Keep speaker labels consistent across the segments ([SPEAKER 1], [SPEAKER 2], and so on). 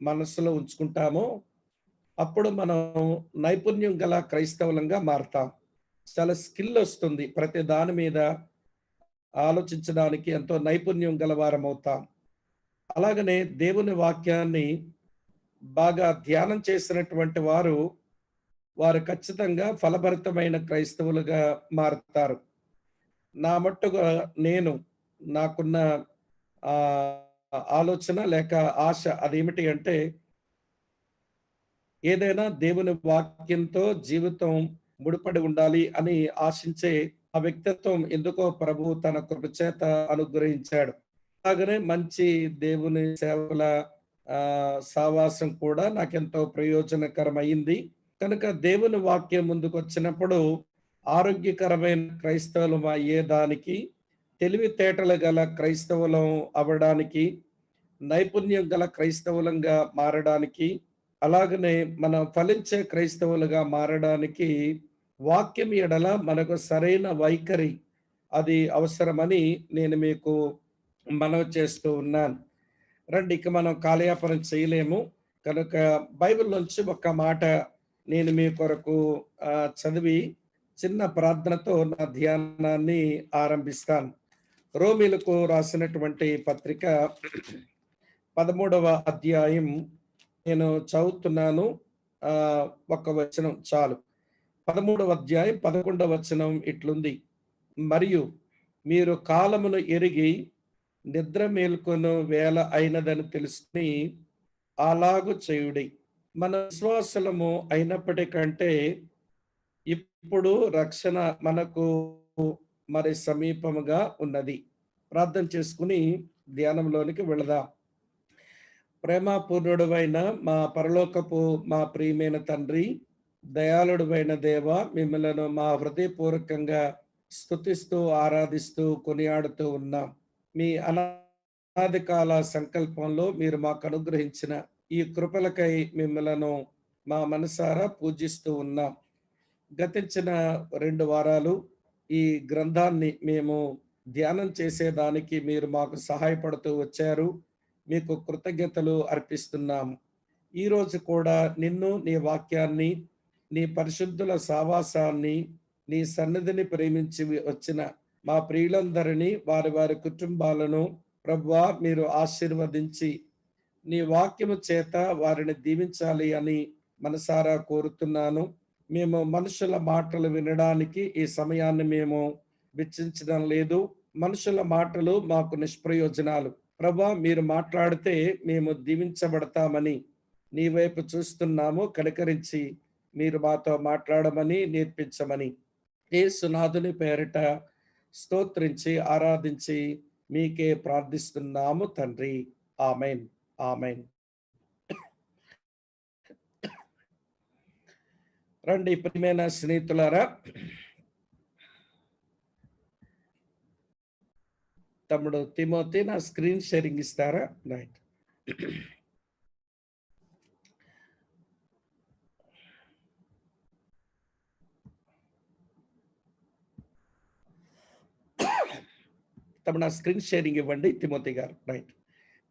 [SPEAKER 1] మనసులో ఉంచుకుంటామో అప్పుడు మనం నైపుణ్యం గల క్రైస్తవులంగా మారతాం. చాలా స్కిల్ వస్తుంది. ప్రతి దాని మీద ఆలోచించడానికి ఎంతో నైపుణ్యం గలవారమవుతాం. అలాగనే దేవుని వాక్యాన్ని బాగా ధ్యానం చేసినటువంటి వారు ఖచ్చితంగా ఫలభరితమైన క్రైస్తవులుగా మారుతారు. నా మట్టుగా నేను నాకున్న ఆలోచన లేక ఆశ అదేమిటి అంటే ఏదైనా దేవుని వాక్యంతో జీవితం ముడిపడి ఉండాలి అని ఆశించే ఆ వ్యక్తిత్వం ఎందుకో ప్రభువు తన కృప చేత అనుగ్రహించాడు. అలాగనే మంచి దేవుని సేవకుల సావాసం కూడా నాకెంతో ప్రయోజనకరమైంది. కనుక దేవుని వాక్యం ముందుకొచ్చినప్పుడు ఆరోగ్యకరమైన క్రైస్తవులం అయ్యేదానికి, తెలివితేటలు గల క్రైస్తవులం అవ్వడానికి, నైపుణ్యం గల క్రైస్తవులంగా మారడానికి, అలాగనే మనం ఫలించే క్రైస్తవులుగా మారడానికి వాక్యం ఎడల మనకు సరైన వైఖరి అది అవసరమని నేను మీకు మనవి చేస్తూ ఉన్నాను. రండి, ఇక మనం కాలయాపన చేయలేము కనుక బైబిల్ నుంచి ఒక మాట నేను మీ కొరకు చదివి చిన్న ప్రార్థనతో నా ధ్యానాన్ని ఆరంభిస్తాను. రోమీలకు రాసినటువంటి పత్రిక 13వ అధ్యాయం నేను చదువుతున్నాను. ఒక వచనం చాలు. 13వ అధ్యాయం 11వ వచనం ఇట్లుంది: మరియు మీరు కాలమును ఎరిగి నిద్ర మేల్కొను వేళ అయినదని తెలుసుకుని అలాగు చేయుడి. మన విశ్వాసలము అయినప్పటికంటే ఇప్పుడు రక్షణ మనకు మరి సమీపముగా ఉన్నది. ప్రార్థన చేసుకుని ధ్యానంలోనికి వెళదాం. ప్రేమపూర్ణుడవైన మా పరలోకపు మా ప్రియమైన తండ్రి, దయాళుడవైన దేవ, మిమ్మలను మా హృదయపూర్వకంగా స్తుతిస్తూ ఆరాధిస్తూ కొనియాడుతూ ఉన్నాం. మీ అనాది కాల సంకల్పంలో మీరు మాకు అనుగ్రహించిన ఈ కృపలకై మిమ్మలను మా మనసారా పూజిస్తూ ఉన్నాం. గతించిన 2 వారాలు ఈ గ్రంథాన్ని మేము ధ్యానం చేసేదానికి మీరు మాకు సహాయపడుతూ వచ్చారు. మీకు కృతజ్ఞతలు అర్పిస్తున్నాము. ఈరోజు కూడా నిన్ను, నీ వాక్యాన్ని, నీ పరిశుద్ధుల సావాసాన్ని, నీ సన్నిధిని ప్రేమించి వచ్చిన మా ప్రియులందరినీ, వారి వారి కుటుంబాలను ప్రభువా మీరు ఆశీర్వదించి నీ వాక్యము చేత వారిని దీవించాలి అని మనసారా కోరుతున్నాను. మేము మనుషుల మాటలు వినడానికి ఈ సమయాన్ని మేము వెచ్చించడం లేదు. మనుషుల మాటలు మాకు నిష్ప్రయోజనాలు. ప్రభా మీరు మాట్లాడితే మేము దీవించబడతామని నీ వైపు చూస్తున్నాము. కనికరించి మీరు మాతో మాట్లాడమని నేర్పించమని యేసునాథుని పేరిట స్తోత్రించి ఆరాధించి మీకే ప్రార్థిస్తున్నాము తండ్రి. Amen, amen. రండి ప్రియమైన స్నేహితులారా, తమ్ముడు తిమోతి నా స్క్రీన్ షేరింగ్ ఇస్తారా? రైట్. తమ్ముడు నా స్క్రీన్ షేరింగ్ ఇవ్వండి తిమోతి గారు. రైట్.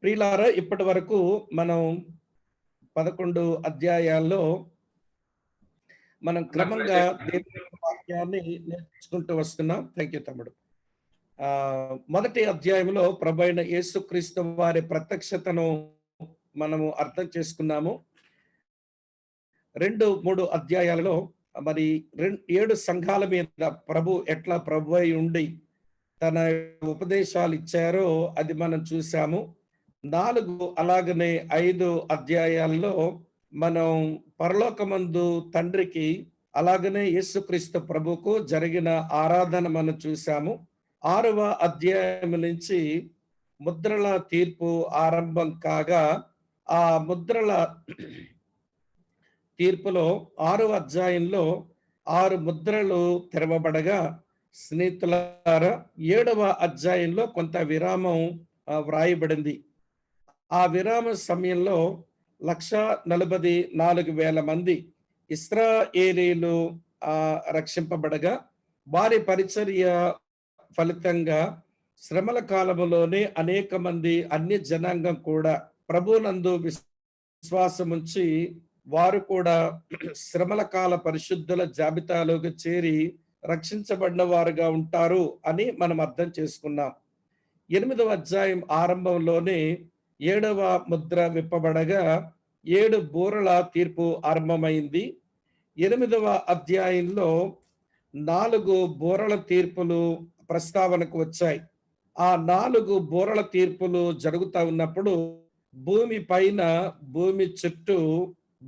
[SPEAKER 1] ప్రియులారా, ఇప్పటి వరకు మనం 11 అధ్యాయాల్లో మనం క్రమంగా దేవుని వాక్యాన్ని నేర్చుకుంటూ వస్తున్నాం. థ్యాంక్ యూ తమ్ముడు. మొదటి అధ్యాయంలో ప్రభువైన యేసుక్రీస్తు వారి ప్రత్యక్షతను మనము అర్థం చేసుకున్నాము. 2-3 అధ్యాయాలలో మరి 7 సంఘాల మీద ప్రభు ఎట్లా ప్రభు అయి ఉండి తన ఉపదేశాలు ఇచ్చారో అది మనం చూసాము. 4 అలాగనే 5 అధ్యాయాల్లో మనం పరలోకమందు తండ్రికి అలాగనే యేసుక్రీస్తు ప్రభుకు జరిగిన ఆరాధన మనం చూసాము. 6వ అధ్యాయం నుంచి ముద్రల తీర్పు ఆరంభం కాగా ఆ ముద్రల తీర్పులో 6వ అధ్యాయంలో 6 ముద్రలు తెరవబడగా స్నేహితులారా 7వ అధ్యాయంలో కొంత విరామం వ్రాయబడింది. ఆ విరామ సమయంలో 1,44,000 మంది ఇశ్రాయేలీయులు రక్షింపబడగా వారి పరిచర్య ఫలితంగా శ్రమల కాలములోనే అనేక మంది అన్య జనాంగం కూడా ప్రభునందు విశ్వాసం ఉంచి వారు కూడా శ్రమల కాల పరిశుద్ధుల జాబితాలోకి చేరి రక్షించబడిన వారుగా ఉంటారు అని మనం అర్థం చేసుకున్నాం. 8వ అధ్యాయం ఆరంభంలోనే 7వ ముద్ర విప్పబడగా 7 బూరల తీర్పు ఆరంభమైంది. 8వ అధ్యాయంలో 4 బూరల తీర్పులు ప్రస్తావనకు వచ్చాయి. ఆ 4 బూరల తీర్పులు జరుగుతా ఉన్నప్పుడు భూమి పైన, భూమి చుట్టూ,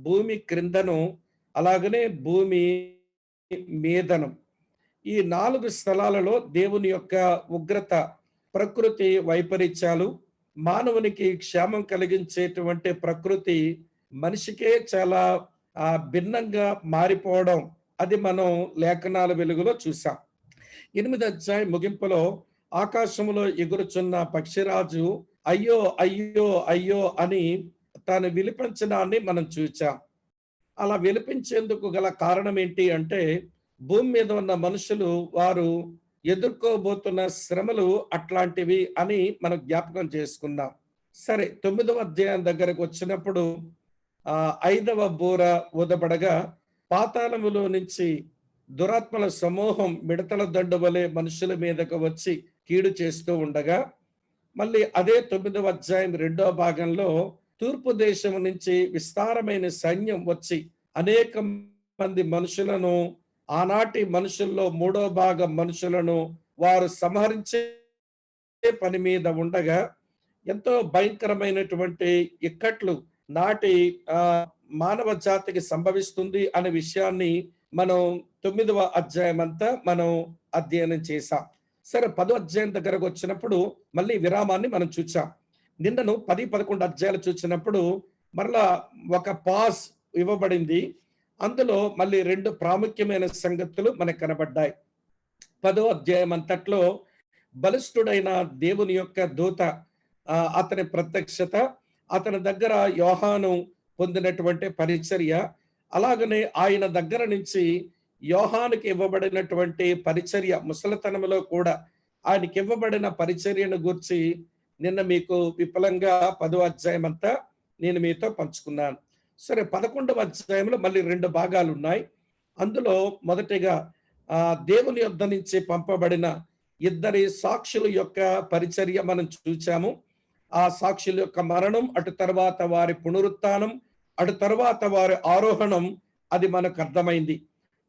[SPEAKER 1] భూమి క్రిందను, అలాగనే భూమి మీదను, ఈ 4 స్థలాలలో దేవుని యొక్క ఉగ్రత, ప్రకృతి వైపరీత్యాలు, మానవునికి క్షేమం కలిగించేటువంటి ప్రకృతి మనిషికే చాలా భిన్నంగా మారిపోవడం, అది మనం లేఖనాల వెలుగులో చూసాం. 8వ అధ్యాయం ముగింపులో ఆకాశంలో ఎగురుచున్న పక్షిరాజు అయ్యో అయ్యో అయ్యో అని తాను విలిపించడాన్ని మనం చూచాం. అలా విలిపించేందుకు గల కారణం ఏంటి అంటే, భూమి మీద ఉన్న మనుషులు వారు ఎదుర్కోబోతున్న శ్రమలు అట్లాంటివి అని మనం జ్ఞాపకం చేసుకున్నాం. సరే, 9వ అధ్యాయం దగ్గరకు వచ్చినప్పుడు 5వ బూర ఊదబడగా పాతాళములో నుంచి దురాత్మల సమూహం మిడతల దండు వలె మనుషుల మీదకు వచ్చి కీడు చేస్తూ ఉండగా, మళ్ళీ అదే 9వ అధ్యాయం 2వ భాగంలో తూర్పు దేశం నుంచి విస్తారమైన సైన్యం వచ్చి అనేక మంది మనుషులను, ఆనాటి మనుషుల్లో 3వ భాగం మనుషులను వారు సంహరించే పని మీద ఉండగా ఎంతో భయంకరమైనటువంటి ఇక్కట్లు నాటి మానవ జాతికి సంభవిస్తుంది అనే విషయాన్ని మనం 9వ అధ్యాయం అంతా మనం అధ్యయనం చేశాం. సరే, 10వ అధ్యాయం దగ్గరకు వచ్చినప్పుడు మళ్ళీ విరామాన్ని మనం చూచాం. నిన్నను 10, 11 అధ్యాయాలు చూసినప్పుడు మరలా ఒక పాస్ ఇవ్వబడింది. అందులో మళ్ళీ 2 ప్రాముఖ్యమైన సంగతులు మనకు కనబడ్డాయి. 10వ అధ్యాయం అంతట్లో బలిష్ఠుడైన దేవుని యొక్క దూత, అతని ప్రత్యక్షత, అతని దగ్గర యోహాను పొందినటువంటి పరిచర్య, అలాగనే ఆయన దగ్గర నుంచి యోహానుకి ఇవ్వబడినటువంటి పరిచర్య, ముసలితనంలో కూడా ఆయనకి ఇవ్వబడిన పరిచర్యను గూర్చి నిన్న మీకు విపులంగా 10వ అధ్యాయం అంతా నేను మీతో పంచుకున్నాను. సరే, 11వ అధ్యాయంలో మళ్ళీ 2 భాగాలు ఉన్నాయి. అందులో మొదటిగా దేవుని యొద్ద నుంచి పంపబడిన 2 సాక్షుల యొక్క పరిచర్య మనం చూచాము. ఆ సాక్షుల యొక్క మరణం, అటు తర్వాత వారి పునరుత్థానం, అటు తర్వాత వారి ఆరోహణం, అది మనకు అర్థమైంది.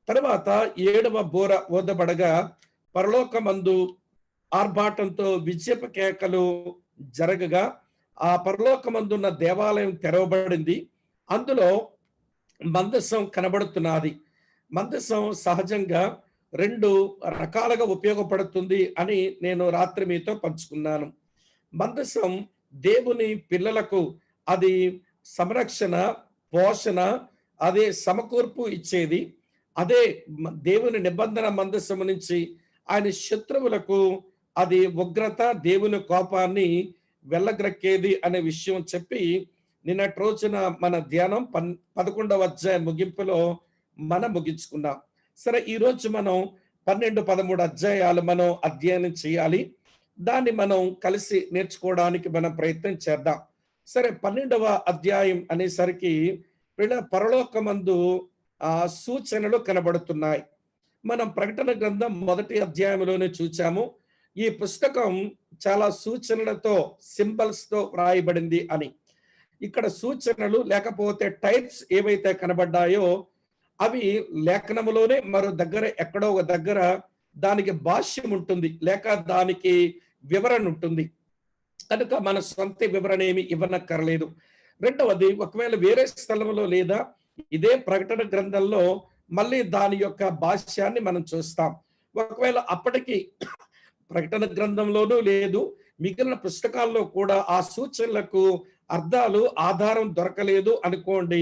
[SPEAKER 1] తర్వాత 7వ బూర ఊదబడగా పరలోకమందు ఆర్భాటంతో విజయపు కేకలు జరగగా ఆ పరలోకమందున్న దేవాలయం తెరవబడింది. అందులో మందసం కనబడుతున్నది. మందసం సహజంగా 2 రకాలుగా ఉపయోగపడుతుంది అని నేను రాత్రి మీతో పంచుకున్నాను. మందసం దేవుని పిల్లలకు అది సంరక్షణ, పోషణ, అదే సమకూర్పు ఇచ్చేది. అదే దేవుని నిబంధన మందసము నుంచి ఆయన శత్రువులకు అది ఉగ్రత, దేవుని కోపాన్ని వెళ్ళగ్రక్కేది అనే విషయం చెప్పి నిన్నటి రోజున మన ధ్యానం 11వ అధ్యాయం ముగింపులో మనం ముగించుకున్నాం. సరే, ఈరోజు మనం 12, 13 అధ్యాయాలు మనం అధ్యయనం చేయాలి. దాన్ని మనం కలిసి నేర్చుకోవడానికి మనం ప్రయత్నం చేద్దాం. సరే, 12వ అధ్యాయం అనేసరికి పరలోకమందు సూచనలు కనబడుతున్నాయి. మనం ప్రకటన గ్రంథం 1వ అధ్యాయంలోనే చూచాము. ఈ పుస్తకం చాలా సూచనలతో, సింబల్స్ తో వ్రాయబడింది అని. ఇక్కడ సూచనలు లేకపోతే టైప్స్ ఏవైతే కనబడ్డాయో అవి లేఖనములోనే మరో దగ్గర ఎక్కడో ఒక దగ్గర దానికి భాష్యం ఉంటుంది, లేక దానికి వివరణ ఉంటుంది. కనుక మన సొంత వివరణ ఏమి ఇవ్వనక్కర్లేదు. రెండవది, ఒకవేళ వేరే స్థలంలో లేదా ఇదే ప్రకటన గ్రంథంలో మళ్ళీ దాని యొక్క భాష్యాన్ని మనం చూస్తాం. ఒకవేళ అప్పటికి ప్రకటన గ్రంథంలోనూ లేదు, మిగిలిన పుస్తకాల్లో కూడా ఆ సూచనలకు అర్థాలు, ఆధారం దొరకలేదు అనుకోండి,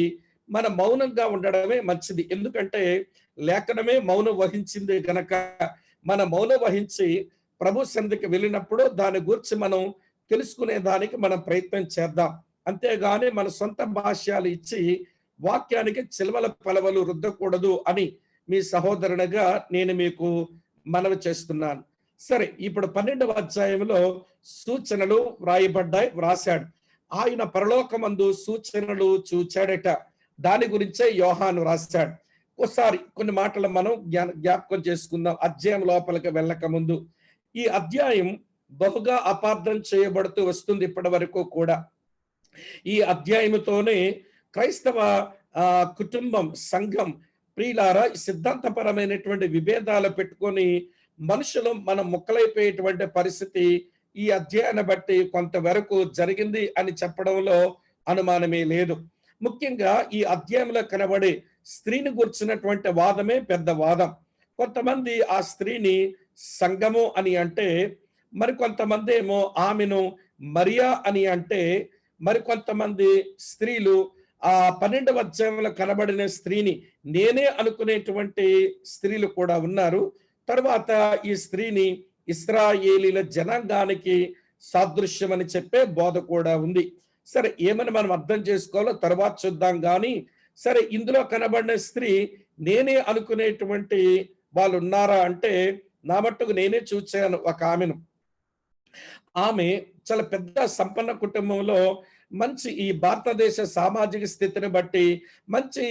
[SPEAKER 1] మన మౌనంగా ఉండడమే మంచిది. ఎందుకంటే లేఖనమే మౌనం వహించింది గనక మన మౌనం వహించి ప్రభు సన్నిధికి వెళ్ళినప్పుడు దాని గురించి మనం తెలుసుకునే దానికి మనం ప్రయత్నం చేద్దాం. అంతేగాని మన సొంత భాష్యాలు ఇచ్చి వాక్యానికి చిలవల పలవలు రుద్దకూడదు అని మీ సహోదరునిగా నేను మీకు మనవి చేస్తున్నాను. సరే, ఇప్పుడు 12వ అధ్యాయంలో సూచనలు వ్రాయబడ్డాయి, వ్రాశాడు. ఆయన పరలోకమందు సూచనలు చూచాడట. దాని గురించే యోహాను రాశాడు. ఒకసారి కొన్ని మాటలు మనం జ్ఞాపకం చేసుకుందాం అధ్యాయం లోపలికి వెళ్ళక ముందు. ఈ అధ్యాయం బహుగా అపార్థం చేయబడుతూ వస్తుంది ఇప్పటి వరకు కూడా. ఈ అధ్యాయముతోనే క్రైస్తవ కుటుంబం, సంఘం ప్రియులారా సిద్ధాంతపరమైనటువంటి విభేదాలు పెట్టుకొని మనుషులు మనం ముక్కలైపోయేటువంటి పరిస్థితి ఈ అధ్యాయాన్ని బట్టి కొంతవరకు జరిగింది అని చెప్పడంలో అనుమానమే లేదు. ముఖ్యంగా ఈ అధ్యాయంలో కనబడే స్త్రీని గుర్చినటువంటి వాదమే పెద్ద వాదం. కొంతమంది ఆ స్త్రీని సంఘము అని అంటే, మరికొంతమంది ఏమో ఆమెను మరియా అని అంటే, మరికొంతమంది స్త్రీలు ఆ 12వ అధ్యాయంలో కనబడిన స్త్రీని నేనే అనుకునేటువంటి స్త్రీలు కూడా ఉన్నారు. తర్వాత ఈ స్త్రీని ఇశ్రాయేలీల జనాంగానికి సాదృశ్యం అని చెప్పే బోధ కూడా ఉంది. సరే, ఏమని మనం అర్థం చేసుకోవాలో తర్వాత చూద్దాం. కానీ సరే, ఇందులో కనబడిన స్త్రీ నేనే అనుకునేటువంటి వాళ్ళు ఉన్నారా అంటే, నా మట్టుకు నేనే చూచాను ఒక ఆమెను. ఆమె చాలా పెద్ద సంపన్న కుటుంబంలో మంచి ఈ భారతదేశ సామాజిక స్థితిని బట్టి మంచి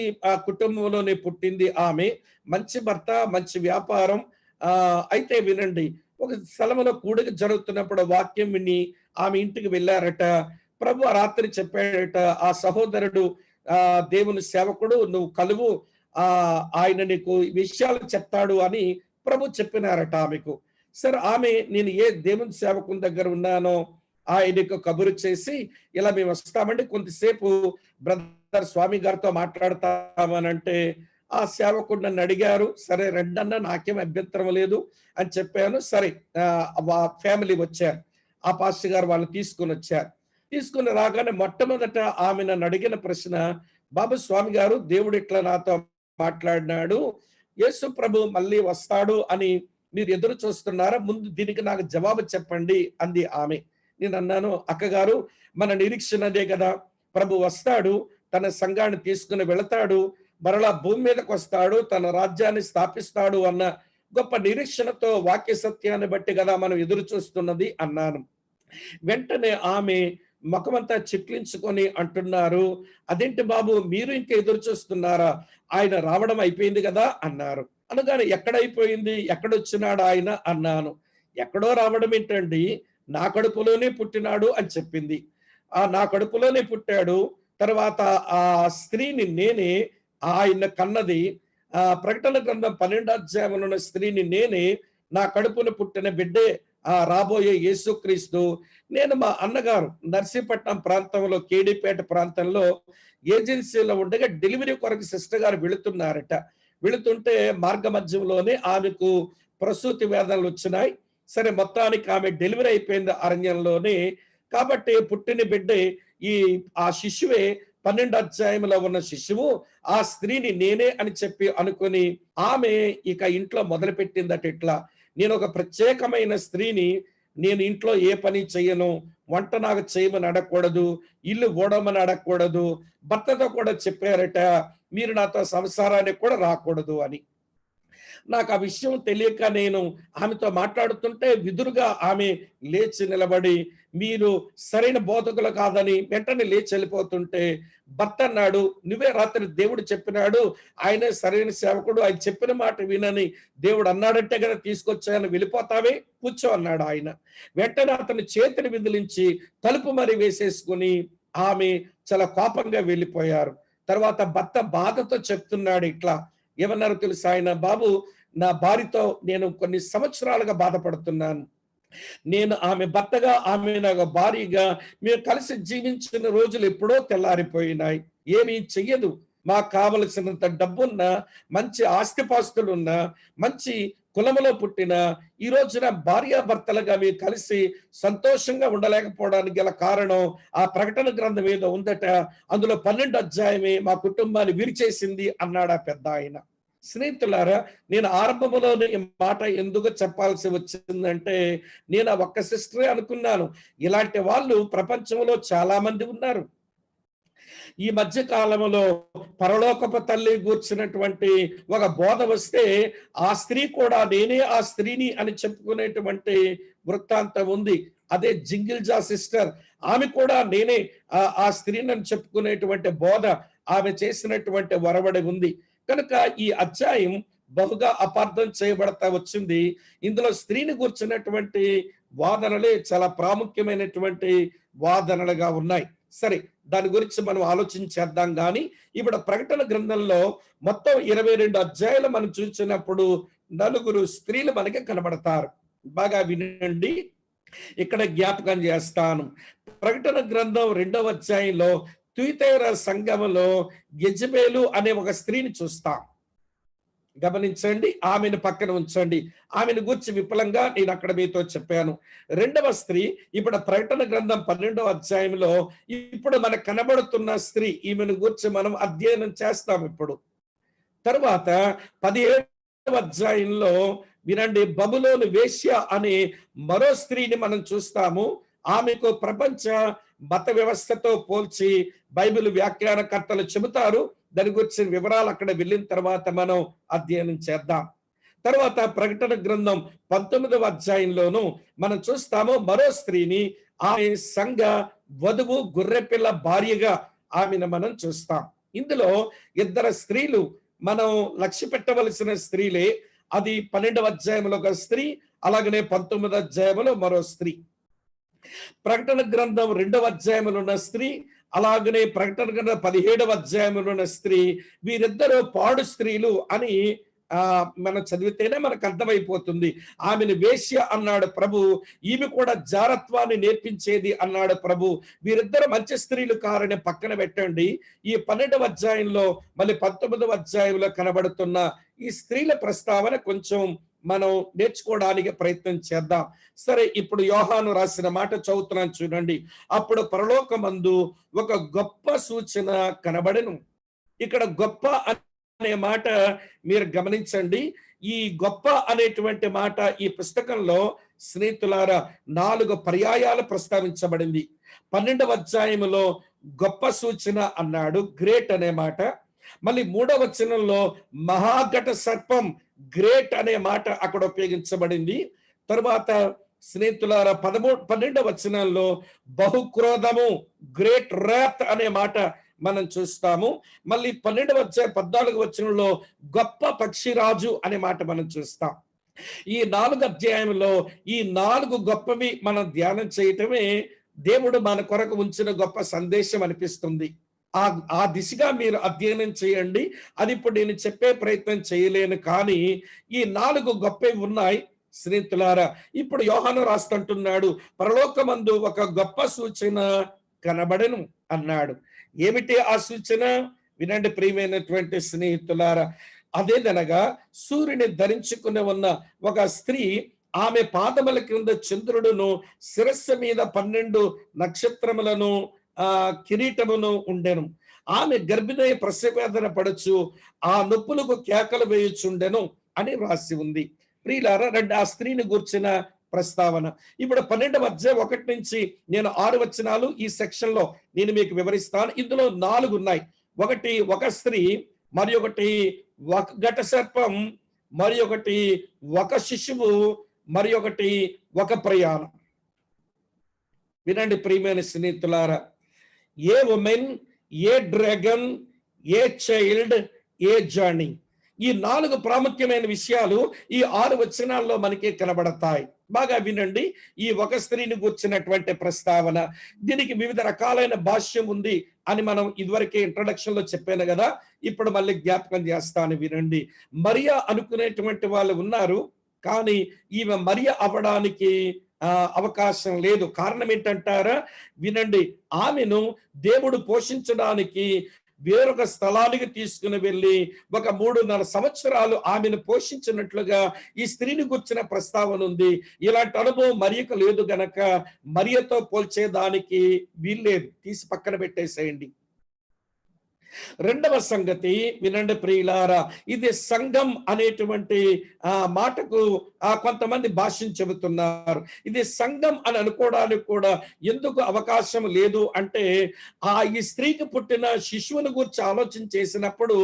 [SPEAKER 1] కుటుంబంలోనే పుట్టింది ఆమె. మంచి భర్త, మంచి వ్యాపారం. అయితే వినండి, ఒక స్థలంలో కూడిక జరుగుతున్నప్పుడు వాక్యం విని ఆమె ఇంటికి వెళ్ళారట. ప్రభు ఆ రాత్రి చెప్పాడట, ఆ సహోదరుడు దేవుని సేవకుడు, నువ్వు కలువు, ఆయన నీకు విషయాలు చెప్తాడు అని ప్రభు చెప్పినారట ఆమెకు. సరే, ఆమె నేను ఏ దేవుని సేవకుని దగ్గర ఉన్నానో ఆయనకు కబురు చేసి ఇలా మేము వస్తామంటే కొంతసేపు బ్రదర్ స్వామి గారితో మాట్లాడతామనంటే ఆ సేవకుడు నన్ను అడిగారు. సరే రెండన్నా, నాకేం అభ్యంతరం లేదు అని చెప్పాను. సరే, ఫ్యామిలీ వచ్చారు. ఆ పాస్టర్ గారు వాళ్ళు తీసుకుని వచ్చారు. తీసుకుని రాగానే మొట్టమొదట ఆమె నన్ను అడిగిన ప్రశ్న, బాబు స్వామి గారు, దేవుడు ఇట్లా నాతో మాట్లాడినాడు, యేసు ప్రభు మళ్ళీ వస్తాడు అని మీరు ఎదురు చూస్తున్నారా? ముందు దీనికి నాకు జవాబు చెప్పండి అంది ఆమె. నేను అన్నాను, అక్కగారు మన నిరీక్షణ అదే కదా, ప్రభు వస్తాడు, తన సంఘాన్ని తీసుకుని వెళతాడు, మరలా భూమి మీదకి వస్తాడు, తన రాజ్యాన్ని స్థాపిస్తాడు అన్న గొప్ప నిరీక్షణతో వాక్య సత్యాన్ని బట్టి కదా మనం ఎదురు చూస్తున్నది అన్నాను. వెంటనే ఆమె ముఖమంతా చిట్లించుకొని అంటున్నారు, అదేంటి బాబు మీరు ఇంకా ఎదురు చూస్తున్నారా, ఆయన రావడం అయిపోయింది కదా అన్నారు. అనగానే ఎక్కడైపోయింది, ఎక్కడొచ్చినాడు ఆయన అన్నాను. ఎక్కడో రావడం ఏంటండి, నా కడుపులోనే పుట్టినాడు అని చెప్పింది. నా కడుపులోనే పుట్టాడు. తర్వాత ఆ స్త్రీని నేనే, ఆయన కన్నది. ప్రకటన గ్రంథం 12వ అధ్యాయంలో ఉన్న స్త్రీని నేనే, నా కడుపున పుట్టిన బిడ్డే రాబోయే యేసుక్రీస్తు. నేను మా అన్నగారు నర్సీపట్నం ప్రాంతంలో, కేడీపేట ప్రాంతంలో ఏజెన్సీలో ఉండగా డెలివరీ కొరకు సిస్టర్ గారు వెళుతున్నారట. వెళుతుంటే మార్గ మధ్యంలోనే ఆమెకు ప్రసూతి వేదనలు వచ్చినాయి. సరే, మొత్తానికి ఆమె డెలివరీ అయిపోయింది అరణ్యంలోనే. కాబట్టి పుట్టిన బిడ్డే ఆ శిశువే 12వ అధ్యాయంలో ఉన్న శిశువు. ఆ స్త్రీని నేనే అని చెప్పి అనుకుని ఆమె ఇక ఇంట్లో మొదలుపెట్టిందట. ఇట్లా, నేను ఒక ప్రత్యేకమైన స్త్రీని, నేను ఇంట్లో ఏ పని చెయ్యను, వంట నాకు చేయమని అడగకూడదు, ఇల్లు ఊడమని అడగకూడదు. భర్తతో కూడా చెప్పారట, మీరు నాతో సంసారానికి కూడా రాకూడదు అని. నాకు ఆ విషయం తెలియక నేను ఆమెతో మాట్లాడుతుంటే విదురుగా ఆమె లేచి నిలబడి, మీరు సరైన బోధకులు కాదని వెంటనే లేచి వెళ్ళిపోతుంటే భర్త అన్నాడు, నువ్వే రాత్రి దేవుడు చెప్పినాడు, ఆయనే సరైన సేవకుడు, ఆయన చెప్పిన మాట వినని దేవుడు అన్నాడంటే కదా తీసుకొచ్చాను, వెళ్ళిపోతావే, కూర్చో అన్నాడు ఆయన. వెంటనే అతని చేతిని విదిలించి తలుపు మరి వేసేసుకుని ఆమె చాలా కోపంగా వెళ్ళిపోయారు. తర్వాత భర్త బాధతో చెప్తున్నాడు ఇట్లా, ఏమన్నారు తెలుసా ఆయన, బాబు నా భార్యతో నేను కొన్ని సంవత్సరాలుగా బాధపడుతున్నాను. నేను ఆమె భర్తగా, ఆమె నాకు భార్యగా మేము కలిసి జీవించిన రోజులు ఎప్పుడో తెల్లారిపోయినాయి. ఏమీ చెయ్యదు, మాకు కావలసినంత డబ్బున్నా, మంచి ఆస్తిపాస్తులున్నా, మంచి కులములో పుట్టిన ఈ రోజున భార్యాభర్తలుగా మీరు కలిసి సంతోషంగా ఉండలేకపోవడానికి గల కారణం ఆ ప్రకటన గ్రంథం ఏదో ఉందట, అందులో 12వ అధ్యాయమే మా కుటుంబాన్ని విరిచేసింది అన్నాడు ఆ పెద్ద ఆయన. స్నేహితులారా, నేను ఆరంభంలోనే ఈ మాట ఎందుకు చెప్పాల్సి వచ్చిందంటే, నేను ఆ ఒక్క సిస్టరే అనుకున్నాను. ఇలాంటి వాళ్ళు ప్రపంచంలో చాలా మంది ఉన్నారు. ఈ మధ్య కాలంలో పరలోకపు తల్లి గూర్చినటువంటి ఒక బోధ వస్తే ఆ స్త్రీ కూడా నేనే ఆ స్త్రీని అని చెప్పుకునేటువంటి వృత్తాంతం ఉంది. అదే జింగిల్జా సిస్టర్, ఆమె కూడా నేనే ఆ స్త్రీని అని చెప్పుకునేటువంటి బోధ ఆమె చేసినటువంటి వరవడి ఉంది. కనుక ఈ అధ్యాయం బహుగా అపార్థం చేయబడతా వచ్చింది. ఇందులో స్త్రీని గూర్చినటువంటి వాదనలే చాలా ప్రాముఖ్యమైనటువంటి వాదనలుగా ఉన్నాయి. సరే, దాని గురించి మనం ఆలోచించేద్దాం. కానీ ఇప్పుడు ప్రకటన గ్రంథంలో మొత్తం 22 అధ్యాయాలు మనం చూసినప్పుడు నలుగురు స్త్రీలు మనకి కనబడతారు. బాగా వినండి, ఇక్కడ జ్ఞాపకం చేస్తాను. ప్రకటన గ్రంథం 2వ అధ్యాయంలో తుయతైర సంఘములో యెజబేలు అనే ఒక స్త్రీని చూస్తాం. గమనించండి, ఆమెను పక్కన ఉంచండి. ఆమెను గూర్చి విపులంగా నేను అక్కడ మీతో చెప్పాను. రెండవ స్త్రీ ఇప్పుడు ప్రకటన గ్రంథం 12వ అధ్యాయంలో ఇప్పుడు మనకు కనబడుతున్న స్త్రీ, ఈమెను గూర్చి మనం అధ్యయనం చేస్తాం ఇప్పుడు. తరువాత 17వ అధ్యాయంలో వినండి, బబులోను వేశ్య అనే మరో స్త్రీని మనం చూస్తాము. ఆమెకు ప్రపంచ మత వ్యవస్థతో పోల్చి బైబిల్ వ్యాఖ్యానకర్తలు చెబుతారు. దాని గురించి వివరాలు అక్కడ వెళ్ళిన తర్వాత మనం అధ్యయనం చేద్దాం. తర్వాత ప్రకటన గ్రంథం 19వ అధ్యాయంలోను మనం చూస్తాము మరో స్త్రీని, ఆమె సంఘ వధువు గొర్రెపిల్ల భార్యగా ఆమెను మనం చూస్తాం. ఇందులో ఇద్దరు స్త్రీలు మనం లక్ష్య పెట్టవలసిన స్త్రీలే. అది 12వ అధ్యాయంలో ఒక స్త్రీ, అలాగనే 19వ అధ్యాయంలో మరో స్త్రీ. ప్రకటన గ్రంథం 2వ అధ్యాయంలో ఉన్న స్త్రీ, అలాగనే ప్రకటన గ్రంథం 17వ అధ్యాయంలో ఉన్న స్త్రీ, వీరిద్దరూ పాడు స్త్రీలు అని మనం చదివితేనే మనకు అర్థమైపోతుంది. ఆమెను వేశ్య అన్నాడు ప్రభు, ఈమె కూడా జారత్వాన్ని నేర్పించేది అన్నాడు ప్రభు. వీరిద్దరు మంచి స్త్రీలు కారని పక్కన పెట్టండి. ఈ 12వ అధ్యాయంలో మళ్ళీ 19వ అధ్యాయంలో కనబడుతున్న ఈ స్త్రీల ప్రస్తావన కొంచెం మనం నేర్చుకోవడానికి ప్రయత్నం చేద్దాం. సరే, ఇప్పుడు యోహాను రాసిన మాట చదువుతున్నాను చూడండి. అప్పుడు పరలోకమందు ఒక గొప్ప సూచన కనబడెను. ఇక్కడ గొప్ప అనే మాట మీరు గమనించండి. ఈ గొప్ప అనేటువంటి మాట ఈ పుస్తకంలో స్నేహితులారా 4 పర్యాయాలు ప్రస్తావించబడింది. 12వ అధ్యాయంలో గొప్ప సూచన అన్నాడు, గ్రేట్ అనే మాట. మళ్ళీ 3వ వచనంలో మహాఘట సర్పం, గ్రేట్ అనే మాట అక్కడ ఉపయోగించబడింది. తరువాత స్నేహితులారా 12వ వచనంలో బహుక్రోధము, గ్రేట్ రేత్ అనే మాట మనం చూస్తాము. మళ్ళీ 12వ అధ్యాయం 14వ వచనంలో గొప్ప పక్షిరాజు అనే మాట మనం చూస్తాం. ఈ 4 అధ్యాయంలో ఈ 4 గొప్పవి మనం ధ్యానం చేయటమే దేవుడు మన కొరకు ఉంచిన గొప్ప సందేశం అనిపిస్తుంది. ఆ దిశగా మీరు అధ్యయనం చేయండి. అది ఇప్పుడు నేను చెప్పే ప్రయత్నం చేయలేను, కానీ ఈ 4 గొప్పవి ఉన్నాయి స్నేహితులారా. ఇప్పుడు యోహాను రాస్తుంటున్నాడు, పరలోకమందు ఒక గొప్ప సూచన కనబడెను అన్నాడు. ఏమిటి ఆ సూచన? వినండి ప్రియమైనటువంటి స్నేహితులారా. అదేదనగా సూర్యుని ధరించుకుని ఉన్న ఒక స్త్రీ, ఆమె పాదముల క్రింద చంద్రుడును, శిరస్సు మీద 12 నక్షత్రములను కిరీటమును ఉండెను. ఆమె గర్భిణీ ప్రసవేదన పడుచు ఆ నొప్పులకు కేకలు వేయుచుండెను అని రాసి ఉంది. ప్రియులారా, ఆ స్త్రీని గూర్చిన ప్రస్తావన ఇప్పుడు 12వ అధ్యాయం 1 నుంచి నేను 6 వచనాలు ఈ సెక్షన్ లో నేను మీకు వివరిస్తాను. ఇందులో 4 ఉన్నాయి. ఒకటి ఒక స్త్రీ, మరి ఒకటి ఒక ఘట సర్పం, మరి ఒకటి ఒక శిశువు, మరి ఒకటి ఒక ప్రయాణం. వినండి ప్రియమైన స్నేహితులారా, a woman, a dragon, a child, a journey, ఈ 4 ప్రాముఖ్యమైన విషయాలు ఈ 6 వచనాల్లో మనకి కనబడతాయి. బాగా వినండి. ఈ ఒక స్త్రీని గూర్చినటువంటి ప్రస్తావన, దీనికి వివిధ రకాలైన భాష్యం ఉంది అని మనం ఇదివరకే ఇంట్రడక్షన్ లో చెప్పాను కదా. ఇప్పుడు మళ్ళీ జ్ఞాపకం చేస్తాను, వినండి. మరియా అనుకునేటువంటి వాళ్ళు ఉన్నారు, కానీ ఈమె మరియా అవ్వడానికి అవకాశం లేదు. కారణం ఏంటంటారా? వినండి, ఆమెను దేవుడు పోషించడానికి వేరొక స్థలానికి తీసుకుని వెళ్ళి ఒక 3.5 సంవత్సరాలు ఆమెను పోషించినట్లుగా ఈ స్త్రీని గుర్చిన ప్రస్తావన ఉంది. ఇలాంటి అనుభవం మరియకు లేదు గనక మరియతో పోల్చేదానికి వీల్లేదు, తీసి పక్కన పెట్టేసేయండి. రెండవ సంగతి వినండి ప్రియులారా, ఇది సంఘం అనేటువంటి మాటకు కొంతమంది భాష్యం చెబుతున్నారు. ఇది సంఘం అని అనుకోవడానికి కూడా ఎందుకు అవకాశం లేదు అంటే, ఈ స్త్రీకి పుట్టిన శిశువుని గురించి ఆలోచన చేసినప్పుడు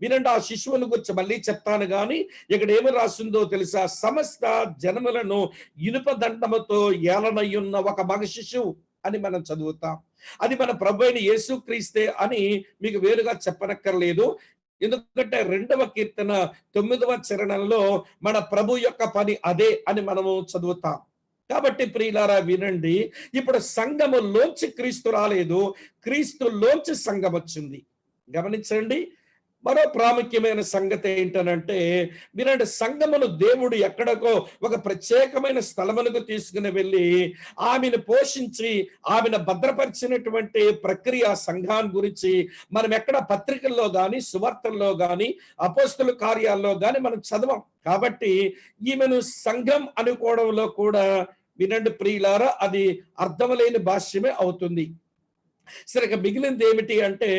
[SPEAKER 1] వినండి, ఆ శిశువుని గురించి మళ్ళీ చెప్తాను గాని ఇక్కడ ఏమి రాసిందో తెలుసా? సమస్త జనములను ఇనుప దండముతో ఏలనయ్యున్న ఒక మగ శిశువు అని మనం చదువుతాం. అది మన ప్రభువైన యేసుక్రీస్తే అని మీకు వేరుగా చెప్పనక్కర్లేదు. ఎందుకంటే 2వ కీర్తన 9వ చరణంలో మన ప్రభు యొక్క పని అదే అని మనము చదువుతాం. కాబట్టి ప్రియులారా వినండి, ఇప్పుడు సంఘములోంచి క్రీస్తు రాలేదు, క్రీస్తులోంచి సంఘం వచ్చింది. గమనించండి. మరో ప్రాముఖ్యమైన సంగతి ఏంటనంటే వినండి, సంఘమును దేవుడు ఎక్కడికో ఒక ప్రత్యేకమైన స్థలములకు తీసుకుని వెళ్ళి ఆమెను పోషించి ఆమెను భద్రపరిచినటువంటి ప్రక్రియ సంఘాన్ని గురించి మనం ఎక్కడ పత్రికల్లో గాని సువార్తల్లో గాని అపోస్తల కార్యాల్లో గాని మనం చదవం. కాబట్టి ఈమెను సంఘం అనుకోవడంలో కూడా వినండి ప్రియులారా, అది అర్థమలేని భాష్యమే అవుతుంది. సరిగ్గా మిగిలింది ఏమిటి అంటే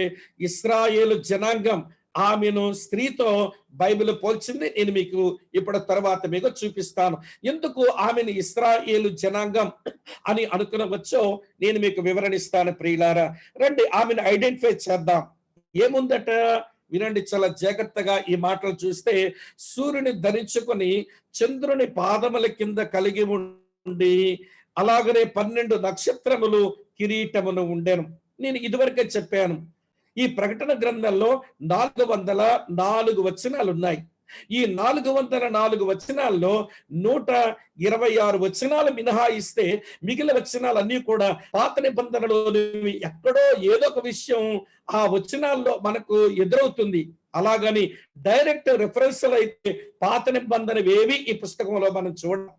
[SPEAKER 1] ఇశ్రాయేలు జనాంగం ఆమెను స్త్రీతో బైబిల్ పోల్చింది. నేను మీకు ఇప్పుడు తర్వాత మీకు చూపిస్తాను. ఎందుకు ఆమెను ఇశ్రాయేలు జనాంగం అని అనుకునవచ్చో నేను మీకు వివరణిస్తాను ప్రియులారా. రండి ఆమెను ఐడెంటిఫై చేద్దాం. ఏముందట వినండి, చాలా జాగ్రత్తగా ఈ మాటలు చూస్తే, సూర్యుని ధరించుకొని చంద్రుని పాదముల కింద కలిగి ఉండి అలాగనే 12 నక్షత్రములు కిరీటమును ఉండెను. నేను ఇదివరకే చెప్పాను, ఈ ప్రకటన గ్రంథంలో 404 వచనాలు ఉన్నాయి. ఈ 404 వచనాల్లో 126 వచనాలు మినహాయిస్తే మిగిలిన వచనాలన్నీ కూడా పాత నిబంధనలోని ఎక్కడో ఏదో ఒక విషయం ఆ వచనాల్లో మనకు ఎదురవుతుంది. అలాగని డైరెక్ట్ రిఫరెన్స్లు అయితే పాత నిబంధనవేవి ఈ పుస్తకంలో మనం చూడాలి.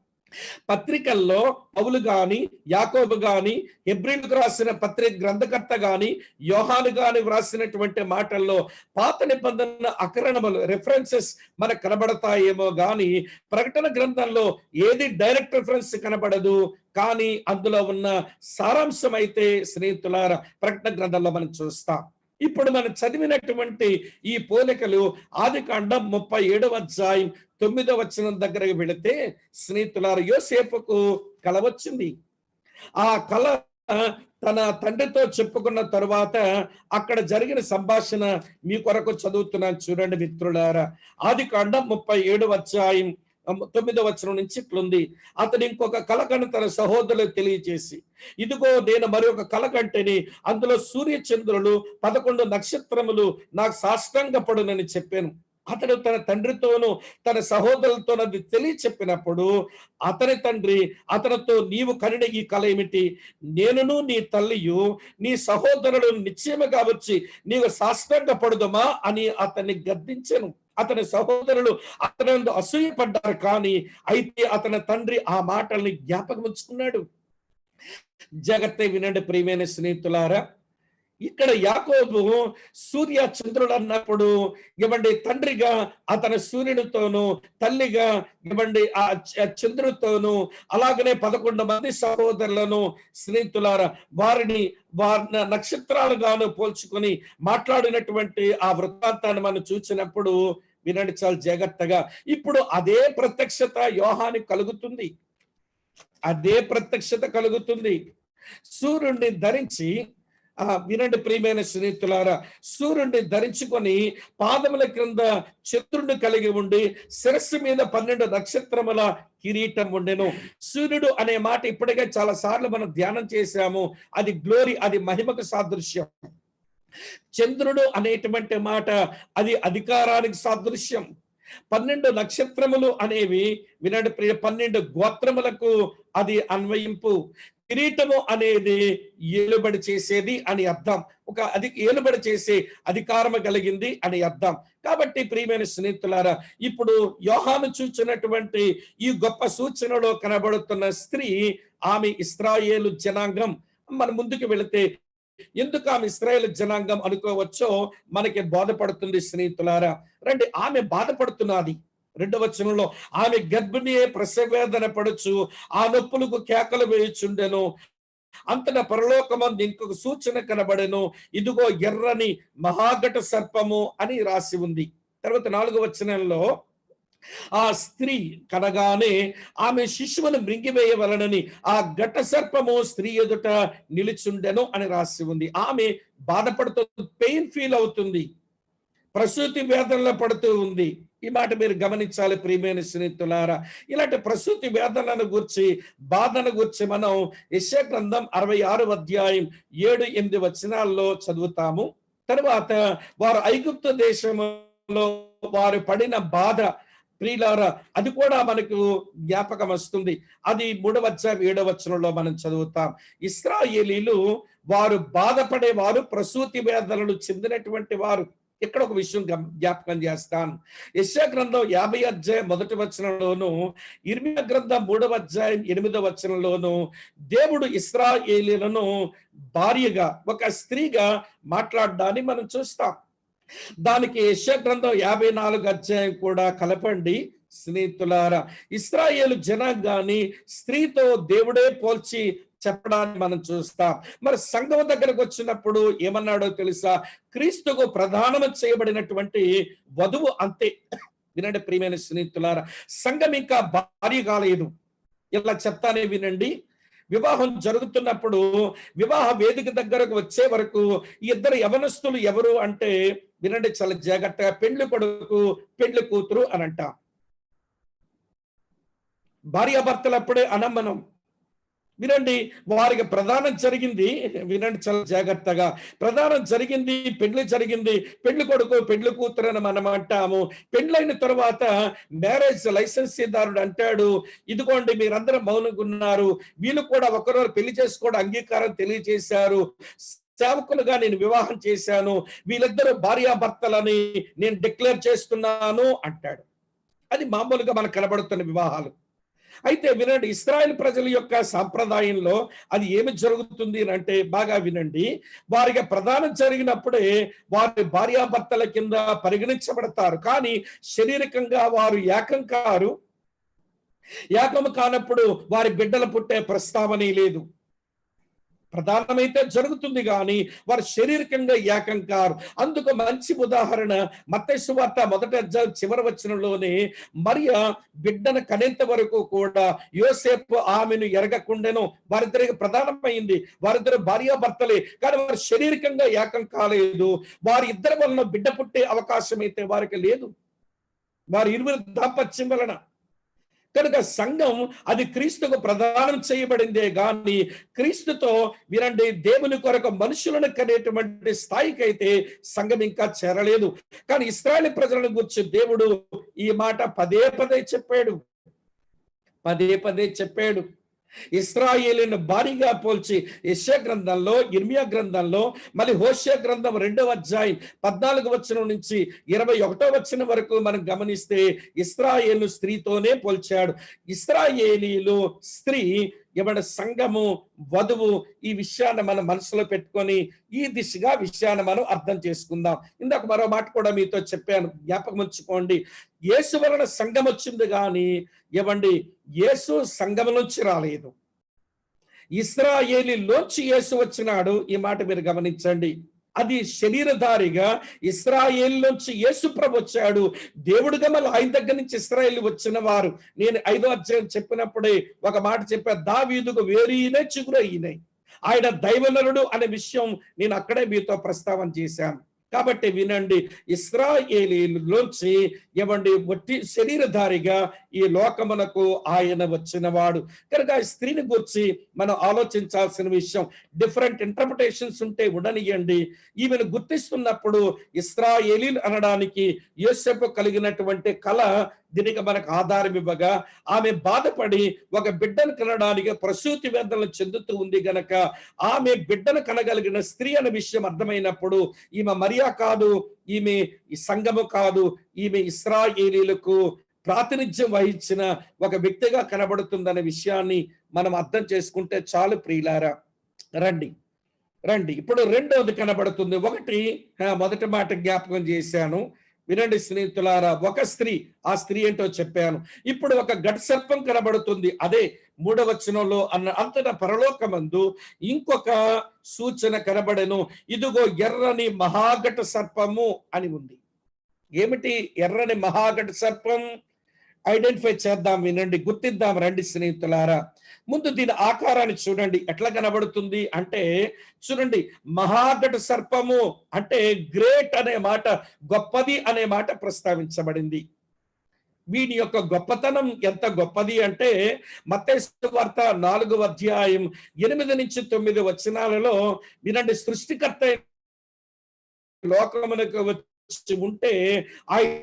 [SPEAKER 1] పత్రికల్లో పౌలు గాని యాకోబు గాని హెబ్రీయులకు రాసిన పత్రిక గ్రంథకర్త గాని యోహాను గాని వ్రాసినటువంటి మాటల్లో పాత నిబంధన అకరణములు రిఫరెన్సెస్ మనకు కనబడతాయేమో గాని ప్రకటన గ్రంథంలో ఏది డైరెక్ట్ రిఫరెన్స్ కనబడదు. కానీ అందులో ఉన్న సారాంశం అయితే స్నేహితులారా ప్రకటన గ్రంథంలో మనం చూస్తాం. ఇప్పుడు మనం చదివినటువంటి ఈ పోలికలు ఆదికాండం 37వ అధ్యాయం 9వ వచనం దగ్గరకు వెళితే స్నేహితులారా, యోసేపుకు కల వచ్చింది. ఆ కల తన తండ్రితో చెప్పుకున్న తరువాత అక్కడ జరిగిన సంభాషణ మీ కొరకు చదువుతున్నాను చూడండి మిత్రులారా. ఆదికాండం 37వ అధ్యాయం 9వ వచనం నుంచి ఇట్లుంది. అతడు ఇంకొక కల కను తన సహోదరులకు తెలియజేసి, ఇదిగో నేను మరి ఒక కల కంటిని, అందులో సూర్య చంద్రులు 11 నక్షత్రములు నాకు సాష్టాంగపడునని చెప్పాను. అతడు తన తండ్రితోనూ తన సహోదరులతోనూ అది తెలియచెప్పినప్పుడు అతని తండ్రి అతనితో, నీవు కనిన ఈ కల ఏమిటి? నేనును నీ తల్లియు నీ సహోదరులు నిశ్చయముగా వచ్చి నీవు సాష్టాంగపడుదమా అని అతన్ని గద్దించెను. అతని సహోదరులు అతని అసూయపడ్డారు, కానీ అయితే అతని తండ్రి ఆ మాటల్ని జ్ఞాపకం ఉంచుకున్నాడు. జాగ్రత్త వినండి ప్రియమైన స్నేహితులారా. ఇక్కడ యాకోబు సూర్య చంద్రుడు అన్నప్పుడు ఇవ్వండి తండ్రిగా అతని సూర్యునితోనూ, తల్లిగా ఇవ్వండి ఆ చంద్రుడితోనూ, అలాగనే 11 మంది సహోదరులను స్నేహితులారా వారిని నక్షత్రాలుగాను పోల్చుకొని మాట్లాడినటువంటి ఆ వృత్తాంతాన్ని మనం చూసినప్పుడు వినండి చాలా జాగ్రత్తగా. ఇప్పుడు అదే ప్రత్యక్షత యోహానికి కలుగుతుంది. అదే ప్రత్యక్షత కలుగుతుంది. సూర్యుడిని ధరించి వినండి ప్రియమైన స్నేహితులారా, సూర్యుడిని ధరించుకొని పాదముల క్రింద చంద్రుడిని కలిగి ఉండి శిరస్సు మీద 12 నక్షత్రముల కిరీటం ఉండెను. సూర్యుడు అనే మాట ఇప్పటికే చాలా సార్లు మనం ధ్యానం చేశాము. అది గ్లోరీ, అది మహిమకు సాదృశ్యం. చంద్రుడు అనేటువంటి మాట అది అధికారానికి సాదృశ్యం. 12 నక్షత్రములు అనేవి వినండి 12 గోత్రములకు అది అన్వయింపు. కిరీటము అనేది ఏలుబడి చేసేది అని అర్థం. ఏలుబడి చేసే అధికారము కలిగింది అని అర్థం. కాబట్టి ప్రియమైన స్నేహితులారా, ఇప్పుడు యోహాను చూచినటువంటి ఈ గొప్ప సూచనలో కనబడుతున్న స్త్రీ ఆమె ఇశ్రాయేలు జనాంగం. మన ముందుకు వెళితే ఎందుకు ఆమె ఇశ్రాయేలు జనాంగం అనుకోవచ్చో మనకి బోధపడుతుంది స్నేహితులారా. రండి, ఆమె బాధపడుతున్నది. 2వ వచనంలో ఆమె గర్భిణియే ప్రసవేదన పడుచు ఆ నొప్పులకు కేకలు వేయుచుండెను. అంతటా పరలోకమందు ఇంకొక సూచన కనబడెను, ఇదిగో ఎర్రని మహాఘట సర్పము అని రాసి ఉంది. తర్వాత 4వ వచనంలో ఆ స్త్రీ కనగానే ఆమె శిశువును మృంగివేయవలనని ఆ ఘట సర్పము స్త్రీ ఎదుట నిలుచుండెను అని రాసి ఉంది. ఆమె బాధపడుతుంది, పెయిన్ ఫీల్ అవుతుంది, ప్రసూతి వేదనలో పడుతూ ఉంది. ఈ మాట మీరు గమనించాలి ప్రియమైన స్నేహితులారా. ఇలాంటి ప్రసూతి వేదనను గురించి, బాధను గురించి మనం యెషయా గ్రంథం 66వ అధ్యాయం 7-8 వచనాల్లో చదువుతాము. తర్వాత వారు ఐగుప్తు దేశంలో వారు పడిన బాధ ప్రియులారా, అది కూడా మనకు జ్ఞాపకం వస్తుంది. అది 3వ అధ్యాయం 7వ వచనంలో మనం చదువుతాం. ఇశ్రాయేలీలు వారు బాధపడేవారు, ప్రసూతి వేదనలు చెందినటువంటి వారు. ఇక్కడ ఒక విషయం జ్ఞాపకం చేస్తాను. యెషయా గ్రంథం 50 అధ్యాయం 1వ వచనంలోను, ఇర్మియా గ్రంథం 3వ అధ్యాయం 8వ వచనంలోను దేవుడు ఇశ్రాయేలీలను భార్యగా, ఒక స్త్రీగా మాట్లాడడాన్ని మనం చూస్తాం. దానికి యెషయా గ్రంథం 54 అధ్యాయం కూడా కలపండి స్నేహితులారా. ఇశ్రాయేలు జనాంగాన్ని స్త్రీతో దేవుడే పోల్చి చెప్పడాన్ని మనం చూస్తాం. మరి సంఘం దగ్గరకు వచ్చినప్పుడు ఏమన్నాడో తెలుసా? క్రీస్తుకు ప్రధానం చేయబడినటువంటి వధువు అంతే. వినండి ప్రియమైన స్నేహితులారా, సంఘం ఇంకా భార్య కాలేదు. ఇలా చెప్తానే వినండి. వివాహం జరుగుతున్నప్పుడు వివాహ వేదిక దగ్గరకు వచ్చే వరకు ఈ ఇద్దరు యవనస్తులు ఎవరు అంటే, వినండి చాలా జాగ్రత్తగా, పెండ్లి కొడుకు పెండ్లి కూతురు అని అంటాం. భార్యాభర్తలు అప్పుడే అనమ్మనం. వినండి, వారికి ప్రధానం జరిగింది. వినండి చాలా జాగ్రత్తగా, ప్రధానం జరిగింది, పెళ్లి జరిగింది, పెళ్లి కొడుకు పెళ్లి కూతురు అని మనం అంటాము. పెళ్లైన తర్వాత మ్యారేజ్ లైసెన్సీదారుడు అంటాడు, ఇదిగోండి మీరందరూ మౌనంగా ఉన్నారు, వీళ్ళు కూడా ఒకరోజు పెళ్లి చేసుకోవడం అంగీకారం తెలియజేశారు, సేవకులుగా నేను వివాహం చేశాను, వీళ్ళిద్దరూ భార్యాభర్తలని నేను డిక్లేర్ చేస్తున్నాను అంటాడు. అది మామూలుగా మనకు కనబడుతున్న వివాహాలు. అయితే వినండి, ఇశ్రాయేల్ ప్రజల యొక్క సాంప్రదాయంలో అది ఏమి జరుగుతుంది అంటే, బాగా వినండి, వారికి ప్రదానం జరిగినప్పుడే వారి భార్యాభర్తల కింద పరిగణించబడతారు. కానీ శారీరకంగా వారు ఏకం కారు. ఏకము కానప్పుడు వారి బిడ్డలు పుట్టే ప్రస్తావన లేదు. ప్రధానమైతే జరుగుతుంది కానీ వారు శారీరకంగా ఏకం కారు. అందుకు మంచి ఉదాహరణ మత్తయి సువార్త 1వ అధ్యాయం చివరి వచనంలోనే, మరియా బిడ్డను కనేంత వరకు కూడా యోసేపు ఆమెను ఎరగకుండాను వారిద్దరికి ప్రధానమైంది. వారిద్దరు భార్యాభర్తలే, కానీ వారు శారీరకంగా ఏకం కాలేదు. వారి ఇద్దరి వలన బిడ్డ పుట్టే అవకాశం అయితే వారికి లేదు, వారి ఇరువురి దాంపత్యం వలన. కనుక సంఘం అది క్రీస్తుకు ప్రదానం చేయబడిందే గాని క్రీస్తుతో, వినండి, దేవుని కొరకు మనుషులను కనేటువంటి స్థాయికి అయితే సంఘం ఇంకా చేరలేదు. కానీ ఇశ్రాయేలు ప్రజలను గురించి దేవుడు ఈ మాట పదే పదే చెప్పాడు. ఇశ్రాయేలును భారీగా పోల్చి యెషయా గ్రంథంలో, ఇర్మియా గ్రంథంలో, మళ్ళీ హోషేయ గ్రంథం 2వ అధ్యాయం 14వ వచనం నుంచి 21వ వచనం వరకు మనం గమనిస్తే ఇశ్రాయేలు స్త్రీతోనే పోల్చాడు. ఇశ్రాయేలీలు స్త్రీ, ఏమంటే సంఘము వధువు. ఈ విషయాన్ని మనం మనసులో పెట్టుకొని ఈ దిశగా విషయాన్ని మనం అర్థం చేసుకుందాం. ఇందాక మరో మాట కూడా మీతో చెప్పాను, జ్ఞాపకం ఉంచుకోండి. యేసు వలన సంఘం వచ్చింది కానీ ఏమండి, యేసు సంఘం నుంచి రాలేదు, ఇశ్రాయేలీలోంచి యేసు వచ్చినాడు. ఈ మాట మీరు గమనించండి. అది శరీరధారిగా ఇశ్రాయేలు నుంచి యేసు ప్రభు వచ్చాడు. దేవుడుగా మళ్ళీ ఆయన దగ్గర నుంచి ఇశ్రాయేలు వచ్చిన వారు. నేను 5వ అధ్యాయం చెప్పినప్పుడే ఒక మాట చెప్పా, దావీదుకు వేరీనే చిగురు ఈయన, ఆయన దైవనరుడు అనే విషయం నేను అక్కడే మీతో ప్రస్తావన చేశాను. కాబట్టి వినండి, ఇశ్రాయేలీలోంచి ఏమండి వట్టి శరీరధారిగా ఈ లోకమునకు ఆయన వచ్చినవాడు. కనుక స్త్రీని గురించి మనం ఆలోచించాల్సిన విషయం, డిఫరెంట్ ఇంటర్ప్రిటేషన్స్ ఉంటే ఉండనియండి. ఈమెను గుర్తిస్తున్నప్పుడు ఇశ్రాయేలీలు అనడానికి యోసేపు కలిగినటువంటి కళ దీనికి మనకు ఆధారం ఇవ్వగా, ఆమె బాధపడి ఒక బిడ్డను కనడానికి ప్రసూతి వేదనలు చెందుతూ ఉంది గనక ఆమె బిడ్డను కనగలిగిన స్త్రీ అనే విషయం అర్థమైనప్పుడు ఈమె మరియా కాదు, ఈమె ఈ సంఘము కాదు, ఈమె ఇశ్రాయేలీలకు ప్రాతినిధ్యం వహించిన ఒక వ్యక్తిగా కనబడుతుందనే విషయాన్ని మనం అర్థం చేసుకుంటే చాలు ప్రియులారా. రండి ఇప్పుడు రెండవది కనబడుతుంది. ఒకటి మొదటి మాట జ్ఞాపకం చేశాను, వినండి స్నేహితులారా, ఒక స్త్రీ, ఆ స్త్రీ ఏంటో చెప్పాను. ఇప్పుడు ఒక ఘట సర్పం కనబడుతుంది. అదే 3వ వచనంలో అంతటా పరలోకమందు ఇంకొక సూచన కనబడెను. ఇదిగో ఎర్రని మహాఘట సర్పము అని ఉంది. ఏమిటి ఎర్రని మహాఘట సర్పం? ఐడెంటిఫై చేద్దాం, వినండి, గుర్తిద్దాం రండి స్నేహితులారా. ముందు దీని ఆకారాన్ని చూడండి ఎట్లా కనబడుతుంది అంటే, చూడండి, మహాఘట సర్పము అంటే గ్రేట్ అనే మాట, గొప్పది అనే మాట ప్రస్తావించబడింది. వీని యొక్క గొప్పతనం ఎంత గొప్పది అంటే, మత్తయి సువార్త 4వ అధ్యాయం 8-9 వచనాలలో వినండి, సృష్టికర్త లోకమునకు వచ్చి ఉంటే ఆయన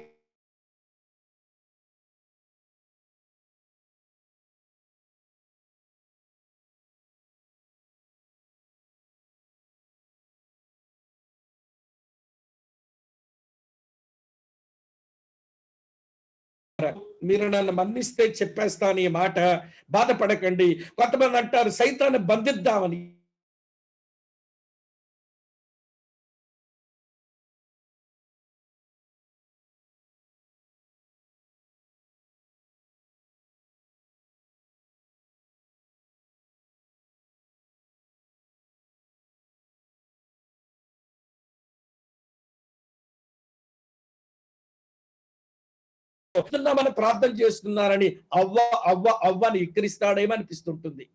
[SPEAKER 1] మీరు నన్ను మన్నిస్తే చెప్పేస్తాను ఈ మాట, బాధపడకండి. కొంతమంది అంటారు సైతాన్ని బంధిద్దామని. వస్తున్నామని ప్రార్థన చేస్తున్నారని అవ్వ అవ్వ అవ్వ అని ఎక్కిరిస్తాడేమో అనిపిస్తుంటుంది.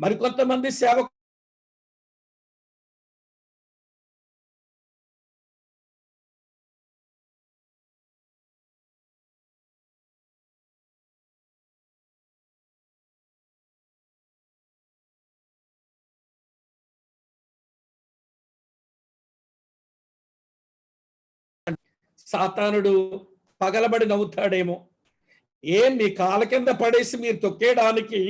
[SPEAKER 1] మరికొంతమంది సేవకు సాతానుడు పగలబడి నవ్వుతాడేమో. ఏం మీ కాళ్ళ కింద పడేసి మీరు తొక్కేయడానికి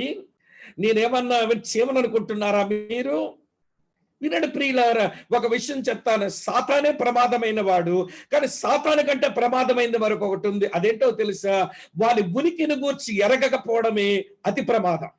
[SPEAKER 1] నేనేమన్నా చీమను అనుకుంటున్నారా మీరు? వినండి ప్రియులారా, ఒక విషయం చెప్తాను. సాతానే ప్రమాదమైన వాడు, కానీ సాతాను కంటే ప్రమాదమైంది మరొకటి ఉంది. అదేంటో తెలుసా? వాని ఉనికిని గూర్చి ఎరగకపోవడమే అతి ప్రమాదం.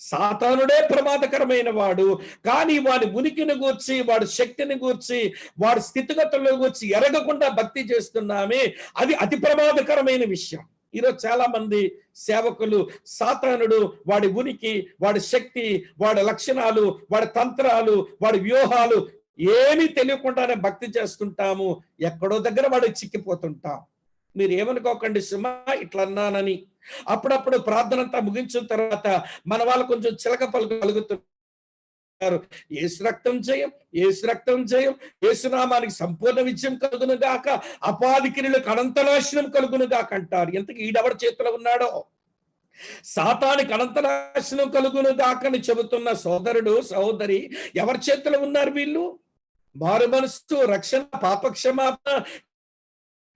[SPEAKER 1] సాతానుడే ప్రమాదకరమైన వాడు, కానీ వాడి ఉనికిని గూర్చి, వాడి శక్తిని గూర్చి, వాడి స్థితిగతులను గూర్చి ఎరగకుండా భక్తి చేస్తున్నామే, అది అతి ప్రమాదకరమైన విషయం. ఈరోజు చాలా మంది సేవకులు సాతానుడు, వాడి ఉనికి, వాడి శక్తి, వాడి లక్షణాలు, వాడి తంత్రాలు, వాడి వ్యూహాలు ఏమీ తెలియకుండానే భక్తి చేస్తుంటాము. ఎక్కడో దగ్గర వాడు చిక్కిపోతుంటాం. మీరు ఏమనుకోకండి సుమా ఇట్లా అన్నానని. అప్పుడప్పుడు ప్రార్థన అంతా ముగించిన తర్వాత మన వాళ్ళు కొంచెం చిలక పలుకు కలుగుతున్నారు. యేసు రక్తం జయం, యేసు రక్తం జయం, యేసునామానికి సంపూర్ణ విజయం కలుగును గాక, అపాది క్రియలకు అనంత నాశనం కలుగును గాక అంటారు. ఎంతకి ఈడెవరి చేతిలో ఉన్నాడో? సాతానికి అనంత నాశనం కలుగును గాక అని చెబుతున్న సోదరుడు సహోదరి ఎవరి చేతిలో ఉన్నారు వీళ్ళు? మారు మనస్సు, రక్షణ, పాపక్షమాపణ,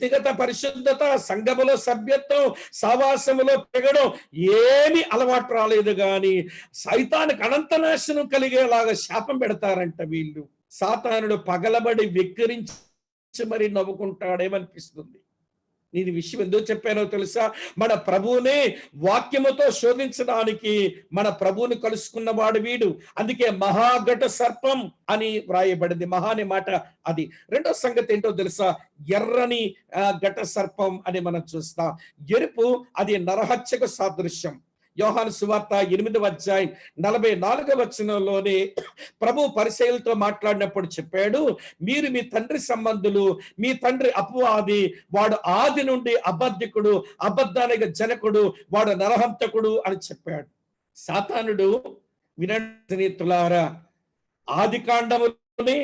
[SPEAKER 1] వ్యక్తిగత పరిశుద్ధత, సంఘములో సభ్యత్వం, సావాసములో పెరగడం ఏమి అలవాటు రాలేదు గాని సైతానికి అనంత నాశనం కలిగేలాగా శాపం పెడతారంట వీళ్ళు. సాతానుడు పగలబడి వెక్కిరించి మరి నవ్వుకుంటాడేమనిపిస్తుంది. నేను విషయం ఎందుకు చెప్పానో తెలుసా? మన ప్రభువునే వాక్యముతో శోధించడానికి మన ప్రభువుని కలుసుకున్నవాడు వీడు. అందుకే మహాఘట సర్పం అని వ్రాయబడింది. మహా అనే మాట అది. రెండో సంగతి ఏంటో తెలుసా? ఎర్రని ఘట సర్పం అని మనం చూస్తాం. ఎరుపు అది నరహత్యకు సాదృశ్యం. యోహాను సువార్త 8వ అధ్యాయం 44వ వచనంలోనే ప్రభు పరిసయ్యులతో మాట్లాడినప్పుడు చెప్పాడు, మీరు మీ తండ్రి సంబంధులు, మీ తండ్రి అపవాది, వాడు ఆది నుండి అబద్ధికుడు, అబద్ధానికి జనకుడు, వాడు నరహంతకుడు అని చెప్పాడు. సాతానుడు, వినండి తులారా, ఆది కాండములోని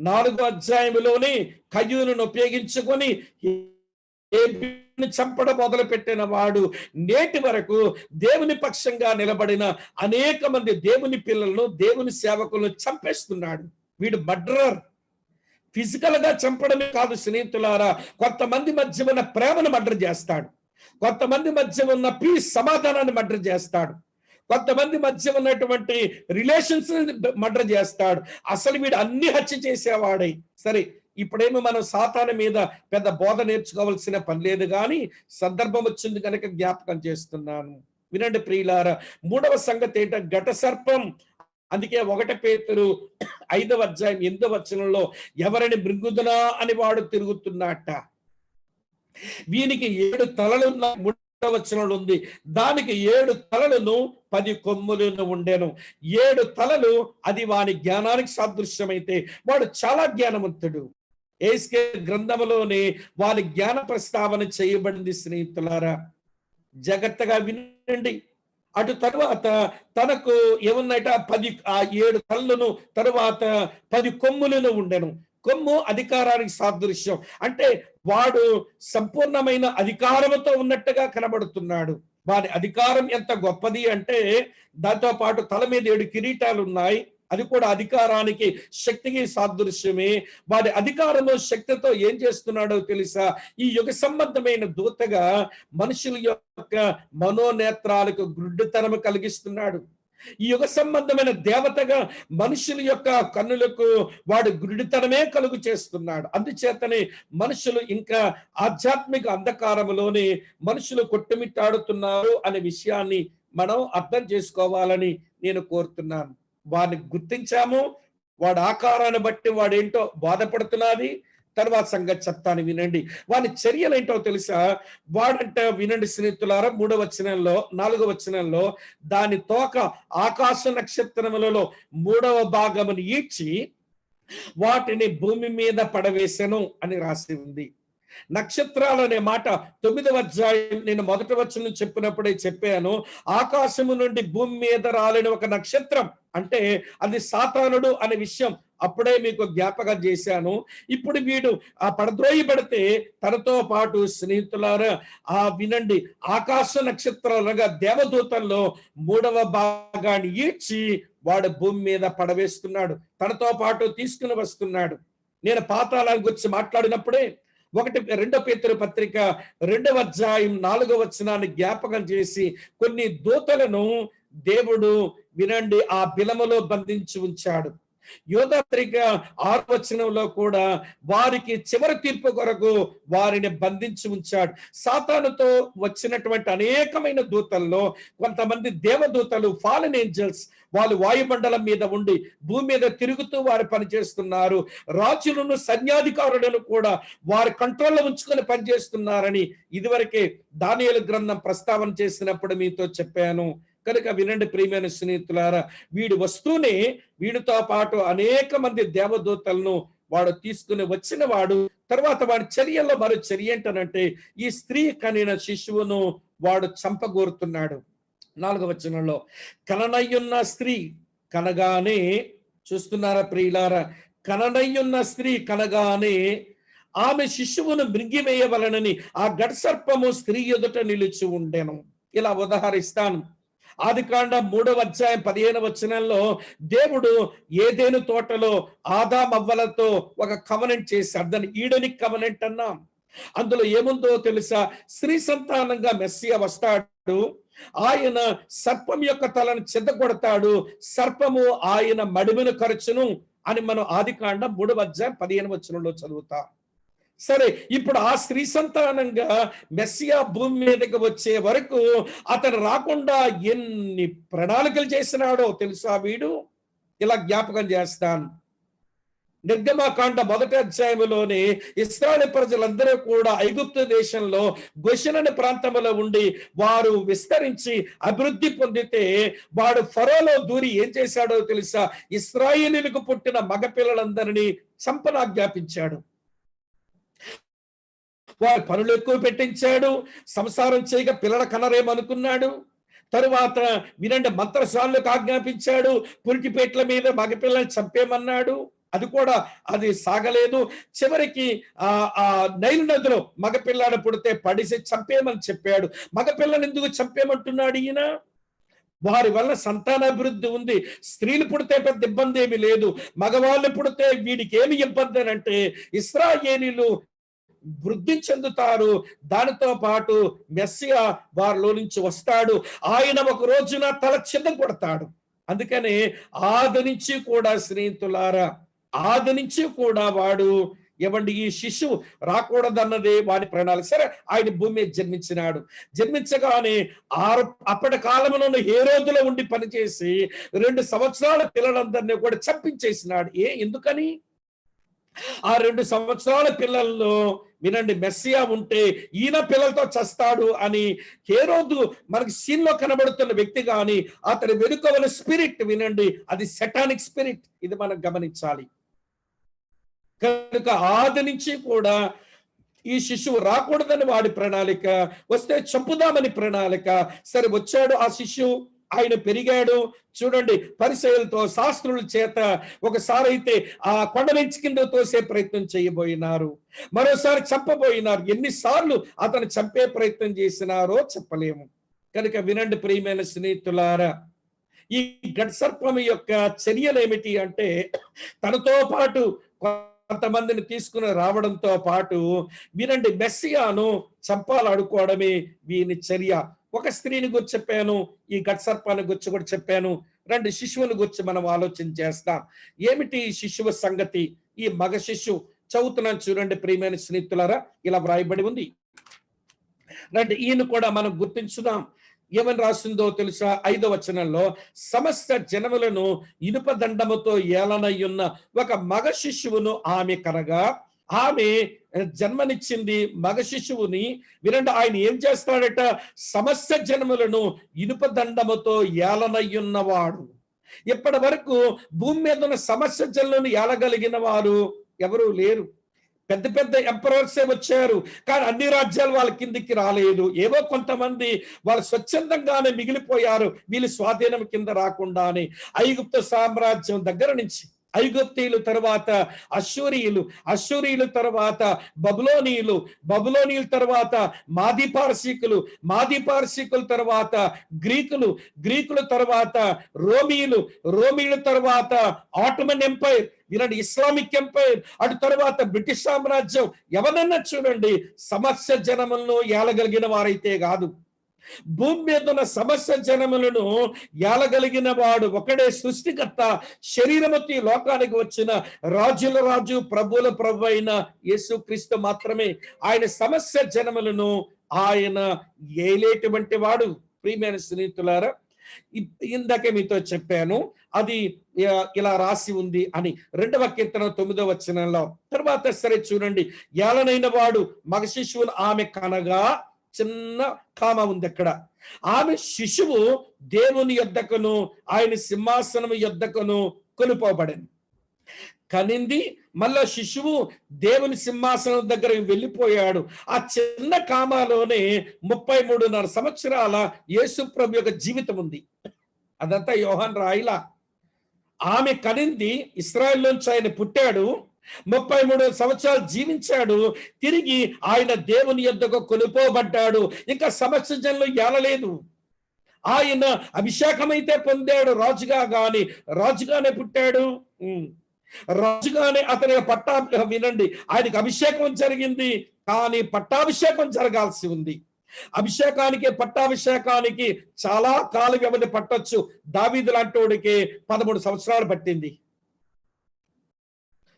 [SPEAKER 1] 4వ అధ్యాయంలోని కయ్యూనును ఉపయోగించుకొని చంపడం మొదలు పెట్టిన వాడు నేటి వరకు దేవుని పక్షంగా నిలబడిన అనేక మంది దేవుని పిల్లలను, దేవుని సేవకులను చంపేస్తున్నాడు. వీడు మర్డరర్. ఫిజికల్ గా చంపడమే కాదు స్నేహితులారా, కొంతమంది మధ్య ఉన్న ప్రేమను మర్డర్ చేస్తాడు, కొంతమంది మధ్య ఉన్న పీస్, సమాధానాన్ని మర్డర్ చేస్తాడు, కొంతమంది మధ్య ఉన్నటువంటి రిలేషన్స్ మర్డర్ చేస్తాడు. అసలు వీడు అన్ని హత్య చేసేవాడై. సరే, ఇప్పుడేమో మనం సాతాను మీద పెద్ద బోధ నేర్చుకోవాల్సిన పని లేదు, కానీ సందర్భం వచ్చింది కనుక జ్ఞాపకం చేస్తున్నాను. వినండి ప్రియులారా, 3వ సంగతి ఏంటంటే ఘట సర్పం. అందుకే 1 పేతురు 5వ అధ్యాయం 8వ వచనంలో ఎవరిని మృంగుదునా అని వాడు తిరుగుతున్నట్ట. వీనికి 7 తలలున్న 3వ వచనంలో ఉంది. దానికి 7 తలలను 10 కొమ్ములను ఉండెను. 7 తలలు అది వాని జ్ఞానానికి సాదృశ్యమైతే వాడు చాలా జ్ఞానవంతుడు. యెహెజ్కేలు గ్రంథములోని వాని జ్ఞాన ప్రస్తావన చేయబడింది. స్నేహితులారా, జాగ్రత్తగా వినండి. అటు తరువాత తనకు ఏమున్నాయట, 7 తలలను తరువాత 10 కొమ్ములను ఉండెను. కొమ్ము అధికారానికి సాదృశ్యం. అంటే వాడు సంపూర్ణమైన అధికారముతో ఉన్నట్టుగా కనబడుతున్నాడు. వారి అధికారం ఎంత గొప్పది అంటే దాంతో పాటు తల మీద 7 కిరీటాలు ఉన్నాయి. అది కూడా అధికారానికి శక్తికి సాదృశ్యమే. వారి అధికారము శక్తితో ఏం చేస్తున్నాడో తెలుసా? ఈ యుగ సంబంధమైన దూతగా మనుషుల యొక్క మనోనేత్రాలకు గుడ్డితనము కలిగిస్తున్నాడు. ఈ యుగ సంబంధమైన దేవతగా మనుషుల యొక్క కన్నులకు వాడు గుడితనమే కలుగు చేస్తున్నాడు. అందుచేతనే మనుషులు ఇంకా ఆధ్యాత్మిక అంధకారంలోనే మనుషులు కొట్టుమిట్టాడుతున్నారు అనే విషయాన్ని మనం అర్థం చేసుకోవాలని నేను కోరుతున్నాను. వాడిని గుర్తించాము, వాడి ఆకారాన్ని బట్టి వాడేంటో బాధపడుతున్నది. తర్వాత సంగతి చెప్తాను వినండి. వాని చర్యలు ఏంటో తెలుసా? వాడంట వినండి స్నేహితులారా, 3వ వచనంలో 4వ వచనంలో దాని తోక ఆకాశ నక్షత్రములలో 3వ భాగమును ఈడ్చి వాటిని భూమి మీద పడవేసెను అని రాసి ఉంది. నక్షత్రాలు అనే మాట 9వ అధ్యాయం నేను 1వ వచనం చెప్పినప్పుడే చెప్పాను. ఆకాశము నుండి భూమి మీద రాలిన ఒక నక్షత్రం అంటే అది సాతానుడు అనే విషయం అప్పుడే మీకు జ్ఞాపకం చేశాను. ఇప్పుడు వీడు ఆ పడద్రోయబడితే తనతో పాటు స్నేహితులారా వినండి, ఆకాశ నక్షత్రాలుగా దేవదూతల్లో 3వ భాగాన్ని ఈడ్చి వాడు భూమి మీద పడవేస్తున్నాడు, తనతో పాటు తీసుకుని వస్తున్నాడు. నేను పాతాళానికి వచ్చి మాట్లాడినప్పుడే 2 పేతురు పత్రిక 2వ అధ్యాయం 4వ వచనాన్ని జ్ఞాపకం చేసి కొన్ని దూతలను దేవుడు వినండి ఆ బిలములో బంధించి ఉంచాడు. యోధా పత్రిక 6వ వచనంలో కూడా వారికి చివరి తీర్పు కొరకు వారిని బంధించి ఉంచాడు. సాతానుతో వచ్చినటువంటి అనేకమైన దూతల్లో కొంతమంది దేవదూతలు, ఫాలెన్ ఏంజల్స్, వాళ్ళు వాయుమండలం మీద ఉండి భూమి మీద తిరుగుతూ వారు పనిచేస్తున్నారు. రాజులను సైన్యాధికారులను కూడా వారి కంట్రోల్లో ఉంచుకొని పనిచేస్తున్నారని ఇదివరకే దానియేలు గ్రంథం ప్రస్తావన చేసినప్పుడు మీతో చెప్పాను. కనుక వినండి ప్రియమైన స్నేహితులారా, వీడు వస్తూనే వీడితో పాటు అనేక మంది దేవదూతలను వాడు తీసుకుని వచ్చిన వాడు తర్వాత వాడి చర్యల్లో మరో చర్య ఏంటనంటే ఈ స్త్రీ కనిన శిశువును వాడు చంపగోరుతున్నాడు. 4వ వచనంలో కననయ్యున్న స్త్రీ కనగానే, చూస్తున్నారా ప్రియులారా, కననయ్యున్న స్త్రీ కనగానే ఆమె శిశువును మృంగివేయవలనని ఆ గడ్సర్పము స్త్రీ ఎదుట నిలిచి ఉండెను. ఇలా ఉదాహరిస్తాను. ఆదికాండ 3వ అధ్యాయం 15వ వచనంలో దేవుడు ఏదెను తోటలో ఆదామవ్వలతో ఒక కవనెంట్ చేశాడు. దాన్ని ఈడెనిక్ కవనెంట్ అన్నాం. అందులో ఏముందో తెలుసా? స్త్రీ సంతానంగా మెస్సియా వస్తాడు. ఆయన సర్పం యొక్క తలను చెదగొడతాడు, సర్పము ఆయన మడిమెను కరచును అని మనం ఆదికాండ 3వ అధ్యాయం 15వ వచనంలో చదువుతాం. సరే, ఇప్పుడు ఆ స్త్రీ సంతానంగా మెస్సియా భూమి మీదకి వచ్చే వరకు అతను రాకుండా ఎన్ని ప్రణాళికలు చేసినాడో తెలుసా వీడు? ఇలా జ్ఞాపకం చేస్తాను. నిర్గమకాండ 1వ అధ్యాయంలోనే ఇశ్రాయేలు ప్రజలందరూ కూడా ఐగుప్తు దేశంలో గోషెను అనే ప్రాంతంలో ఉండి వారు విస్తరించి అభివృద్ధి పొందితే వాడు ఫరోలో దూరి ఏం చేశాడో తెలుసా? ఇశ్రాయేలీయులకు పుట్టిన మగపిల్లలందరినీ చంపనాజ్ఞాపించాడు. వారి పనులు ఎక్కువ పెట్టించాడు. సంసారం చేయక పిల్లల కనరేమనుకున్నాడు. తరువాత వినండి, మంత్రశాలకు ఆజ్ఞాపించాడు. పురిటిపేట్ల మీద మగపిల్లల్ని చంపేమన్నాడు. అది సాగలేదు. చివరికి ఆ నైలు నదిలో మగపిల్లాడు పుడితే పడిసి చంపేమని చెప్పాడు. మగపిల్లని ఎందుకు చంపేమంటున్నాడు ఈయన? వారి వల్ల సంతానాభివృద్ధి ఉంది. స్త్రీలు పుడితే పెద్ద ఇబ్బంది ఏమి లేదు. మగవాళ్ళు పుడితే వీడికి ఏమి ఇబ్బంది అని అంటే ఇశ్రాయేలీయులు వృద్ధి చెందుతారు. దానితో పాటు మెస్సియా వారిలో నుంచి వస్తాడు. ఆయన ఒక రోజున తల చెదగొడతాడు. అందుకనే ఆది నుంచి కూడా స్నేహితులారా, ఆది నుంచి కూడా వాడు ఈ శిశువు రాకూడదన్నదే వాడి ప్రణాళిక. సరే, ఆయన భూమి మీద జన్మించినాడు. జన్మించగానే అప్పటి కాలంలో హేరోదులో ఉండి పనిచేసి 2 సంవత్సరాల పిల్లలందరినీ కూడా చంపించేసినాడు. ఎందుకని? ఆ 2 సంవత్సరాల పిల్లల్లో వినండి, మెస్సియా ఉంటే ఈయన పిల్లలతో చస్తాడు అని హేరోదు మనకి సీన్ లో కనబడుతున్న వ్యక్తి కానీ అతని వెనుక ఉన్న స్పిరిట్ వినండి, అది సెటానిక్ స్పిరిట్. ఇది మనం గమనించాలి. కనుక ఆది నుంచి కూడా ఈ శిశువు రాకూడదని వాడి ప్రణాళిక, వస్తే చంపుదామని ప్రణాళిక. సరే వచ్చాడు ఆ శిశువు, ఆయన పెరిగాడు. చూడండి, పరిసయ్యులతో శాస్త్రుల చేత ఒకసారి అయితే ఆ కొండ వెంచి కింద తోసే ప్రయత్నం చేయబోయినారు, మరోసారి చంపబోయినారు. ఎన్నిసార్లు అతను చంపే ప్రయత్నం చేసినారో చెప్పలేము. కనుక వినండి ప్రియమైన స్నేహితులారా, ఈ గడ్సర్పం యొక్క చర్యలు ఏమిటి అంటే, తనతో పాటు కొంతమందిని తీసుకుని రావడంతో పాటు వినండి, మెస్సియాను చంపాలనుకోవడమే వీని చర్య. ఒక స్త్రీని గురించి చెప్పాను, ఈ గడ్సర్పాన్ని గురించి కూడా చెప్పాను. రెండు శిశువుని గురించి మనం ఆలోచన చేస్తాం. ఏమిటి ఈ శిశువు సంగతి? ఈ మగ శిశువు చదువుతున్నాను చూడండి ప్రియమైన స్నేహితులారా, ఇలా వ్రాయబడి ఉంది. రండి ఈయన కూడా మనం గుర్తించుదాం. ఏమని రాసిందో తెలుసా? 5వ వచనంలో, సమస్త జనములను ఇనుప దండముతో ఏలనయ్యున్న ఒక మగ శిశువును ఆమె కనగా, ఆమె జన్మనిచ్చింది మగ శిశువుని. వినండి, ఆయన ఏం చేస్తాడట? సమస్త జనములను ఇనుప దండముతో ఏలనయ్యున్నవాడు. ఇప్పటి వరకు భూమి మీద ఉన్న సమస్త జనులను ఏలగలిగిన వారు ఎవరు లేరు. పెద్ద పెద్ద ఎంపరర్సే వచ్చారు, కానీ అన్ని రాజ్యాలు వాళ్ళ కిందికి రాలేదు. ఏవో కొంతమంది వాళ్ళు స్వచ్ఛందంగానే మిగిలిపోయారు, వీళ్ళు స్వాధీనం కింద రాకుండానే. ఐగుప్తు సామ్రాజ్యం దగ్గర నుంచి ఐగుప్తీయులు, తర్వాత అశ్షూరీయులు తర్వాత బబులోనీయుల తర్వాత మాదీపార్సీకుల తర్వాత గ్రీకుల తర్వాత రోమీయుల తర్వాత ఆటోమన్ ఎంపైర్, వినండి ఇస్లామిక్ ఎంపైర్, అటు తర్వాత బ్రిటిష్ సామ్రాజ్యం. ఎవరన్నా చూడండి, సమస్య జనములను ఏలగలిగిన వారైతే కాదు, భూమి మీద ఉన్న సమస్య జనములను ఏలగలిగిన వాడు ఒకడే సృష్టికర్త, శరీరమతి లోకానికి వచ్చిన రాజుల రాజు ప్రభువుల ప్రభు అయిన యేసుక్రీస్తు మాత్రమే. ఆయన సమస్య జనములను ఆయన ఏలేటువంటి వాడు. ప్రియమైన స్నేహితులారా, ఇందాకే మీతో చెప్పాను, అది ఇలా రాసి ఉంది అని 2వ కీర్తన 9వ వచనంలో. తర్వాత సరే చూడండి, ఏలనైన వాడు మగ శిశువును ఆమె కనగా, చిన్న కామ ఉంది అక్కడ. ఆమె శిశువు దేవుని యొద్దకును ఆయన సింహాసనం యొద్దకును కొనుపోబడింది. కనింది, మళ్ళా శిశువు దేవుని సింహాసనం దగ్గరకు వెళ్ళిపోయాడు. ఆ చిన్న కామాలోనే 33.5 సంవత్సరాల యేసు ప్రభు యొక్క జీవితం ఉంది. అదంతా యోహాన్ రాయిలా. ఆమె కనింది, ఇశ్రాయేలులోంచి ఆయన పుట్టాడు, 33 సంవత్సరాలు జీవించాడు, తిరిగి ఆయన దేవుని యొద్దకు కొనుపోబడ్డాడు. ఇంకా సమస్య జనులు ఏలలేదు. ఆయన అభిషేకం అయితే పొందాడు రాజుగానే పుట్టాడు, రాజుగానే అతని వినండి, ఆయనకు అభిషేకం జరిగింది, కానీ పట్టాభిషేకం జరగాల్సి ఉంది. అభిషేకానికి పట్టాభిషేకానికి చాలా కాల వ్యవధి పట్టొచ్చు. దావీదు లాంటోడికి 13 సంవత్సరాలు పట్టింది.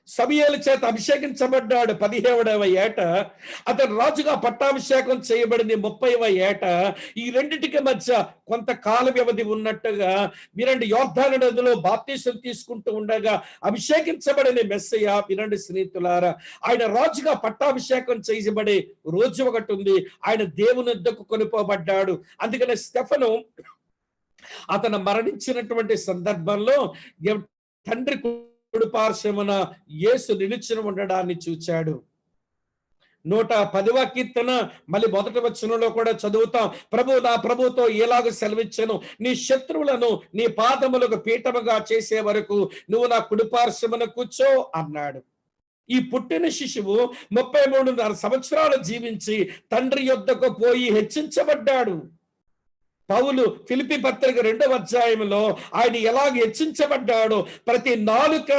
[SPEAKER 1] సమూయేలు చేత అభిషేకించబడ్డాడు 17వ ఏట, అతను రాజుగా పట్టాభిషేకం చేయబడింది 30వ ఏట. ఈ రెండింటికి మధ్య కొంత కాల వ్యవధి ఉన్నట్టుగా వినండి, యోర్దాను నదిలో బాప్తీసం తీసుకుంటూ ఉండగా అభిషేకించబడిన మెస్సయ్య, వినండి స్నేహితులారా, ఆయన రాజుగా పట్టాభిషేకం చేయబడే రోజు ఒకటి ఉంది. ఆయన దేవుని వద్దకు కొనుపోబడ్డాడు. అందుకనే స్టెఫను అతను మరణించినటువంటి సందర్భంలో తండ్రి పార్శ్వమున యేసు నిలుచుని ఉండడాన్ని చూచాడు. 110వ కీర్తన మళ్ళీ 1వ వచనంలో కూడా చదువుతాం. నా ప్రభుతో ఎలాగ సెలవిచ్చెను, నీ శత్రువులను నీ పాదములకు పీఠముగా చేసే వరకు నువ్వు నా కుడి పార్శ్వమున కూర్చో అన్నాడు. ఈ పుట్టిన శిశువు 33.5 సంవత్సరాలు జీవించి తండ్రి యొద్దకు పోయి హెచ్చించబడ్డాడు. పౌలు ఫిలిప్పీ పత్రిక 2వ అధ్యాయంలో ఆయన ఎలాగ హెచ్చించబడ్డాడో, ప్రతి నాలుక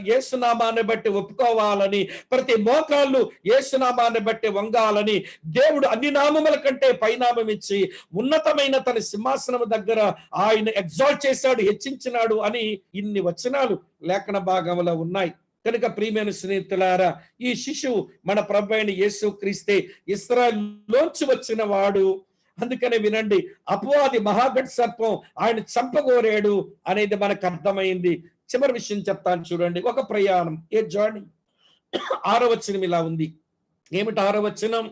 [SPEAKER 1] యేసునామాన్ని బట్టి ఒప్పుకోవాలని, ప్రతి మోకాళ్ళు యేసునామాన్ని బట్టి వంగాలని దేవుడు అన్ని నామముల కంటే పైనామం ఇచ్చి ఉన్నతమైన తన సింహాసనం దగ్గర ఆయన ఎగ్జాల్ట్ చేశాడు, హెచ్చించినాడు అని ఇన్ని వచనాలు లేఖన భాగంలో ఉన్నాయి. కనుక ప్రియమైన స్నేహితులారా, ఈ శిశువు మన ప్రభువైన యేసుక్రీస్తే, ఇశ్రాయేలులోంచి వచ్చిన వాడు. అందుకనే వినండి, అపవాది మహాగట్ సర్పం ఆయన చంపగోరాడు అనేది మనకు అర్థమైంది. చివరి విషయం చెప్తాను చూడండి. ఒక ప్రయాణం, ఏ జర్నీ, 6వ వచనం ఇలా ఉంది. ఏమిటి 6వ వచనం?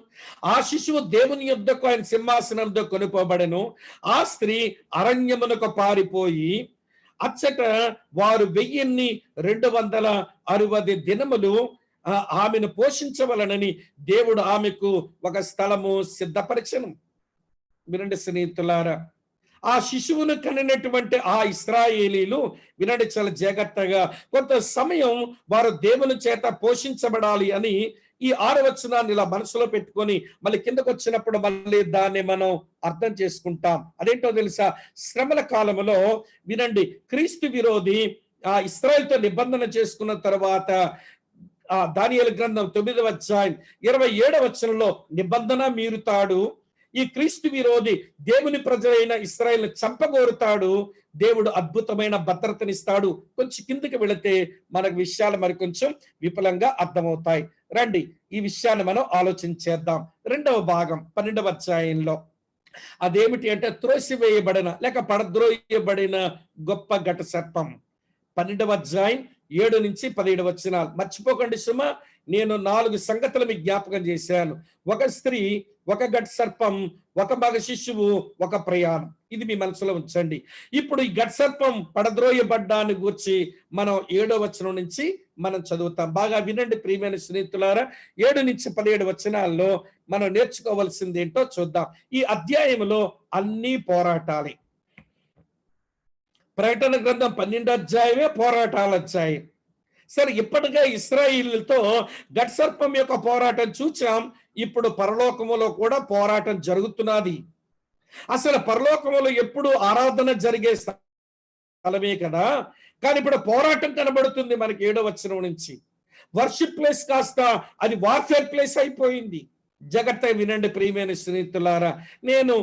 [SPEAKER 1] ఆ శిశువు దేవుని యొద్దకు ఆయన సింహాసనంతో కొనుపోబడెను. ఆ స్త్రీ అరణ్యమునకు పారిపోయి అచ్చట వారు 1260 దినములు ఆమెను పోషించవలనని దేవుడు ఆమెకు ఒక స్థలము సిద్ధపరచెను. వినండి స్నేహితులారా, ఆ శిశువును కనినటువంటి ఆ ఇశ్రాయేలీలు వినండి చాలా జాగ్రత్తగా, కొంత సమయం వారు దేవుని చేత పోషించబడాలి అని ఈ 6వ వచనాన్ని ఇలా మనసులో పెట్టుకొని మళ్ళీ కిందకు వచ్చినప్పుడు మళ్ళీ దాన్ని మనం అర్థం చేసుకుంటాం. అదేంటో తెలుసా? శ్రమల కాలంలో వినండి, క్రీస్తు విరోధి ఆ ఇశ్రాయేలుతో నిబంధన చేసుకున్న తర్వాత దానియేలు గ్రంథం 9వ అధ్యాయం 27వ వచనంలో నిబంధన మీరుతాడు, ఈ క్రీస్తు విరోధి దేవుని ప్రజలైన ఇశ్రాయేలును చంపగోరుతాడు, దేవుడు అద్భుతమైన భద్రతనిస్తాడు. కొంచెం కిందకి వెళితే మనకు విషయాలు మరి కొంచెం విపులంగా అర్థమవుతాయి. రండి ఈ విషయాన్ని మనం ఆలోచించేద్దాం. 2వ భాగం 12వ అధ్యాయంలో అదేమిటి అంటే త్రోసివేయబడిన లేక పడద్రోయబడిన గొప్ప ఘట సర్పం. 12వ అధ్యాయం 7 నుంచి 17 వచనాలు. మర్చిపోకండి సుమ, నేను 4 సంగతులు మీకు జ్ఞాపకం చేశాను. ఒక స్త్రీ, ఒక ఘట సర్పం, ఒక మగ శిశువు, ఒక ప్రయాణం. ఇది మీ మనసులో ఉంచండి. ఇప్పుడు ఈ ఘట సర్పం పడద్రోయబడ్డాన్ని గూర్చి మనం 7వ వచనం నుంచి మనం చదువుతాం. బాగా వినండి ప్రియమైన స్నేహితులారా. 7 నుంచి 17 వచనాల్లో మనం నేర్చుకోవాల్సింది ఏంటో చూద్దాం. ఈ అధ్యాయంలో అన్ని పోరాటాలే. ప్రకటన గ్రంథం 12వ అధ్యాయమే పోరాటాల అధ్యాయం. సరే, ఇప్పటికే ఇశ్రాయేలుతో ఘట సర్పం యొక్క పోరాటం చూచాం. ఇప్పుడు పరలోకములో కూడా పోరాటం జరుగుతున్నది. అసలు పరలోకములో ఎప్పుడు ఆరాధన జరిగే స్థలమే కదా, కానీ ఇప్పుడు పోరాటం కనబడుతుంది మనకి 7వ వచనం నుంచి. వర్షిప్ ప్లేస్ కాస్త అది వార్ఫేర్ ప్లేస్ అయిపోయింది. జాగ్రత్తగా వినండి ప్రియమైన స్నేహితులారా. నేను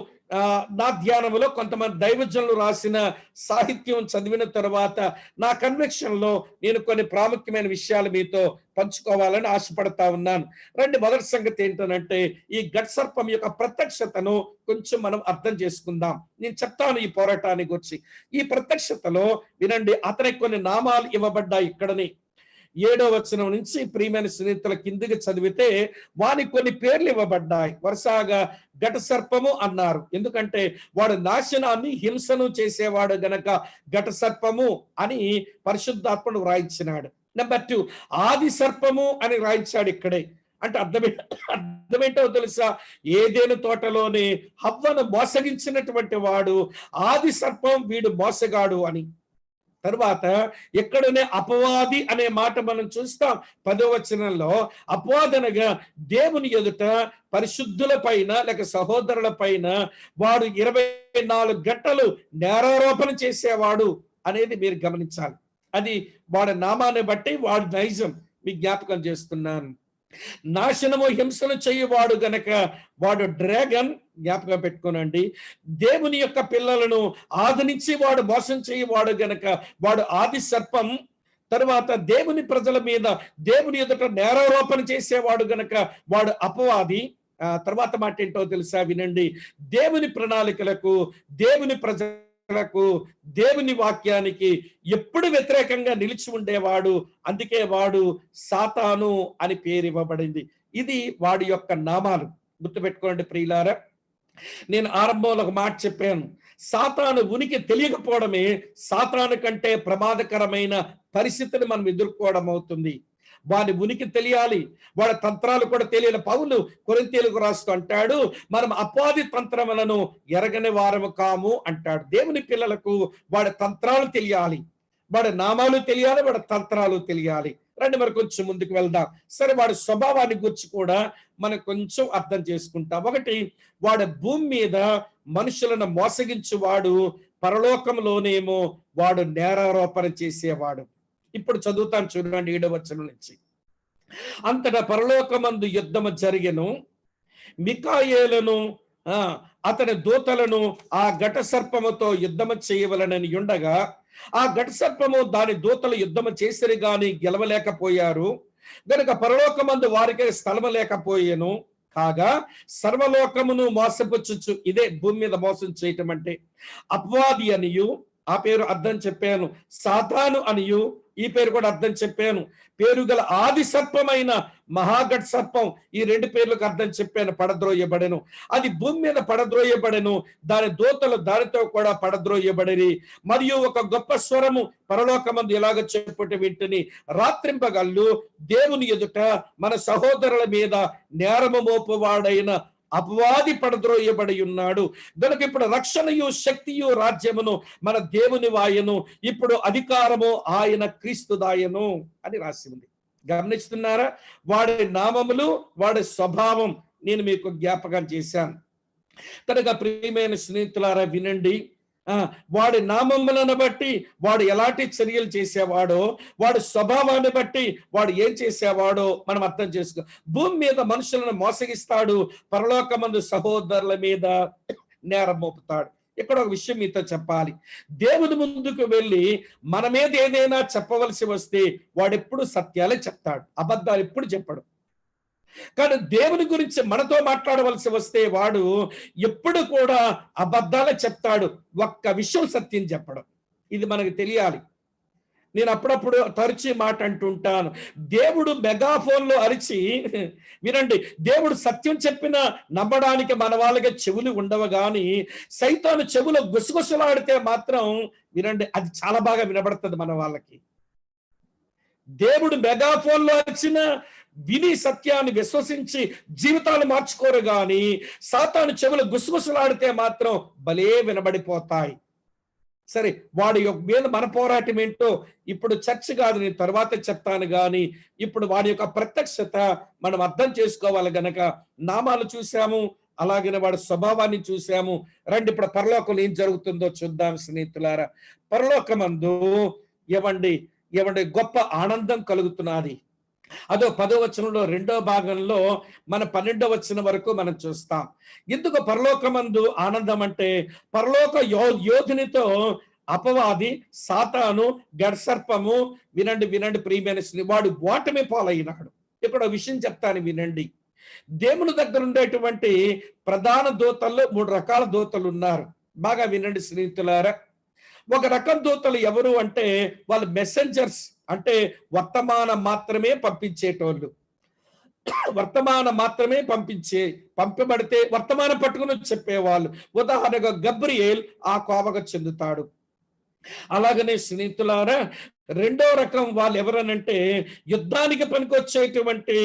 [SPEAKER 1] నా ధ్యానంలో కొంతమంది దైవజనులు రాసిన సాహిత్యం చదివిన తర్వాత నా కన్విక్షన్ లో నేను కొన్ని ప్రాముఖ్యమైన విషయాలు మీతో పంచుకోవాలని ఆశపడతా ఉన్నాను. రండి, మొదటి సంగతి ఏంటంటే ఈ ఘట సర్పం యొక్క ప్రత్యక్షతను కొంచెం మనం అర్థం చేసుకుందాం. నేను చెప్తాను ఈ పోరాటాన్ని గురించి. ఈ ప్రత్యక్షతలో వినండి, అతనికి కొన్ని నామాలు ఇవ్వబడ్డాయి. ఇక్కడనే 7వ వచనం నుంచి ప్రియమైన స్నేహితుల కిందికి చదివితే వానికి కొన్ని పేర్లు ఇవ్వబడ్డాయి. వరుసగా ఘట సర్పము అన్నారు, ఎందుకంటే వాడు నాశనాన్ని హింసను చేసేవాడు గనక ఘట సర్పము అని పరిశుద్ధాత్మను వ్రాయించినాడు. నెంబర్ 2 ఆది సర్పము అని రాయించాడు ఇక్కడే. అంటే అర్థమేంటో తెలుసా? ఏదేను తోటలోనే హవ్వను మోసగించినటువంటి వాడు ఆది సర్పం, వీడు మోసగాడు అని. తరువాత ఎక్కడనే అపవాది అనే మాట మనం చూస్తాం. 10వ వచనంలో అపవాదనగా దేవుని ఎదుట పరిశుద్ధుల పైన లేక సహోదరుల పైన వాడు 24 గంటలు నేరారోపణ చేసేవాడు అనేది మీరు గమనించాలి. అది వాడి నామాన్ని బట్టి వాడి నైజం మీకు జ్ఞాపకం చేస్తున్నాను. నాశనము హింసను చేయవాడు గనక వాడు డ్రాగన్. జ్ఞాపకం పెట్టుకోనండి, దేవుని యొక్క పిల్లలను ఆదరించి వాడు మోసం చేయవాడు గనక వాడు ఆది సర్పం. తరువాత దేవుని ప్రజల మీద దేవుని ఎదుట నేరారోపణ చేసేవాడు గనక వాడు అపవాది. తర్వాత మాట ఏంటో తెలుసా? వినండి, దేవుని ప్రణాళికలకు, దేవుని ప్రజలకు, దేవుని వాక్యానికి ఎప్పుడు వ్యతిరేకంగా నిలిచి ఉండేవాడు. అందుకే వాడు సాతాను అని పేరు ఇవ్వబడింది. ఇది వాడి యొక్క నామాలు. గుర్తుపెట్టుకోండి ప్రియులారా. నేను ఆరంభంలో ఒక మాట చెప్పాను, సాతాను ఉనికి తెలియకపోవడమే సాతాను కంటే ప్రమాదకరమైన పరిస్థితిని మనం ఎదుర్కోవడం అవుతుంది. వాని ఉనికి తెలియాలి, వాడి తంత్రాలు కూడా తెలియాలి. పౌలు కొరింథీయులకు రాస్తూ అంటాడు, మనం అపవాది తంత్రములను ఎరగని వారము కాము అంటాడు. దేవుని పిల్లలకు వాడి తంత్రాలు తెలియాలి, వాడి నామాలు తెలియాలి, వాడి తంత్రాలు తెలియాలి. రండి మరి కొంచెం ముందుకు వెళ్దాం. సరే, వాడి స్వభావాన్ని గురించి కూడా మనం కొంచెం అర్థం చేసుకుంటాం. ఒకటి, వాడు భూమి మీద మనుషులను మోసగించువాడు, పరలోకంలోనేమో వాడు నేరారోపణ చేసేవాడు. ఇప్పుడు చదువుతాను చూడండి 7వ వచనం నుంచి. అంతటా పరలోకమందు యుద్ధము జరిగెను. మికాయేలును అతని దూతలను ఆ ఘట సర్పముతో యుద్ధము చేయవలనని ఉండగా ఆ ఘట సర్పము దాని దూతలు యుద్ధము చేసిరి గాని గెలవలేకపోయారు గనుక పరలోకమందు వారికి స్థలము లేకపోయేను. కాగా సర్వలోకమును మోసపుచ్చుచు, ఇదే భూమి మీద మోసం చేయటం అంటే, అపవాది అనియు, ఆ పేరు అర్థం చెప్పాను, సాతాను అనియు, ఈ పేరు కూడా అర్థం చెప్పాను. పేరు గల ఆది సర్పమైన మహాగట్ సర్పం, ఈ 2 పేర్లకు అర్థం చెప్పాను. పడద్రోయబడెను, అది భూమి మీద పడద్రోయబడెను, దాని దూతలు దానితో కూడా పడద్రోయబడిరి. మరియు ఒక గొప్ప స్వరము పరలోకమందు ఇలాగ చెప్పుట వింటిని, రాత్రింపగళ్ళు దేవుని ఎదుట మన సహోదరుల మీద నేరము మోపువాడైన అపవాది పడద్రోయబడి ఉన్నాడు. గనుక ఇప్పుడు రక్షణయు శక్తియు రాజ్యమును మన దేవుని వాయను, ఇప్పుడు అధికారము ఆయన క్రీస్తుదాయను అని రాసి ఉంది. గమనిస్తున్నారా? వాడి నామములు, వాడి స్వభావం నేను మీకు జ్ఞాపకం చేశాను. కనుక ప్రియమైన స్నేహితులారా వినండి, వాడి నామములను బట్టి వాడు ఎలాంటి చర్యలు చేసేవాడో, వాడి స్వభావాన్ని బట్టి వాడు ఏం చేసేవాడో మనం అర్థం చేసుకో. భూమి మీద మనుషులను మోసగిస్తాడు, పరలోకమందు సహోదరుల మీద నేరం మోపుతాడు. ఇక్కడ ఒక విషయం మీతో చెప్పాలి. దేవుని ముందుకు వెళ్ళి మన మీద ఏదైనా చెప్పవలసి వస్తే వాడెప్పుడు సత్యాలే చెప్తాడు, అబద్ధాలు ఎప్పుడు చెప్పడు. కానీ దేవుని గురించి మనతో మాట్లాడవలసి వస్తే వాడు ఎప్పుడు కూడా అబద్ధాలే చెప్తాడు, ఒక్క విషయం సత్యం చెప్పడం. ఇది మనకు తెలియాలి. నేను అప్పుడప్పుడు తరచి మాట అంటుంటాను, దేవుడు మెగాఫోన్లో అరిచి వినండి, దేవుడు సత్యం చెప్పినా నమ్మడానికి మన వాళ్ళకి చెవులు ఉండవు, కానీ సైతాను చెవులో గుసగుసలాడితే మాత్రం వినండి, అది చాలా బాగా వినబడుతుంది మన వాళ్ళకి. దేవుడు మెగాఫోన్లో అరిచిన విని సత్యాన్ని విశ్వసించి జీవితాలు మార్చుకోరు, గాని సాతాను చెవులు గుసగుసలాడితే మాత్రం భలే వినబడిపోతాయి. సరే, వాడి మీద మన పోరాటం ఏంటో ఇప్పుడు చర్చ కాదు, నేను తర్వాత చెప్తాను. కానీ ఇప్పుడు వాడి యొక్క ప్రత్యక్షత మనం అర్థం చేసుకోవాలి. గనక నామాలు చూసాము, అలాగే వాడి స్వభావాన్ని చూసాము. రండి ఇప్పుడు పరలోకంలో ఏం జరుగుతుందో చూద్దాం స్నేహితులారా. పరలోకమందు ఏవండి గొప్ప ఆనందం కలుగుతున్నది. అదో 10వ వచనంలో 2వ భాగంలో మన 12వ వచనం వరకు మనం చూస్తాం. ఎందుకు పరలోకమందు ఆనందం అంటే, పరలోక యోధునితో అపవాది సాతాను గడ్సర్పము వినండి ప్రియమైన వాడు ఓటమి పాలైనాడు. ఇక్కడ విషయం చెప్తాను వినండి. దేవుని దగ్గర ఉండేటువంటి ప్రధాన దూతల్లో 3 రకాల దూతలు ఉన్నారు. బాగా వినండి స్నేహితులారా. ఒక రకం దూతలు ఎవరు అంటే వాళ్ళు మెసెంజర్స్, అంటే వర్తమానం మాత్రమే పంపించేటోళ్ళు. వర్తమానం మాత్రమే పంపబడితే వర్తమానం పట్టుకుని చెప్పేవాళ్ళు. ఉదాహరణగా గబ్రియేల్ ఆ కోవకు చెందుతాడు. అలాగనే స్నేహితులారా, 2వ రకం వాళ్ళు ఎవరనంటే యుద్ధానికి పనికొచ్చేటువంటి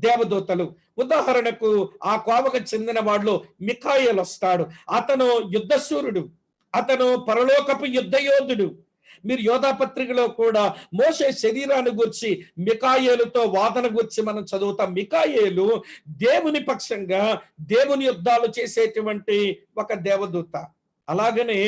[SPEAKER 1] దేవదూతలు. ఉదాహరణకు ఆ కోవకు చెందిన వాళ్ళు మిఖాయేల్ వస్తాడు. అతను యుద్ధశూరుడు, అతను పరలోకపు యుద్ధయోధుడు. మీరు యోధా పత్రికలో కూడా మోషే శరీరాన్ని గురించి మిఖాయేలుతో వాదన గురించి మనం చదువుతాం. మిఖాయేలు దేవుని పక్షంగా దేవుని యుద్ధాలు చేసేటువంటి ఒక దేవదూత. అలాగనే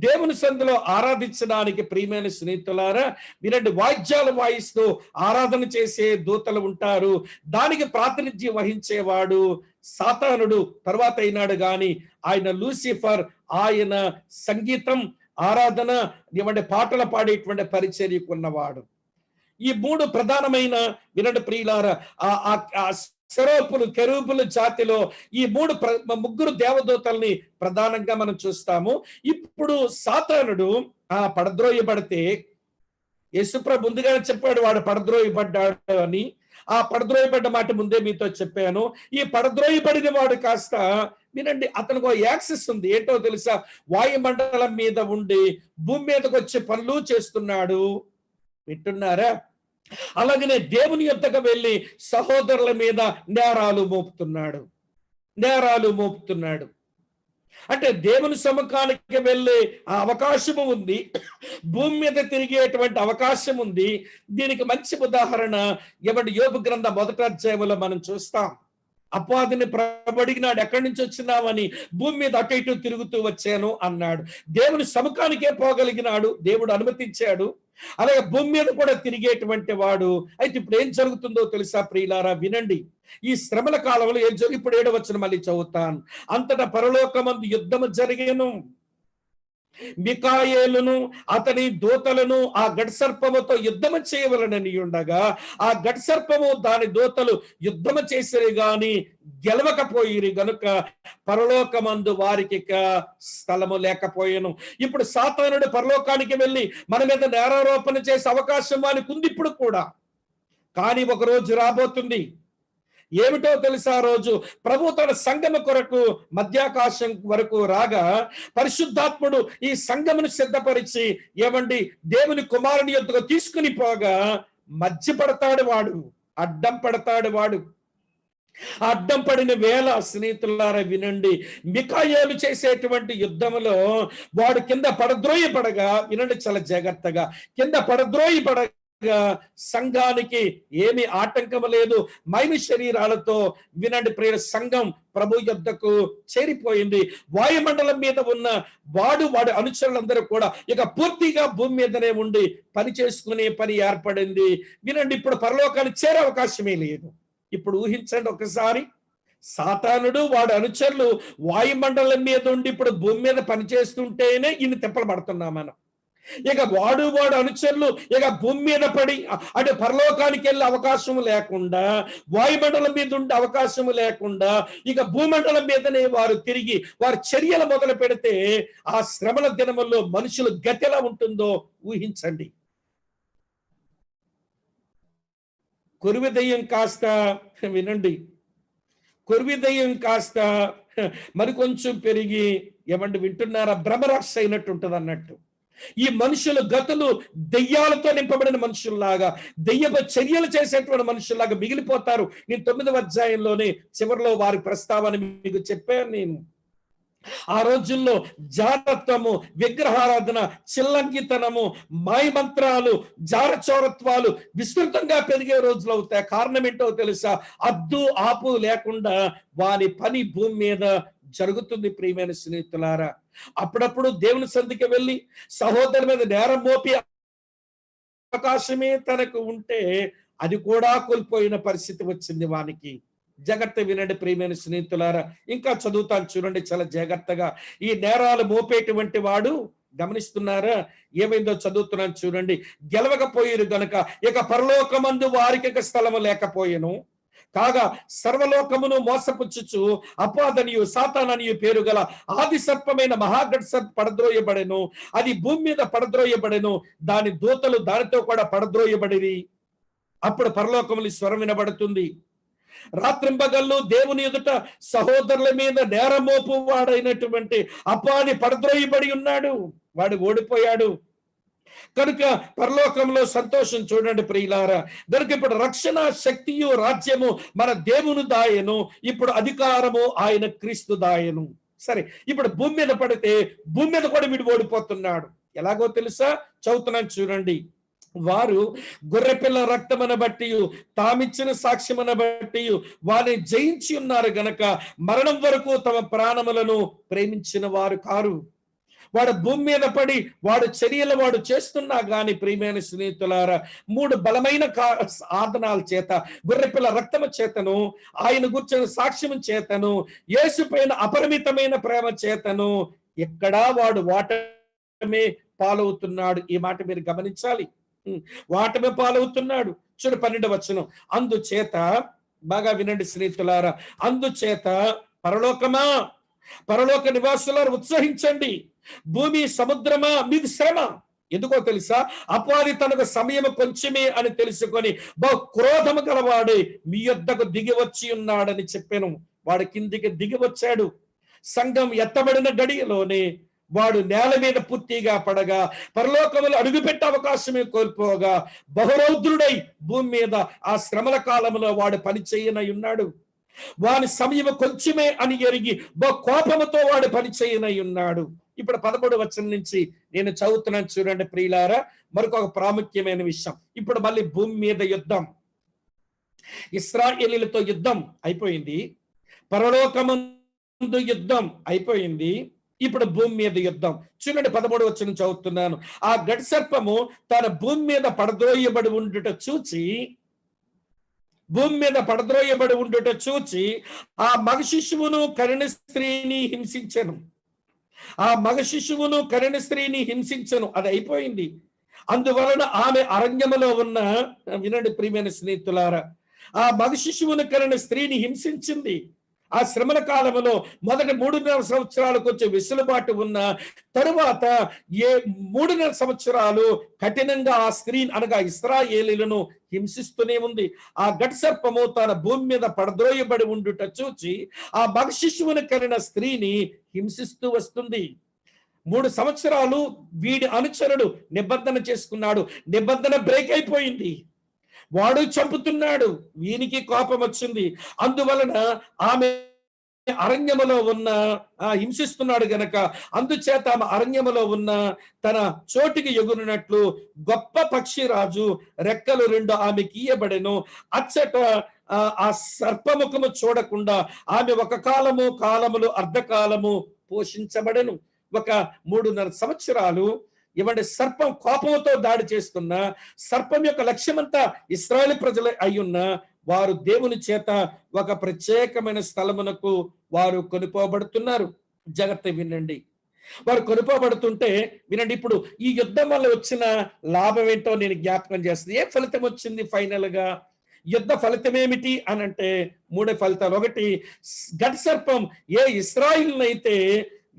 [SPEAKER 1] దేవుని సందులో ఆరాధించడానికి ప్రియమైన స్నేహితులారా వినండి, వాయిద్యాలు వాయిస్తూ ఆరాధన చేసే దూతలు ఉంటారు. దానికి ప్రాతినిధ్యం వహించేవాడు సాతానుడు తర్వాత అయినాడు, గాని ఆయన లూసిఫర్. ఆయన సంగీతం, ఆరాధన, ఇవంటి పాటలు పాడేటువంటి పరిచర్యకున్నవాడు. ఈ 3 ప్రధానమైన వినండి ప్రియులారా, సెరూపులు కెరూబుల జాతిలో ఈ 3 దేవదూతల్ని ప్రధానంగా మనం చూస్తాము. ఇప్పుడు సాతానుడు పడద్రోయబడితే యేసుప్రభు ముందుగానే చెప్పాడు వాడు పడద్రోయబడ్డాడు అని. ఆ పడద్రోయబడ్డ మాట ముందే మీతో చెప్పాను. ఈ పడద్రోయబడిన వాడు కాస్త వినండి, అతనికి ఒక యాక్సెస్ ఉంది. ఏంటో తెలుసా? వాయుమండలం మీద ఉండి భూమి మీదకి వచ్చే పనులు చేస్తున్నాడు. వింటున్నారా? అలాగనే దేవుని యొద్దకు వెళ్ళి సహోదరుల మీద నేరాలు మోపుతున్నాడు. అంటే దేవుని సముఖానికి వెళ్ళే ఆ అవకాశము ఉంది, భూమి మీద తిరిగేటువంటి అవకాశం ఉంది. దీనికి మంచి ఉదాహరణ యోబు గ్రంథం 1వ అధ్యాయంలో మనం చూస్తాం. అపవాదిని అడిగినాడు, ఎక్కడి నుంచి వచ్చినావని. భూమి మీద అటు ఇటు తిరుగుతూ వచ్చాను అన్నాడు. దేవుని సముఖానికే పోగలిగినాడు, దేవుడు అనుమతించాడు. అలాగే భూమి మీద కూడా తిరిగేటువంటి వాడు. అయితే ఇప్పుడు ఏం జరుగుతుందో తెలుసా ప్రియులారా? వినండి. ఈ శ్రమల కాలంలో ఏం ఇప్పుడు 7వ వచనం మళ్ళీ చదువుతాను. అంతటా పరలోకమందు యుద్ధము జరిగెను. మిఖాయేలును అతని దూతలను ఆ గడ్సర్పముతో యుద్ధము చేయవలనని ఉండగా ఆ గడ్సర్పము దాని దూతలు యుద్ధము చేసిరి గాని గెలవకపోయిరి గనుక పరలోకమందు వారికి ఇక స్థలము లేకపోయాను. ఇప్పుడు సాతానుడు పరలోకానికి వెళ్ళి మన మీద నేరారోపణ చేసే అవకాశం వానికి ఉంది ఇప్పుడు కూడా. కానీ ఒక రోజు రాబోతుంది, ఏమిటో తెలుసా? రోజు ప్రభు తన సంఘము కొరకు మధ్యాకాశం వరకు రాగా పరిశుద్ధాత్ముడు ఈ సంఘమును సిద్ధపరిచి ఏమండి దేవుని కుమారుని యొద్దకు తీసుకుని పోగా మధ్య పడతాడు వాడు, అడ్డం పడతాడు వాడు. అడ్డం పడిన వేళ స్నేహితులారా వినండి, మిఖాయేలు చేసేటువంటి యుద్ధములో వాడు కింద పడద్రోయపడగా, వినండి చాలా జాగ్రత్తగా, కింద పడద్రోయపడగా సంఘానికి ఏమి ఆటంకం లేదు. మైమి శరీరాలతో వినండి ప్రియ సంఘం ప్రభు యొద్దకు చేరిపోయింది. వాయుమండలం మీద ఉన్న వాడి అనుచరులందరూ కూడా ఇక పూర్తిగా భూమి మీదనే ఉండి పని చేసుకునే పని ఏర్పడింది. వినండి, ఇప్పుడు పరలోకానికి చేరే అవకాశమే లేదు. ఇప్పుడు ఊహించండి ఒకసారి, సాతానుడు వాడు అనుచరులు వాయుమండలం మీద ఉండి ఇప్పుడు భూమి మీద పనిచేస్తుంటేనే ఇన్ని తిప్పలు పడుతున్నాం మనం. ఇక వాడు అనుచరులు ఇక భూమి మీద పడి అంటే పరలోకానికి వెళ్ళే అవకాశం లేకుండా, వాయుమండలం మీద ఉండే అవకాశం లేకుండా ఇక భూమండలం మీదనే వారు తిరిగి వారి చర్యలు మొదలు పెడితే ఆ శ్రమల దినముల్లో మనుషులు గతి ఎలా ఉంటుందో ఊహించండి. కొరివి దయ్యం కాస్త వినండి, కొరివి దయ్యం కాస్త మరి కొంచెం పెరిగి ఏమండి వింటున్నారా, భ్రమరాక్ష అయినట్టు ఉంటుంది అన్నట్టు. ఈ మనుషుల గతులు దెయ్యాలతో నింపబడిన మనుషుల్లాగా, దెయ్యపు చర్యలు చేసేటువంటి మనుషుల్లాగా మిగిలిపోతారు. నేను 9వ అధ్యాయంలోనే చివరిలో వారి ప్రస్తావన మీకు చెప్పాను. నేను ఆ రోజుల్లో జారత్వము, విగ్రహారాధన, చిల్లంగితనము, మాయమంత్రాలు, జారచోరత్వాలు విస్తృతంగా పెరిగే రోజులు అవుతాయి. కారణం ఏంటో తెలుసా? అద్దు ఆపు లేకుండా వారి పని భూమి మీద జరుగుతుంది. ప్రియమైన స్నేహితులారా, అప్పుడప్పుడు దేవుని సంధికి వెళ్ళి సహోదరు మీద నేరం మోపి అవకాశమే తనకు ఉంటే అది కూడా కోల్పోయిన పరిస్థితి వచ్చింది వానికి. జాగ్రత్త వినండి ప్రియమైన స్నేహితులారా, ఇంకా చదువుతాను చూడండి చాలా జాగ్రత్తగా. ఈ నేరాలు మోపేటువంటి వాడు గమనిస్తున్నారా ఏమైందో? చదువుతున్నాను చూడండి. గెలవకపోయిరు గనుక ఇక పరలోకమందు వారికి ఇక స్థలము లేకపోయెను. కాగా సర్వలోకమును మోసపుచ్చుచు అపాదనియు సాతాననియు పేరు గల ఆది సర్పమైన మహాగఢ సర్ప పడద్రోయబడెను. అది భూమి మీద పడద్రోయబడెను, దాని దూతలు దానితో కూడా పడద్రోయబడిరి. అప్పుడు పరలోకములు స్వరం వినబడుతుంది, రాత్రింబగళ్ళు దేవుని ఎదుట సహోదరుల మీద నేరమోపు వాడైనటువంటి అపాని పడద్రోయబడి ఉన్నాడు, వాడు ఓడిపోయాడు. కనుక పరలోకంలో సంతోషం చూడండి ప్రియులారా. కనుక ఇప్పుడు రక్షణ, శక్తియు, రాజ్యము మన దేవుని దాయను, ఇప్పుడు అధికారము ఆయన క్రీస్తు దాయను. సరే, ఇప్పుడు భూమి మీద పడితే భూమి మీద కూడా వీడు ఓడిపోతున్నాడు. ఎలాగో తెలుసా? చదువుతున్నాను చూడండి. వారు గొర్రెపిల్ల రక్తమును బట్టి తామిచ్చిన సాక్ష్యమును బట్టి వారిని జయించి ఉన్నారు గనక మరణం వరకు తమ ప్రాణములను ప్రేమించిన వారు కారు. వాడు భూమి మీద పడి వాడు చర్యలు వాడు చేస్తున్నా గాని ప్రియమైన స్నేహితులారా, 3 బలమైన ఆదనాల చేత, గొర్రెపిల్ల రక్తము చేతను, ఆయన గుర్చిన సాక్ష్యము చేతను, యేసు పైన అపరిమితమైన ప్రేమ చేతను ఎక్కడా వాడు వాటమే పాలవుతున్నాడు. ఈ మాట మీరు గమనించాలి. వాటమే పాలవుతున్నాడు. చూడు 12వ వచనం. అందుచేత బాగా వినండి స్నేహితులారా, అందుచేత పరలోకమా, పరలోక నివాసులారు ఉత్సహించండి, భూమి సముద్రమా మీది శ్రమ. ఎందుకో తెలుసా? అపవాది తనకు సమయం కొంచెమే అని తెలుసుకొని బహు క్రోధము గలవాడు మీ యొద్దకు దిగి వచ్చి ఉన్నాడని చెప్పాను. వాడు కిందికి దిగి వచ్చాడు. సంఘం ఎత్తబడిన గడియలోనే వాడు నేల మీద పూర్తిగా పడగా పరలోకములు అడుగుపెట్టే అవకాశమే కోల్పోగా బహురౌద్రుడై భూమి మీద ఆ శ్రమల కాలంలో వాడు పని చేయనై ఉన్నాడు. వాని సమయం కొంచెమే అని ఎరిగి బహు కోపముతో వాడు పని చేయనై ఉన్నాడు. ఇప్పుడు 13వ వచనం నుంచి నేను చదువుతున్నాను చూడండి ప్రియులారా, మరొక ప్రాముఖ్యమైన విషయం. ఇప్పుడు మళ్ళీ భూమి మీద యుద్ధం, ఇశ్రాయేలీయులతో యుద్ధం అయిపోయింది, పరలోకమందు యుద్ధం అయిపోయింది, ఇప్పుడు భూమి మీద యుద్ధం. చూడండి 13వ వచనం చదువుతున్నాను. ఆ గడి సర్పము తన భూమి మీద పడద్రోయబడి ఉండుట చూచి, భూమి మీద పడద్రోయబడి ఉండుట చూచి ఆ మగ శిశువును కనిన స్త్రీని హింసించెను. ఆ మగ శిశువును కనిన స్త్రీని హింసించెను. అది అయిపోయింది. అందువలన ఆమె అరణ్యములో ఉన్న, వినండి ప్రియమైన స్నేహితులారా, ఆ మగ శిశువును కనిన స్త్రీని హింసించింది. ఆ శ్రమల కాలంలో మొదటి 3.5 సంవత్సరాలు కొంచెం వెసులుబాటు ఉన్న తరువాత 3.5 సంవత్సరాలు కఠినంగా ఆ స్త్రీ అనగా ఇశ్రాయేలీయులను హింసిస్తూనే ఉంది. ఆ ఘట సర్పము తన భూమి మీద పడద్రోయబడి ఉండుట చూచి ఆ మగ శిశువును కనిన స్త్రీని హింసిస్తూ వస్తుంది. 3 సంవత్సరాలు వీడి అనుచరుడు నిబంధన చేసుకున్నాడు. నిబంధన బ్రేక్ అయిపోయింది. వాడు చంపుతున్నాడు. వీనికి కోపం వచ్చింది. అందువలన ఆమె అరణ్యములో ఉన్న హింసిస్తున్నాడు గనక అందుచేత ఆమె అరణ్యములో ఉన్న తన చోటికి ఎగురునట్లు గొప్ప పక్షిరాజు రెక్కలు 2 ఆమెకి ఇయ్యబడెను. అచ్చట ఆ సర్పముఖము చూడకుండా ఆమె ఒక కాలములు అర్ధకాలము పోషించబడెను. ఒక 3.5 సంవత్సరాలు ఇవ్వండి సర్పం కోపంతో దాడి చేస్తున్న సర్పం యొక్క లక్ష్యమంతా ఇశ్రాయేలు ప్రజలు అయ్యున్న వారు దేవుని చేత ఒక ప్రత్యేకమైన స్థలమునకు వారు కొనుక్కోబడుతున్నారు. జాగ్రత్త వినండి. వారు కొనుక్కోబడుతుంటే వినండి, ఇప్పుడు ఈ యుద్ధం వల్ల వచ్చిన లాభం ఏంటో నేను జ్ఞాపకం చేస్తుంది. ఏ ఫలితం వచ్చింది ఫైనల్ గా? యుద్ధ ఫలితం ఏమిటి అని అంటే 3 ఫలితాలు. ఒకటి, ఘట సర్పం ఏ ఇశ్రాయేలునైతే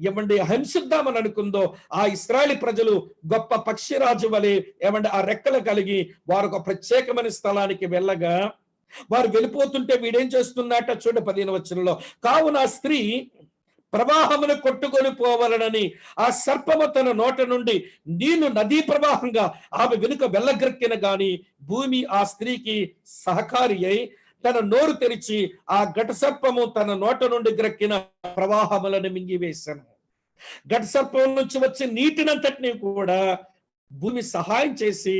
[SPEAKER 1] ఏమండి హింసిద్దామని అనుకుందో ఆ ఇశ్రాయేలు ప్రజలు గొప్ప పక్షిరాజు వలె ఏమండి ఆ రెక్కలు కలిగి వారు ఒక ప్రత్యేకమైన స్థలానికి వెళ్ళగా వారు వెళ్ళిపోతుంటే వీడేం చేస్తున్నట్ట చూడ 15వ వచనంలో, కావున ఆ స్త్రీ ప్రవాహమును కొట్టుకొని పోవాలనని ఆ సర్పము తన నోట నుండి నీళ్లు నదీ ప్రవాహంగా ఆమె వెనుక వెళ్ళగ్రక్కిన గాని భూమి ఆ స్త్రీకి సహకారి అయి తన నోరు తెరిచి ఆ ఘట సర్పము తన నోట నుండి గ్రక్కిన ప్రవాహములను మింగివేశాను. ఘట సర్పం నుంచి వచ్చే నీటినంతటినీ కూడా భూమి సహాయం చేసి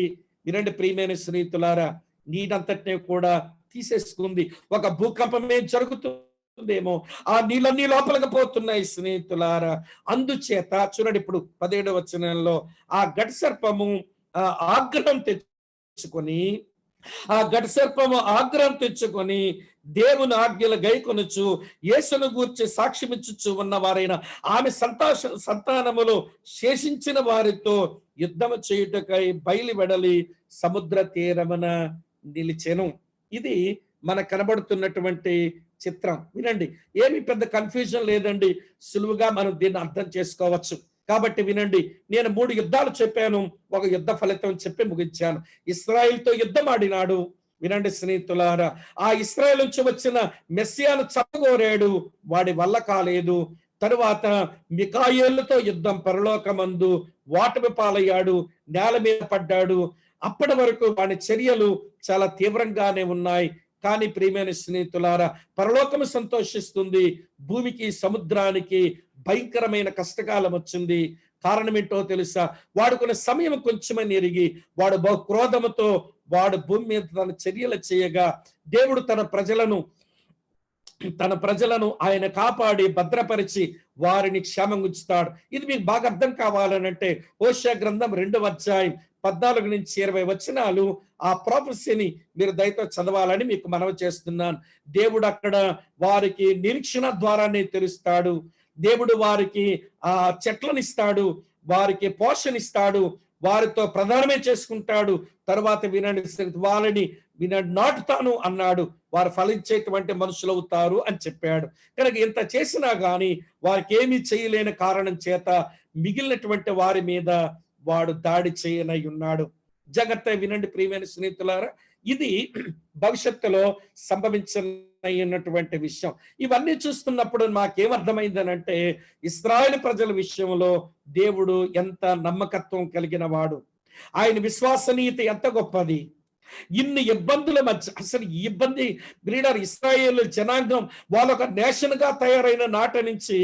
[SPEAKER 1] వినండి ప్రియమైన స్నేహితులారా, నీరంతటినీ కూడా తీసేసుకుంది. ఒక భూకంపమే జరుగుతుందేమో, ఆ నీళ్ళన్నీ లోపలికి పోతున్నాయి స్నేహితులారా. అందుచేత చూడండి ఇప్పుడు 17వ వచనంలో ఆ ఘట సర్పము ఆగ్రహం తెచ్చుకొని దేవుని ఆజ్ఞలు గైకొనుచు యేసును గూర్చి సాక్ష్యమిచ్చుచు ఉన్నవారైన ఆమె సంతానములో శేషించిన వారితో యుద్ధము చేయుటకై బయలు వెడలి సముద్ర తీరమున నిలిచెను. ఇది మనకు కనబడుతున్నటువంటి చిత్రం. వినండి, ఏమి పెద్ద కన్ఫ్యూజన్ లేదండి, సులువుగా మనం దీన్ని అర్థం చేసుకోవచ్చు. కాబట్టి వినండి, నేను 3 యుద్ధాలు చెప్పాను, ఒక యుద్ధ ఫలితం చెప్పి ముగించాను. ఇశ్రాయేలుతో యుద్ధం ఆడినాడు. వినండి స్నేహితులారా, ఆ ఇశ్రాయేలు నుంచి వచ్చిన మెస్సియాను చంపగోరాడు, వాడి వల్ల కాలేదు. తరువాత మికాయేలుతో యుద్ధం, పరలోకమందు ఓటమి పాలయ్యాడు, నేల మీద పడ్డాడు. అప్పటి వరకు వాడి చర్యలు చాలా తీవ్రంగానే ఉన్నాయి. కానీ ప్రియమైన స్నేహితులారా, పరలోకము సంతోషిస్తుంది, భూమికి సముద్రానికి భయంకరమైన కష్టకాలం వచ్చింది. కారణం ఏంటో తెలుసా? వాడుకున్న సమయం కొంచెమని ఎరిగి వాడు బహు క్రోధముతో వాడు భూమి మీద తన చర్యలు చేయగా దేవుడు తన ప్రజలను ఆయన కాపాడి భద్రపరిచి వారిని క్షేమంగా ఉంచుతాడు. ఇది మీకు బాగా అర్థం కావాలనంటే హోషేయ గ్రంథం 2వ అధ్యాయం 14 నుంచి 20 వచనాలు ఆ ప్రొఫెసీని మీరు దయతో చదవాలని మీకు మనవి చేస్తున్నాను. దేవుడు అక్కడ వారికి నిరీక్షణ ద్వారానే తెలుస్తాడు. దేవుడు వారికి ఆ చెట్లను ఇస్తాడు, వారికి పోషణ ఇస్తాడు, వారితో ప్రధానమే చేసుకుంటాడు. తర్వాత వారిని నాటుతాను అన్నాడు, వారు ఫలించేటువంటి మనుషులు అవుతారు అని చెప్పాడు. కనుక ఇంత చేసినా గాని వారికి ఏమీ చేయలేని కారణం చేత మిగిలినటువంటి వారి మీద వాడు దాడి చేయనై ఉన్నాడు. జాగ్రత్త వినండి ప్రియమైన స్నేహితులారా, ఇది భవిష్యత్తులో సంభవించనటువంటి విషయం. ఇవన్నీ చూస్తున్నప్పుడు మాకేమర్థమైందనంటే ఇశ్రాయేలు ప్రజల విషయంలో దేవుడు ఎంత నమ్మకత్వం కలిగిన వాడు, ఆయన విశ్వసనీయత ఎంత గొప్పది. ఇన్ని ఇబ్బందుల మధ్య అసలు ఈ ఇబ్బంది బ్రీడర్ ఇశ్రాయేల్ జనాంగం వాళ్ళొక నేషన్ గా తయారైన నాటి నుంచి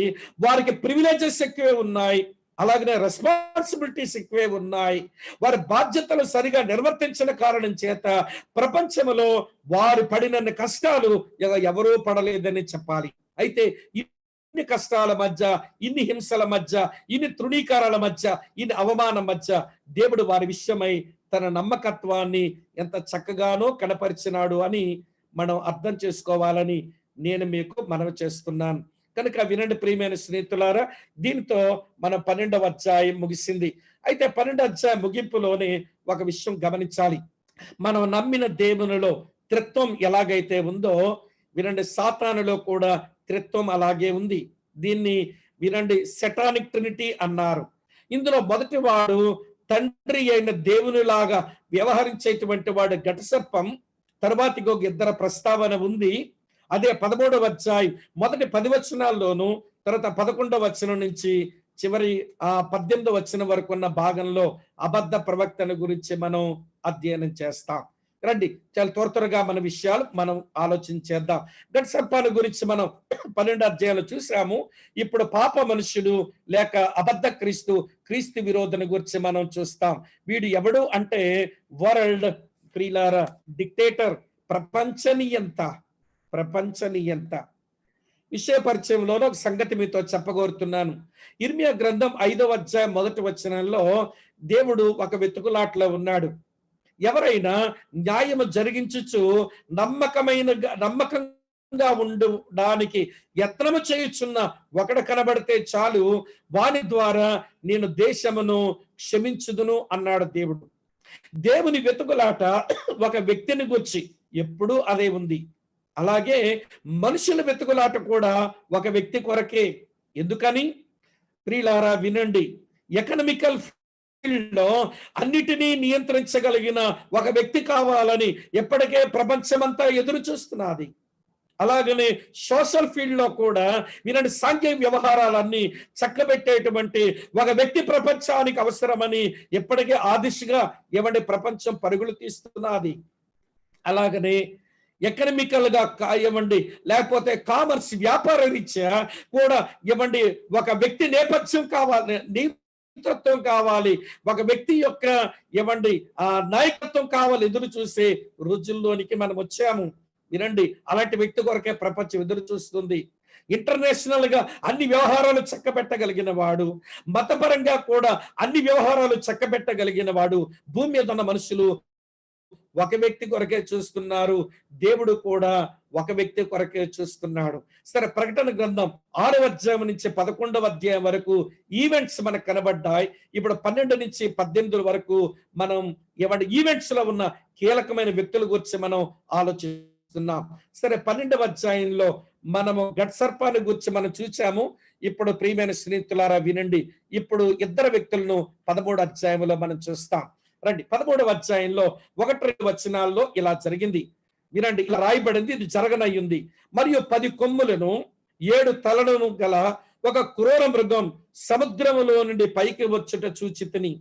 [SPEAKER 1] వారికి ప్రివిలేజెస్ ఎక్కువే ఉన్నాయి, అలాగనే రెస్పాన్సిబిలిటీస్ ఎక్కువే ఉన్నాయి. వారి బాధ్యతలు సరిగా నిర్వర్తించిన కారణం చేత ప్రపంచంలో వారు పడిన కష్టాలు ఎవరూ పడలేదని చెప్పాలి. అయితే ఇన్ని కష్టాల మధ్య, ఇన్ని హింసల మధ్య, ఇన్ని తృణీకారాల మధ్య, ఇన్ని అవమానం మధ్య దేవుడు వారి విషయమై తన నమ్మకత్వాన్ని ఎంత చక్కగానో కనపరిచినాడు అని మనం అర్థం చేసుకోవాలని నేను మీకు మనవి చేస్తున్నాను. కనుక వినండి ప్రియమైన స్నేహితులారా, దీంతో మన 12వ అధ్యాయం ముగిసింది. అయితే 12వ అధ్యాయం ముగింపులోనే ఒక విషయం గమనించాలి. మనం నమ్మిన దేవునిలో త్రిత్వం ఎలాగైతే ఉందో వినండి, సాతానులో కూడా త్రిత్వం అలాగే ఉంది. దీన్ని వినండి, సెటానిక్ ట్రినిటీ అన్నారు. ఇందులో మొదటి వాడు తండ్రి అయిన దేవునిలాగా వ్యవహరించేటువంటి వాడు ఘటసర్పం. తర్వాత ఇంకొక ఇద్దరు ప్రస్తావన ఉంది. అదే 13వ అధ్యాయం మొదటి 10 వచనాల్లోను, తర్వాత 11వ వచనం నుంచి చివరి 18వ వచనం వరకు ఉన్న భాగంలో అబద్ధ ప్రవక్తల గురించి మనం అధ్యయనం చేస్తాం. రండి, చాలా త్వరగా మన విషయాలు మనం ఆలోచించేద్దాం. ఘటసర్పాల గురించి మనం 12 అధ్యాయాలు చూసాము. ఇప్పుడు పాప మనుషుడు లేక అబద్ధ క్రీస్తు, క్రీస్తు విరోధన గురించి మనం చూస్తాం. వీడు ఎవడు అంటే వరల్డ్ ప్రియులారా, డిక్టేటర్, ప్రపంచనీయంత. విషయ పరిచయంలోనే ఒక సంగతి మీతో చెప్పగోరుతున్నాను. ఇర్మియా గ్రంథం 5వ అధ్యాయం 1వ వచనంలో దేవుడు ఒక వెతుకులాట్లో ఉన్నాడు. ఎవరైనా న్యాయము జరిగించుచు నమ్మకంగా ఉండడానికి యత్నము చేయుచున్న ఒకడు కనబడితే చాలు, వాని ద్వారా నేను దేశమును క్షమించుదును అన్నాడు దేవుడు. దేవుని వెతుకులాట ఒక వ్యక్తిని గురించి ఎప్పుడూ అదే ఉంది. అలాగే మనుషుల వెతుకులాట కూడా ఒక వ్యక్తి కొరకే. ఎందుకని? ప్రియులారా వినండి, ఎకనామికల్ ఫీల్డ్ లో అన్నిటినీ నియంత్రించగలిగిన ఒక వ్యక్తి కావాలని ఎప్పటికే ప్రపంచమంతా ఎదురు చూస్తున్నది. అలాగనే సోషల్ ఫీల్డ్ లో కూడా వినండి, సాంఘిక వ్యవహారాలన్నీ చక్కబెట్టేటువంటి ఒక వ్యక్తి ప్రపంచానికి అవసరమని ఎప్పటికే ఆ దిశగా ప్రపంచం పరుగులు తీస్తున్నది. అలాగనే ఎకనామికల్ గా ఇవ్వండి, లేకపోతే కామర్స్ వ్యాపార రీత్యా కూడా ఇవ్వండి, ఒక వ్యక్తి నేపథ్యం కావాలి, నేతృత్వం కావాలి, ఒక వ్యక్తి యొక్క నాయకత్వం కావాలి. ఎదురు చూసే రోజుల్లోనికి మనం వచ్చాము. వినండి, అలాంటి వ్యక్తి కొరకే ప్రపంచం ఎదురు చూస్తుంది. ఇంటర్నేషనల్ గా అన్ని వ్యవహారాలు చక్కబెట్టగలిగిన వాడు, మతపరంగా కూడా అన్ని వ్యవహారాలు చక్కబెట్టగలిగిన వాడు, భూమి మీద ఉన్న మనుషులు ఒక వ్యక్తి కొరకే చూస్తున్నారు. దేవుడు కూడా ఒక వ్యక్తి కొరకే చూస్తున్నాడు. సరే, ప్రకటన గ్రంథం 6వ అధ్యాయం నుంచి 11వ అధ్యాయం వరకు ఈవెంట్స్ మనకు కనబడ్డాయి. ఇప్పుడు 12 నుంచి 18 వరకు మనం ఈవెంట్స్ లో ఉన్న కీలకమైన వ్యక్తుల గురించి మనం ఆలోచిస్తున్నాం. సరే, 12వ అధ్యాయంలో మనము ఘటసర్పాన్ని గురించి మనం చూసాము. ఇప్పుడు ప్రియమైన స్నేహితులారా వినండి, ఇప్పుడు ఇద్దరు వ్యక్తులను 13వ అధ్యాయంలో మనం చూస్తాం. రండి, 13వ అధ్యాయంలో 1-2 వచనాల్లో ఇలా జరిగింది. వినండి, ఇలా రాయబడింది, ఇది జరగనయ్యింది. మరియు 10 కొమ్ములను 7 తలలను గల ఒక క్రూర మృగం సముద్రములో నుండి పైకి వచ్చుట చూచితిని.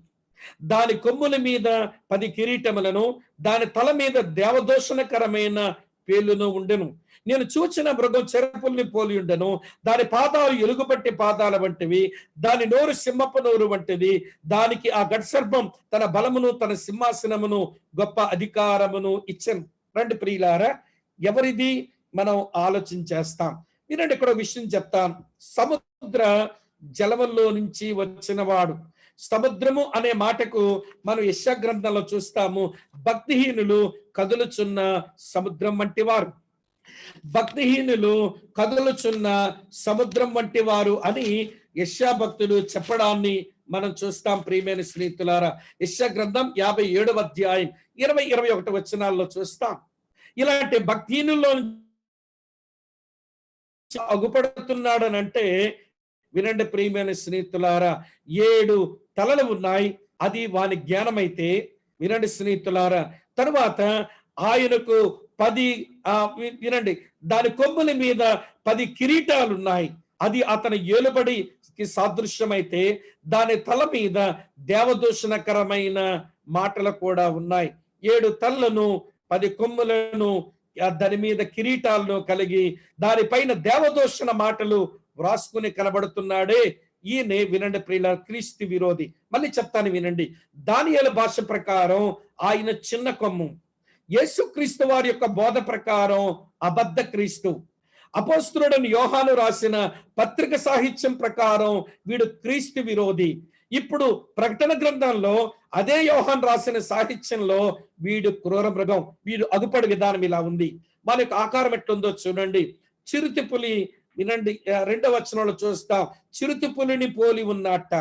[SPEAKER 1] దాని కొమ్ముల మీద 10 కిరీటములను, దాని తల మీద దేవదోషణకరమైన పేలును ఉండెను. నేను చూచిన మృగం చెరపుల్ని పోలి ఉండెను. దాని పాదాలు ఎలుగుబట్టి పాదాల వంటివి, దాని నోరు సింహపు నోరు వంటిది. దానికి ఆ ఘటసర్పం తన బలమును, తన సింహాసనమును, గొప్ప అధికారమును ఇచ్చెను. రండి ప్రియులారా, ఎవరిది మనం ఆలోచించేస్తాం. వినండి, ఇక్కడ విషయం చెప్తాం. సముద్ర జలముల్లో నుంచి వచ్చిన వాడు. సముద్రము అనే మాటకు మనం యెషయా గ్రంథంలో చూస్తాము, భక్తిహీనులు కదులుచున్న సముద్రం వంటి వారు, భక్తిహీనులు కదులుచున్న సముద్రం వంటి వారు అని యెషయా భక్తులు చెప్పడాన్ని మనం చూస్తాం. ప్రియమైన స్నేహితులారా, యెషయా గ్రంథం 57వ అధ్యాయం 20-21 వచనాల్లో చూస్తాం. ఇలాంటి భక్తిహీనుల్లో అగుపడుతున్నాడు అని అంటే వినండి ప్రియమైన స్నేహితులారా, 7 తలలు ఉన్నాయి, అది వాని జ్ఞానమైతే వినండి స్నేహితులారా. తరువాత ఆయనకు 10 వినండి, దాని కొమ్ముల మీద 10 కిరీటాలు ఉన్నాయి, అది అతని ఏలుబడికి సాదృశ్యమైతే దాని తల మీద దేవదూషణకరమైన మాటలు కూడా ఉన్నాయి. 7 తలలను 10 కొమ్ములను దాని మీద కిరీటాలను కలిగి దానిపైన దేవదూషణ మాటలు వ్రాసుకుని కనబడుతున్నాడే, ఈయనే వినండి ప్రియుల క్రీస్తు విరోధి. మళ్ళీ చెప్తాను వినండి. దానియేలు భాష ప్రకారం ఆయన చిన్న కొమ్ము, యేసుక్రీస్తు వారి యొక్క బోధ ప్రకారం అబద్ధ క్రీస్తు. అపోస్తలుడైన యోహాను రాసిన పత్రిక సాహిత్యం ప్రకారం వీడు క్రీస్తు విరోధి. ఇప్పుడు ప్రకటన గ్రంథంలో అదే యోహాను రాసిన సాహిత్యంలో వీడు క్రూర మృగం. వీడు అగుపడి విధానం ఇలా ఉంది. మన యొక్క ఆకారం ఎట్లుందో చూడండి. చిరుతి పులి, వినండి 2వ వచనంలో చూస్తాం, చిరుతి పులిని పోలి ఉన్నట్ట.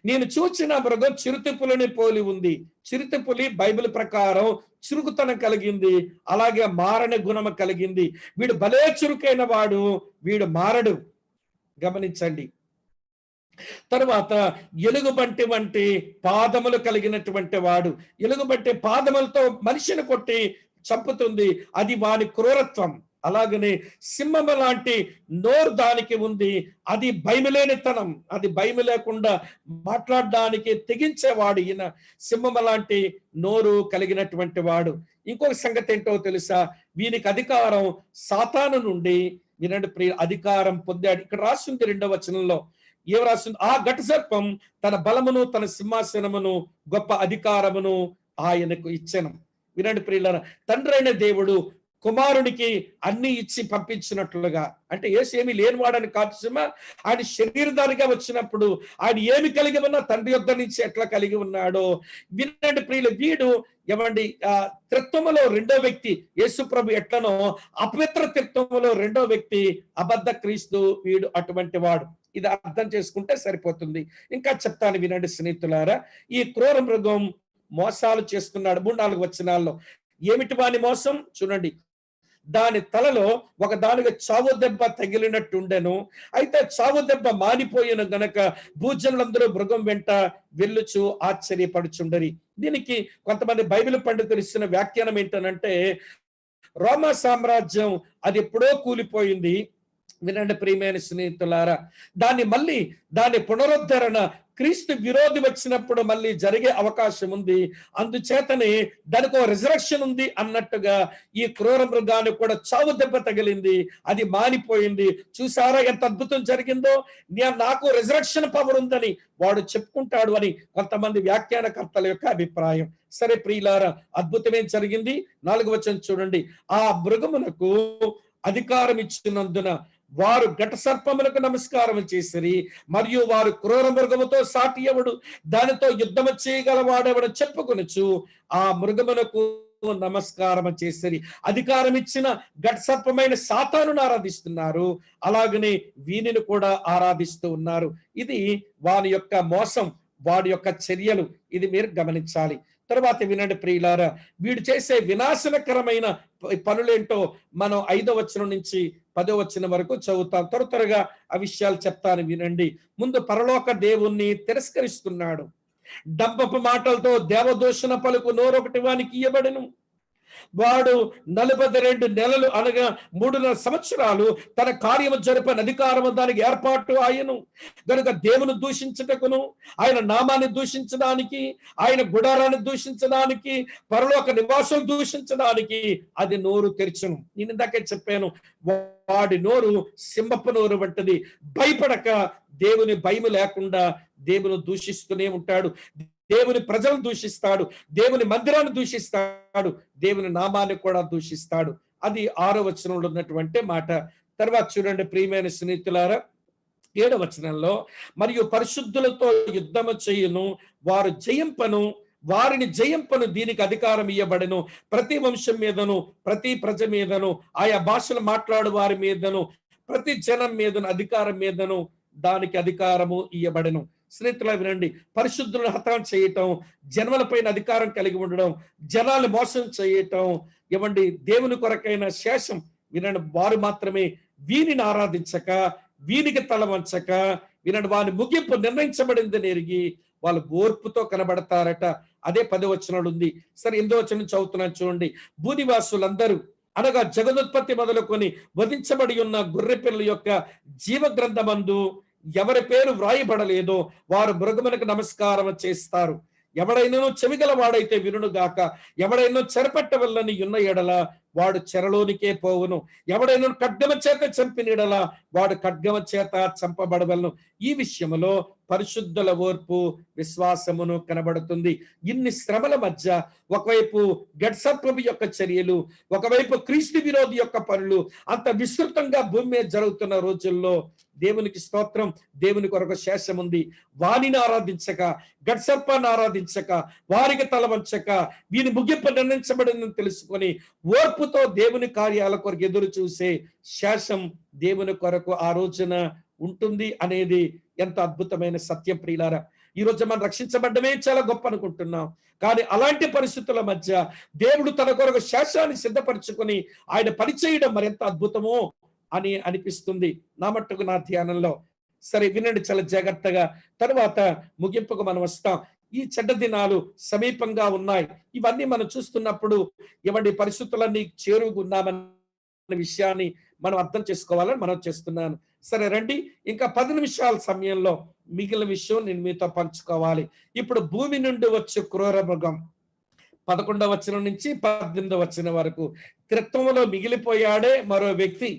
[SPEAKER 1] నేను చూచిన మృగం చిరుతపులిని పోలి ఉంది. చిరుతపులి బైబిల్ ప్రకారం చురుకుతనం కలిగింది, అలాగే మారని గుణము కలిగింది. వీడు భలే చురుకైన వాడు, వీడు మారడు. గమనించండి. తరువాత ఎలుగుబంటి వంటి పాదములు కలిగినటువంటి వాడు. ఎలుగుబంటి పాదములతో మనిషిని కొట్టి చంపుతుంది, అది వాని క్రూరత్వం. అలాగనే సింహము లాంటి నోరు దానికి ఉంది, అది భయములేనితనం. అది భయము లేకుండా మాట్లాడడానికి తెగించేవాడు ఈయన. సింహము లాంటి నోరు కలిగినటువంటి వాడు. ఇంకొక సంగతి ఏంటో తెలుసా? వీనికి అధికారం సాతాను నుండి, వినండి ప్రియ, అధికారం పొందాడు. ఇక్కడ రాసింది 2వ వచనంలో ఏం రాసింది? ఆ ఘట సర్పం తన బలమును, తన సింహాసనమును, గొప్ప అధికారమును ఆయనకు ఇచ్చెను. వినండి ప్రియులారా, తండ్రి అయిన దేవుడు కుమారునికి అన్ని ఇచ్చి పంపించినట్లుగా, అంటే యేసు ఏమీ లేనివాడని కాదు సుమా, ఆయన శరీరధారిగా వచ్చినప్పుడు ఆయన ఏమి కలిగి ఉన్నా తండ్రి యొద్ద నుంచి ఎట్లా కలిగి ఉన్నాడో. వినండి ప్రియులు, వీడు ఏమండి త్రిత్వములో రెండో వ్యక్తి యేసు ప్రభు ఎట్లనో, అపవిత్ర త్రిత్వములో రెండో వ్యక్తి అబద్ధ క్రీస్తు, వీడు అటువంటి వాడు. ఇది అర్థం చేసుకుంటే సరిపోతుంది. ఇంకా చెప్తాను వినండి స్నేహితులారా. ఈ క్రూర మృగం మోసాలు చేస్తున్నాడు. 3-4 వచనాల్లో ఏమిటి వాని మోసం చూడండి. దాని తలలో ఒక దానిగా చావు దెబ్బ తగిలినట్టుండెను. అయితే చావు దెబ్బ మానిపోయిన గనక భూజనులందరూ మృగం వెంట వెళ్ళుచు ఆశ్చర్యపడుచుండరి. దీనికి కొంతమంది బైబిల్ పండితులు ఇస్తున్న వ్యాఖ్యానం ఏంటనంటే, రోమా సామ్రాజ్యం అది ఎప్పుడో కూలిపోయింది. వినండి ప్రియమైన స్నేహితులారా, దాని పునరుద్ధరణ క్రీస్తు విరోధి వచ్చినప్పుడు మళ్ళీ జరిగే అవకాశం ఉంది. అందుచేతనే దానికి ఒక రిజరక్షన్ ఉంది అన్నట్టుగా ఈ క్రూర మృగానికి కూడా చావు దెబ్బ తగిలింది, అది మానిపోయింది. చూసారా ఎంత అద్భుతం జరిగిందో? నాకు రిజరక్షన్ పవర్ ఉందని వాడు చెప్పుకుంటాడు అని కొంతమంది వ్యాఖ్యానకర్తల యొక్క అభిప్రాయం. సరే ప్రియులారా, అద్భుతం ఏం జరిగింది? 4వ వచనం చూడండి. ఆ మృగమునకు అధికారం ఇచ్చినందున వారు ఘట సర్పములకు నమస్కారం చేసిరి, మరియు వారు క్రూర మృగముతో సాటి ఎవడు, దానితో యుద్ధము చేయగలవాడెవడు చెప్పుకొనొచ్చు ఆ మృగమునకు నమస్కారం చేసిరి. అధికారం ఇచ్చిన ఘట సర్పమైన సాతానును ఆరాధిస్తున్నారు, అలాగనే వీనిని కూడా ఆరాధిస్తూ ఉన్నారు. ఇది వాని యొక్క మోసం, వాడి యొక్క చర్యలు. ఇది మీరు గమనించాలి. తర్వాత వినండి ప్రియులారా, వీడు చేసే వినాశనకరమైన పనులేంటో మనం 5వ వచనం నుంచి 10వ వచనం వరకు చదువుతాం. త్వరగా ఆ విషయాలు చెప్తాను వినండి. ముందు పరలోక దేవుణ్ణి తిరస్కరిస్తున్నాడు. డంబపు మాటలతో దేవదూషణ పలుకు నోరొకటి వానికి ఇయ్యబడెను. వాడు 42 నెలలు అనగా 3.5 సంవత్సరాలు తన కార్యము జరిపని అధికారము దానికి ఏర్పాటు ఆయను. గనుక దేవుని దూషించుటకును, ఆయన నామాన్ని దూషించడానికి, ఆయన గుడారాన్ని దూషించడానికి, పరలోక నివాసం దూషించడానికి అది నోరు తెరిచును. నేను ఇందాకే చెప్పాను, వాడి నోరు సింహపు నోరు వంటిది. భయపడక, దేవుని భయము లేకుండా దేవుని దూషిస్తూనే ఉంటాడు. దేవుని ప్రజలను దూషిస్తాడు, దేవుని మందిరాన్ని దూషిస్తాడు, దేవుని నామాన్ని కూడా దూషిస్తాడు. అది 6వ వచనంలో ఉన్నటువంటి మాట. తర్వాత చూడండి ప్రియమైన స్నేహితులారా, 7వ వచనంలో, మరియు పరిశుద్ధులతో యుద్ధము చేయును, వారిని జయింపను దీనికి అధికారం ఇయ్యబడెను. ప్రతి వంశం మీదను, ప్రతి ప్రజ మీదను, ఆయా భాషలు మాట్లాడు వారి మీదను, ప్రతి జనం మీదను, అధికారం మీదను దానికి అధికారము ఇయ్యబడెను. స్నేహితులా వినండి, పరిశుద్ధులను హతం చేయటం, జన్మలపైన అధికారం కలిగి ఉండడం, జనాలు మోసం చేయటం, ఇవ్వండి దేవుని కొరకైన శేషం. వినండి, వారు మాత్రమే వీనిని ఆరాధించక, వీనికి తల వంచక, వినండి వాని ముగింపు నిర్ణయించబడిందని ఎరిగి వాళ్ళు ఓర్పుతో కనబడతారట. అదే 10వ వచనంలో ఉంది. సరే 8వ వచనం చదువుతున్నాను చూడండి. భూనివాసులందరూ అనగా జగదుత్పత్తి మొదలుకొని వధించబడి ఉన్న గొర్రెపిల్ల యొక్క జీవ గ్రంథమందు ఎవరి పేరు వ్రాయబడలేదో వారు మృగమునకు నమస్కారం చేస్తారు. ఎవడైనా చెవిగల వాడైతే వినును గాక. ఎవడైనా చెరపట్టవల్లని ఉన్న ఎడల వాడు చెరలోనికే పోవును. ఎవడైనా ఖడ్గమ చేత చంపిన ఎడల వాడు ఖడ్గమ చేత చంపబడవలను. ఈ విషయములో పరిశుద్ధుల ఓర్పు విశ్వాసమును కనబడుతుంది. ఇన్ని శ్రమల మధ్య ఒకవైపు గడ్సర్పము యొక్క చర్యలు, ఒకవైపు క్రీస్తు విరోధి యొక్క పనులు అంత విస్తృతంగా భూమి మీద జరుగుతున్న రోజుల్లో దేవునికి స్తోత్రం, దేవుని కొరకు శేషం ఉంది. వానిని ఆరాధించక, గడ్సర్పాన్ని ఆరాధించక, వారికి తల వంచక, వీని ముగింపు నిర్ణయించబడిందని తెలుసుకొని ఓర్పుతో దేవుని కార్యాల కొరకు ఎదురు చూసే శేషం దేవుని కొరకు ఆ రోజున ఉంటుంది అనేది ఎంత అద్భుతమైన సత్యం ప్రియులారా. ఈరోజు మనం రక్షించబడ్డమే చాలా గొప్ప అనుకుంటున్నాం. కానీ అలాంటి పరిస్థితుల మధ్య దేవుడు తన కొరకు శేషాన్ని సిద్ధపరచుకొని ఆయన పని చేయడం మరింత అద్భుతమో అని అనిపిస్తుంది నా మట్టుకు, నా ధ్యానంలో. సరే వినండి చాలా జాగ్రత్తగా. తరువాత ముగింపుకు మనం వస్తాం. ఈ చెడ్డ దినాలు సమీపంగా ఉన్నాయి. ఇవన్నీ మనం చూస్తున్నప్పుడు ఇవన్నీ పరిస్థితులన్నీ చేరుకున్నామన్న విషయాన్ని మనం అర్థం చేసుకోవాలని మనం చేస్తున్నాను. సరే రండి, ఇంకా 10 నిమిషాల సమయంలో మిగిలిన విషయం నేను మీతో పంచుకోవాలి. ఇప్పుడు భూమి నుండి వచ్చే క్రూర మృగం 11వ వచనం నుంచి 18వ వచనం వరకు. త్రిత్వంలో మిగిలిపోయాడే మరో వ్యక్తి.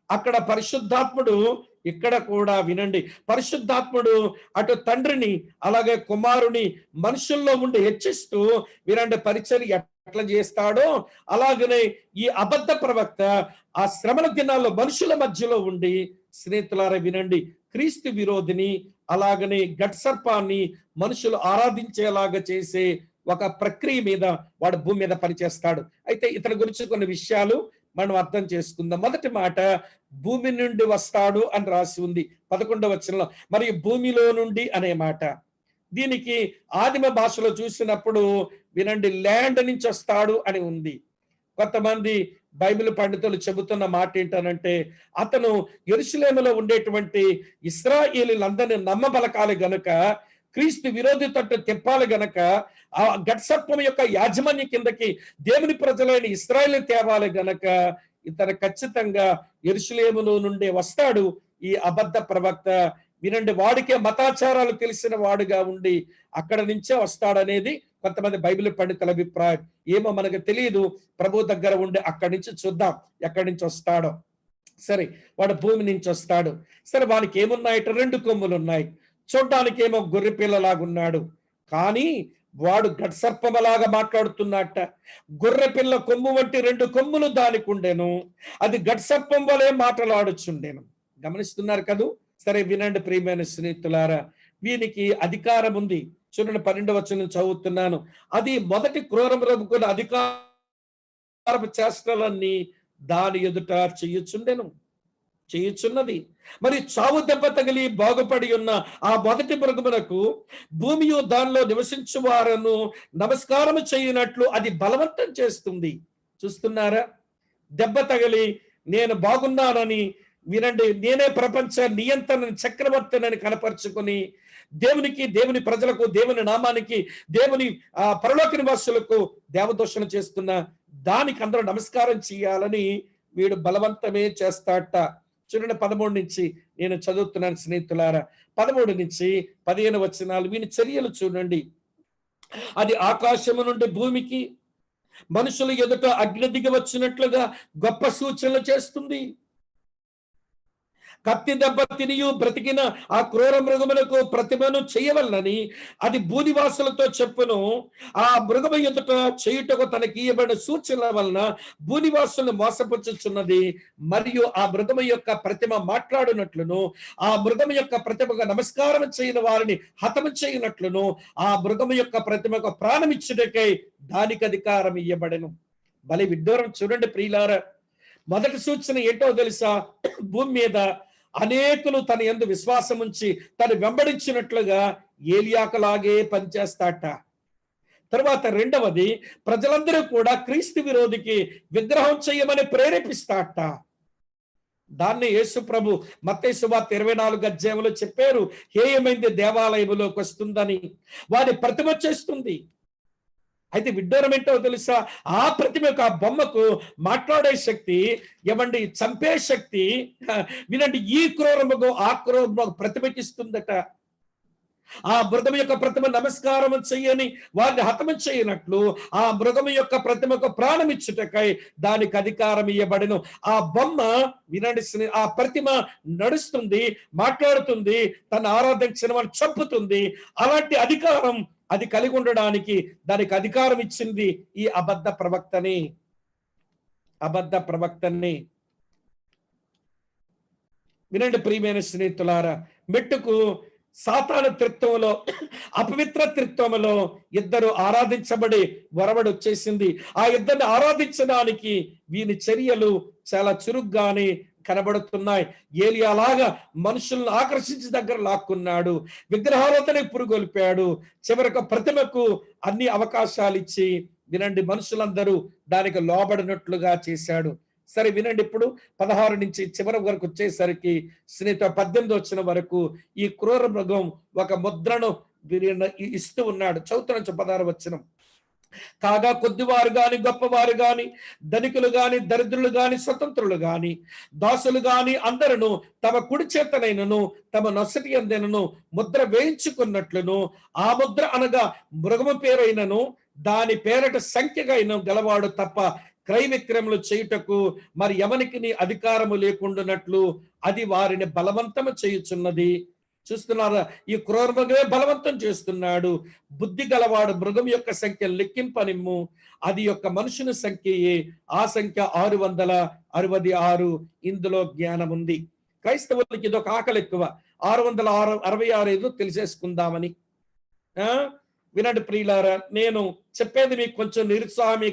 [SPEAKER 1] అక్కడ పరిశుద్ధాత్ముడు, ఇక్కడ కూడా వినండి, పరిశుద్ధాత్ముడు అటు తండ్రిని అలాగే కుమారుని మనుషుల్లో ఉండి హెచ్చిస్తూ వినండి పరిచర్య ఎట్లా చేస్తాడో అలాగనే ఈ అబద్ధ ప్రవక్త ఆ శ్రమల దినాల్లో మనుషుల మధ్యలో ఉండి, స్నేహితులారా వినండి, క్రీస్తు విరోధిని అలాగనే ఘట్సర్పాన్ని మనుషులు ఆరాధించేలాగా చేసే ఒక ప్రక్రియ మీద వాడు భూమి మీద పనిచేస్తాడు. అయితే ఇతని గురించి కొన్ని విషయాలు మనం అర్థం చేసుకుందాం. మొదటి మాట, భూమి నుండి వస్తాడు అని రాసి ఉంది 11వ వచనంలో. మరియు భూమిలో నుండి అనే మాట, దీనికి ఆదిమ భాషలో చూసినప్పుడు వినండి ల్యాండ్ నుంచి వస్తాడు అని ఉంది. కొంతమంది బైబిల్ పండితులు చెబుతున్న మాట ఏంటనంటే, అతను యెరూషలేములో ఉండేటువంటి ఇశ్రాయేలీలందరినీ నమ్మబలకాలి గనుక, క్రీస్తు విరోధి తట్టు తిప్పాలి గనక, ఆ ఘట్సర్పం యొక్క యాజమాన్య కిందకి దేవుని ప్రజలైన ఇశ్రాయేలు తేవాలి గనక ఇతను ఖచ్చితంగా యెరూషలేములో నుండే వస్తాడు ఈ అబద్ధ ప్రవక్త. వినండి, వాడికే మతాచారాలు తెలిసిన వాడుగా ఉండి అక్కడ నుంచే వస్తాడనేది కొంతమంది బైబిల్ పండితుల అభిప్రాయం. ఏమో మనకు తెలియదు, ప్రభు దగ్గర ఉండి అక్కడి నుంచి చూద్దాం ఎక్కడి నుంచి వస్తాడో. సరే, వాడు భూమి నుంచి వస్తాడు. సరే, వానికి ఏమున్నాయట? 2 కొమ్ములు ఉన్నాయి. చూడ్డానికి ఏమో గొర్రె పిల్లలాగున్నాడు, కానీ వాడు ఘట్సర్పమలాగా మాట్లాడుతున్నట్ట. గొర్రె పిల్ల కొమ్ము వంటి 2 కొమ్ములు దానికి ఉండెను, అది ఘట్సర్పం వలె మాటలాడుచుండెను. గమనిస్తున్నారు కదూ? సరే వినండి ప్రియమైన స్నేహితులారా, వీనికి అధికారం ఉంది. చూడండి 12వ వచనం చదువుతున్నాను. అది మొదటి క్రూర మృగముకున్న అధికారపు చేష్టలన్నీ దాని ఎదుట చేయుచున్నది. మరి చావు దెబ్బ తగిలి బాగుపడి ఉన్న ఆ మొదటి మృగమునకు భూమియు దానిలో నివసించు వారను నమస్కారము చేయనట్లు అది బలవంతం చేస్తుంది. చూస్తున్నారా? దెబ్బ తగిలి నేను బాగున్నానని వినండి, నేనే ప్రపంచ నియంత్రణ చక్రవర్తినని కనపరుచుకొని దేవునికి, దేవుని ప్రజలకు, దేవుని నామానికి, దేవుని పరలోక నివాసులకు దేవదూషణ చేస్తున్న దానికి అందరూ నమస్కారం చేయాలని వీడు బలవంతమే చేస్తాట. చూడండి 13 నుంచి నేను చదువుతున్నాను స్నేహితులారా. 13 నుంచి 15 వచనాలు వీని చర్యలు చూడండి. అది ఆకాశము నుండి భూమికి మనుషులు ఎదుట అగ్ని దిగి వచ్చినట్లుగా గొప్ప సూచనలు చేస్తుంది. కత్తి దెబ్బ తినియు బ్రతికిన ఆ క్రూర మృగములకు ప్రతిమను చేయవలనని అది భూనివాసులతో చెప్పును. ఆ మృగము ఎదుట చేయుటకు తనకీయబడిన సూచనల వలన భూనివాసులను మోసపుచ్చుచున్నది. మరియు ఆ మృగము యొక్క ప్రతిమ మాట్లాడినట్లును, ఆ మృగము యొక్క ప్రతిమకు నమస్కారం చేయని వారిని హతము చేయనట్లును, ఆ మృగము యొక్క ప్రతిమకు ప్రాణమిచ్చుటకై దానికి అధికారం ఇయ్యబడెను. బలి విడ్డూరం చూడండి ప్రియులారా. మొదటి సూచన ఏంటో తెలుసా? భూమి మీద అనేకులు తన యందు విశ్వాసం ఉంచి తను వెంబడించినట్లుగా ఏలియాకలాగే పనిచేస్తాట. తర్వాత రెండవది, ప్రజలందరూ కూడా క్రీస్తు విరోధికి విగ్రహం చేయమని ప్రేరేపిస్తాట. దాన్ని యేసు ప్రభు మత్తయి సువార్త 24 అధ్యాయంలో చెప్పారు. హేయమైంది దేవాలయంలోకి వస్తుందని, వారి ప్రతిమ చేస్తుంది. అయితే విడ్డూరం ఏంటో తెలుసా? ఆ ప్రతిమకు, ఆ బొమ్మకు మాట్లాడే శక్తి, ఏమండి చంపే శక్తి వినండి ఈ క్రూరముకు ఆ క్రూరముకు ప్రతిమకిస్తుందట. ఆ మృగము యొక్క ప్రతిమ నమస్కారం చెయ్యని వారిని హతము చేయనట్లు ఆ మృగము యొక్క ప్రతిమకు ప్రాణం ఇచ్చుటకై దానికి అధికారం ఇవ్వబడెను. ఆ బొమ్మ వినండి, ఆ ప్రతిమ నడుస్తుంది, మాట్లాడుతుంది, తన ఆరాధించిన వారిని చంపుతుంది. అలాంటి అధికారం అది కలిగి ఉండడానికి దానికి అధికారం ఇచ్చింది ఈ అబద్ధ ప్రవక్తని. వినండి ప్రియమైన స్నేహితులారా, మెట్టుకు సాతాను త్రిత్వంలో, అపవిత్ర త్రిత్వంలో ఇద్దరు ఆరాధించబడి వరవడి వచ్చేసింది. ఆ ఇద్దరిని ఆరాధించడానికి వీని చర్యలు చాలా చురుగ్గానే కనబడుతున్నాయి. ఏలియాలాగా మనుషులను ఆకర్షించి దగ్గర లాక్కున్నాడు, విగ్రహారాధనకి పురుగొల్పాడు, చివరకు ప్రతిమకు అన్ని అవకాశాలు ఇచ్చి వినండి మనుషులందరూ దానికి లోబడినట్లుగా చేశాడు. సరే వినండి, ఇప్పుడు 16 నుంచి చివరి వరకు వచ్చేసరికి స్నేహిత 18 వచ్చిన వరకు ఈ క్రూర మృగం ఒక ముద్రను ఇస్తూ ఉన్నాడు. చదువుతున్న 16 వచనం. కాగా కొద్దివారు గాని, గొప్పవారు గాని, ధనికులు గాని, దరిద్రులు గాని, స్వతంత్రులు గాని, దాసులు గాని అందరూ తమ కుడి చేతనైనను తమ నొసటి యందైనను ముద్ర వేయించుకున్నట్లును, ఆ ముద్ర అనగా మృగము పేరైనను దాని పేరట సంఖ్యగా గలవాడు తప్ప క్రయ విక్రయములు చేయుటకు మరి ఎవనికి అధికారము లేకుండానట్లు అది వారిని బలవంతము చేయుచున్నది. చూస్తున్నారా, ఈ క్రూర మృగమే బలవంతం చేస్తున్నాడు. బుద్ధి గలవాడు మృగం యొక్క సంఖ్య లెక్కింపనిమ్ము, అది యొక్క మనుషుని సంఖ్యయే, ఆ సంఖ్య 666. ఇందులో జ్ఞానం ఉంది. క్రైస్తవులకి ఇదొక ఆకలి ఎక్కువ, 666 ఏదో తెలిసేసుకుందామని. వినండి ప్రియులారా, నేను చెప్పేది మీకు కొంచెం నిరుత్సాహమే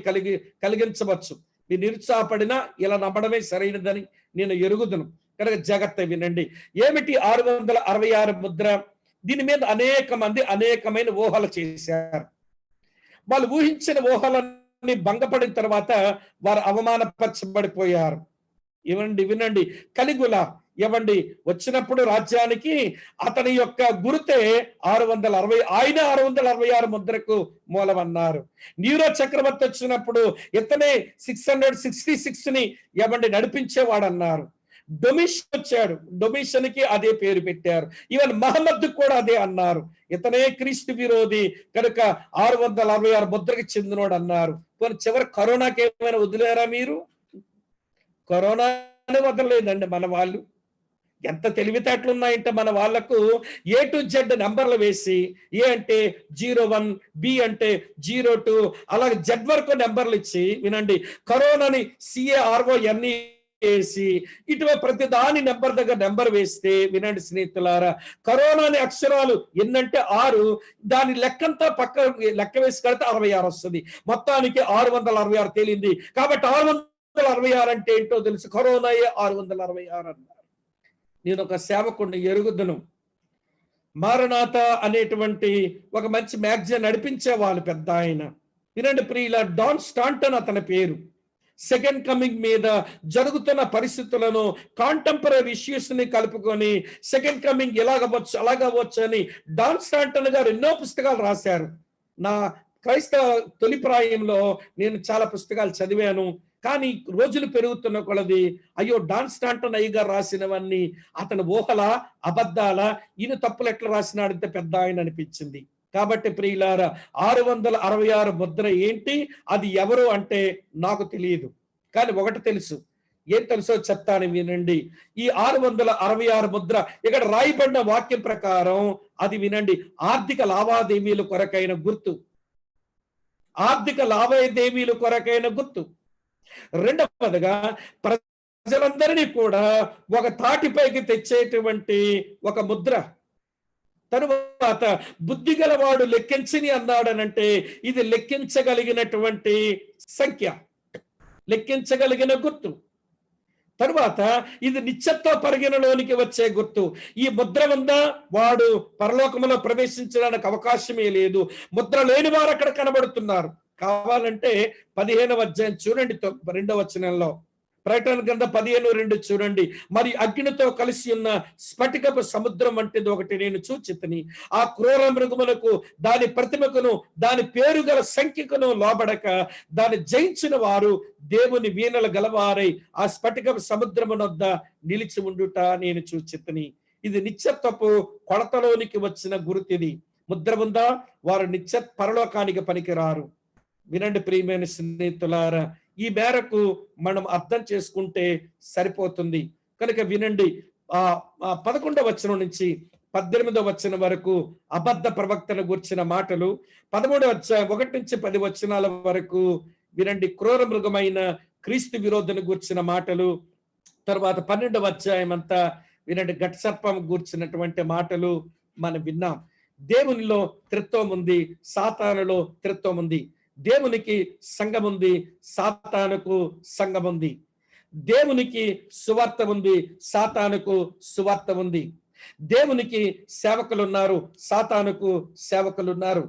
[SPEAKER 1] కలిగించవచ్చు. మీరు నిరుత్సాహపడినా ఇలా నమ్మడమే సరైనదని నేను ఎరుగుదును కనుక జాగ్రత్త వినండి. ఏమిటి 666 ముద్ర? దీని మీద అనేక మంది అనేకమైన ఊహలు చేశారు. వాళ్ళు ఊహించిన ఊహలన్నీ భంగపడిన తర్వాత వారు అవమానపరచబడిపోయారు. వినండి, కలిగుల వచ్చినప్పుడు రాజ్యానికి అతని యొక్క గురుతే 660, ఆయన 666 ముద్రకు మూలమన్నారు. నీరో చక్రవర్తి వచ్చినప్పుడు ఇతనే 666 ని నడిపించేవాడన్నారు. డొమిషన్ వచ్చాడు, డొమిషన్ కి అదే పేరు పెట్టారు. ఈవెన్ మహమ్మద్ కూడా అదే అన్నారు, ఇతనే క్రీస్తు విరోధి కనుక 666 ముద్రకి చెందినోడు అన్నారు. చివరి కరోనాకి ఏమైనా వదిలేరా మీరు? కరోనానే వదలలేదండి మన వాళ్ళు. ఎంత తెలివితేటలు ఉన్నాయంటే మన వాళ్లకు A to Z నెంబర్లు వేసి, ఏ అంటే 01, బి అంటే 02, అలాగే Z వరకు నెంబర్లు ఇచ్చి వినండి, కరోనాని CARONE వేసి ఇటువంటి ప్రతి దాని నెంబర్ దగ్గర నెంబర్ వేస్తే వినండి స్నేహితులారా, కరోనాని అక్షరాలు ఎన్నంటే 6, దాని లెక్కంతా పక్క లెక్క వేసి కడితే 66 వస్తుంది. మొత్తానికి 666 తేలింది. కాబట్టి 666 అంటే ఏంటో తెలుసు, కరోనాయే 666 అన్నారు. నేను ఒక సేవకుడిని ఎరుగుదును. మారనాథ అనేటువంటి ఒక మంచి మ్యాగజైన్ నడిపించే వాళ్ళు పెద్ద ఆయన. వినండి ప్రియుల, డాన్ స్టాంటన్ అతని పేరు. సెకండ్ కమింగ్ మీద జరుగుతున్న పరిస్థితులను, కాంటెంపరీ ఇష్యూస్ ని కలుపుకొని సెకండ్ కమింగ్ ఎలాగవచ్చు అలాగవచ్చు అని డాన్ స్టాంటన్ గారు ఎన్నో పుస్తకాలు రాశారు. నా క్రైస్తవ తొలి ప్రాయంలో నేను చాలా పుస్తకాలు చదివాను. కానీ రోజులు పెరుగుతున్న కొలది అయ్యో డాన్ స్టాంటన్ అయ్య గారు రాసినవన్నీ అతను ఊహల, అబద్ధాల, ఈయన తప్పులు ఎట్లా రాసినాడంటే పెద్ద ఆయన అనిపించింది. కాబట్టి ప్రియులారా, 666 ముద్ర ఏంటి, అది ఎవరు అంటే నాకు తెలియదు. కానీ ఒకటి తెలుసు, ఏం తెలుసో చెప్తాను వినండి. ఈ 666 ముద్ర ఇక్కడ రాయబడిన వాక్యం ప్రకారం అది వినండి, ఆర్థిక లావాదేవీల కొరకైన గుర్తు. ఆర్థిక లావాదేవీల కొరకైన గుర్తు. రెండవదిగా ప్రజలందరినీ కూడా ఒక తాటిపైకి తెచ్చేటువంటి ఒక ముద్ర. తరువాత బుద్ధి గలవాడు లెక్కించని అన్నాడనంటే ఇది లెక్కించగలిగినటువంటి సంఖ్య, లెక్కించగలిగిన గుర్తు. తరువాత ఇది నిత్యత్వ పరిగణలోనికి వచ్చే గుర్తు. ఈ ముద్ర ఉందా, వాడు పరలోకములో ప్రవేశించడానికి అవకాశమే లేదు. ముద్ర లేని వారు అక్కడ కనబడుతున్నారు. కావాలంటే 15వ అధ్యాయం చూడండి, 2వ వచనంలో. ప్రకటన గ్రంథం 15:2 చూడండి. మరి అగ్నితో కలిసి ఉన్న స్ఫటికపు సముద్రం వంటిది ఒకటి నేను చూచితిని. ఆ క్రూర మృగములకు, దాని ప్రతిమకును, దాని పేరు గల సంఖ్యకును లోబడక దాన్ని జయించిన వారు దేవుని వీణలు గలవారై ఆ స్ఫటికపు సముద్రమునొద్ద నిలిచి ఉండుట నేను చూచితిని. ఇది నిత్యత్వపు కొలతలోనికి వచ్చిన గుర్తిది. ముద్ర ఉందా, వారు నిత్య పరలోకానికి పనికిరారు. వినండి ప్రియమైన స్నేహితులారా, ఈ మేరకు మనం అర్థం చేసుకుంటే సరిపోతుంది. కనుక వినండి, 11వ వచనం నుంచి 18వ వచనం వరకు అబద్ధ ప్రవక్తను గుర్చిన మాటలు, 13వ అధ్యాయం 1 నుంచి 10 వచనాల వరకు వినండి క్రూర మృగమైన క్రీస్తు విరోధను గుర్చిన మాటలు. తర్వాత 12వ అధ్యాయం అంతా వినండి ఘట సర్పం గూర్చినటువంటి మాటలు మనం విన్నాం. దేవునిలో త్రిత్వం ఉంది, సాతానులో త్రిత్వం ఉంది. దేవునికి సంఘం ఉంది, సాతానుకు సంఘం ఉంది. దేవునికి సువార్త ఉంది, సాతానుకు సువార్త ఉంది. దేవునికి సేవకులు ఉన్నారు, సాతానుకు సేవకులు ఉన్నారు.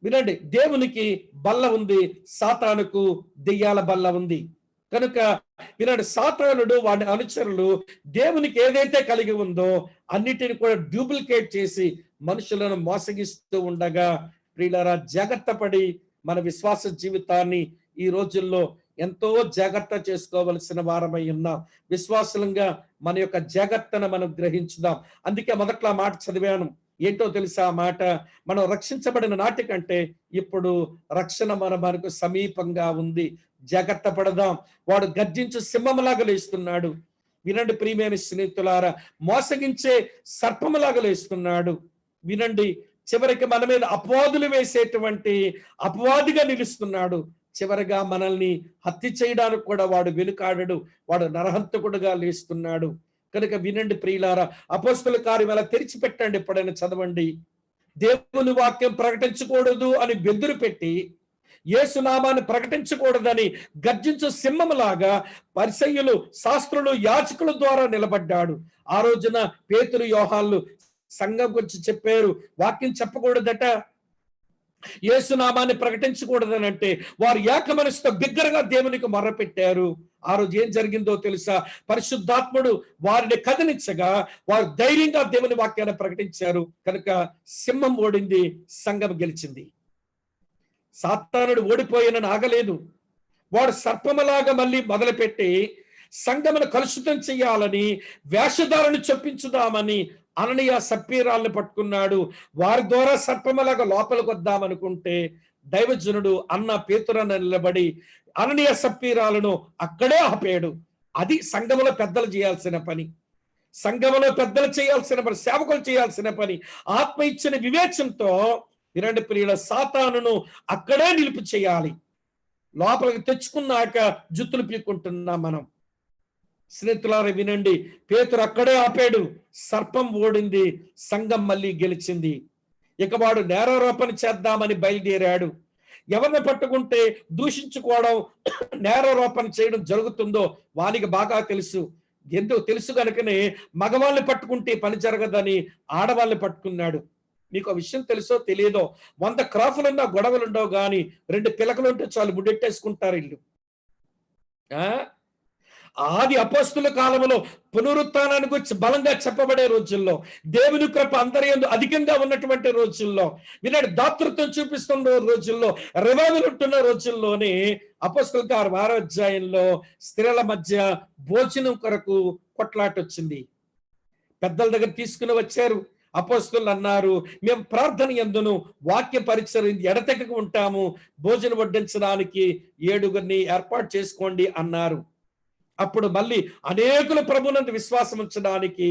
[SPEAKER 1] వినండి, దేవునికి బల్ల ఉంది, సాతానుకు దెయ్యాల బల్ల ఉంది. కనుక వినండి, సాతానుడు వాడి అనుచరులు దేవునికి ఏదైతే కలిగి ఉందో అన్నిటిని కూడా డూప్లికేట్ చేసి మనుషులను మోసగిస్తూ ఉండగా, ప్రియులారా, జాగ్రత్త పడి మన విశ్వాస జీవితాన్ని ఈ రోజుల్లో ఎంతో జాగ్రత్త చేసుకోవలసిన వారమై ఉన్నాం. విశ్వాసంగా మన యొక్క జాగ్రత్తను మనం గ్రహించుదాం. అందుకే మొదట్లో ఆ మాట చదివాను. ఏంటో తెలుసా ఆ మాట? మనం రక్షించబడిన నాటి కంటే ఇప్పుడు రక్షణ మనకు సమీపంగా ఉంది. జాగ్రత్త పడదాం. వాడు గర్జించు సింహంలాగా లేస్తున్నాడు. వినండి ప్రియమైన స్నేహితులారా, మోసగించే సర్పములాగా లేస్తున్నాడు. వినండి, చివరికి మన మీద అపవాదులు వేసేటువంటి అపవాదిగా నిలుస్తున్నాడు. చివరిగా మనల్ని హత్య చేయడానికి కూడా వాడు వెనుకాడడు. వాడు నరహంతకుడుగా లేస్తున్నాడు. కనుక వినండి ప్రియులారా, అపోస్తలుల కార్యం ఎలా తెరిచిపెట్టండి, ఎప్పుడైనా చదవండి. దేవుని వాక్యం ప్రకటించకూడదు అని బెదురు పెట్టి, యేసునామాన్ని ప్రకటించకూడదని గర్జించు సింహములాగా పరిసయ్యులు, శాస్త్రులు, యాజకుల ద్వారా నిలబడ్డాడు. ఆ రోజున పేతురు, యోహాన్లు సంఘం గురించి చెప్పారు. వాక్యం చెప్పకూడదట, యేసునామాన్ని ప్రకటించకూడదని అంటే వారు ఏక మనసుతో బిగ్గరగా దేవునికి మొర్రపెట్టారు. ఆ రోజు ఏం జరిగిందో తెలుసా? పరిశుద్ధాత్ముడు వారిని కదిలించగా వారు ధైర్యంగా దేవుని వాక్యాన్ని ప్రకటించారు. కనుక సింహం ఓడింది, సంఘం గెలిచింది. సాతానుడు ఓడిపోయినని ఆగలేదు. వాడు సర్పములాగా మళ్ళీ మొదలుపెట్టి సంఘమును కలుషితం చేయాలని, వేషధారను చొప్పించుదామని అననీయ సప్పీరాలను పట్టుకున్నాడు. వారి ద్వారా సర్పములాగా లోపలికి వద్దామనుకుంటే దైవజనుడు అన్న పేతురన్న నిలబడి అననీయ సప్పీరాలను అక్కడే ఆపాడు. అది సంఘములో పెద్దలు చేయాల్సిన పని. సంఘములో పెద్దలు చేయాల్సిన పని, సేవకులు చేయాల్సిన పని. ఆత్మ ఇచ్చిన వివేచనతో వినండి ప్రియుల, సాతానును అక్కడే నిలుపు చేయాలి. లోపలికి తెచ్చుకున్నాక జుత్తులు పీక్కుంటున్నాం మనం. స్నేహితులారా వినండి, పేతురు అక్కడే ఆపాడు. సర్పం ఓడింది, సంఘం మళ్ళీ గెలిచింది. ఇక వాడు నేరారోపణ చేద్దామని బయలుదేరాడు. ఎవరిని పట్టుకుంటే దూషించుకోవడం, నేరారోపణ చేయడం జరుగుతుందో వానికి బాగా తెలుసు. ఎందుకు తెలుసు కనుకనే మగవాళ్ళని పట్టుకుంటే పని జరగదని ఆడవాళ్ళని పట్టుకున్నాడు. మీకు ఆ విషయం తెలుసో తెలియదో, 100 క్రాఫులున్నా గొడవలుండవు కానీ 2 పిలకలుంటే చాలు ముడెట్టేసుకుంటారు ఇల్లు. ఆది అపోస్తుల కాలంలో పునరుత్థానాన్ని గురించి బలంగా చెప్పబడే రోజుల్లో, దేవుని కృప అందరి యందు అధికంగా ఉన్నటువంటి రోజుల్లో, వినాడు దాతృత్వం చూపిస్తున్న రోజుల్లో, రివైవల్ ఉంటున్న రోజుల్లోనే అపోస్తుల కార్యం 6వ అధ్యాయంలో స్త్రీల మధ్య భోజనం కొరకు కొట్లాట వచ్చింది. పెద్దల దగ్గర తీసుకుని వచ్చారు. అపోస్తులు అన్నారు, మేము ప్రార్థన యందును వాక్య పరిచయం ఎడతెగక ఉంటాము, భోజనం వడ్డించడానికి 7గురిని ఏర్పాటు చేసుకోండి అన్నారు. అప్పుడు మళ్ళీ అనేకులు ప్రభునందు విశ్వాసం ఉంచడానికి,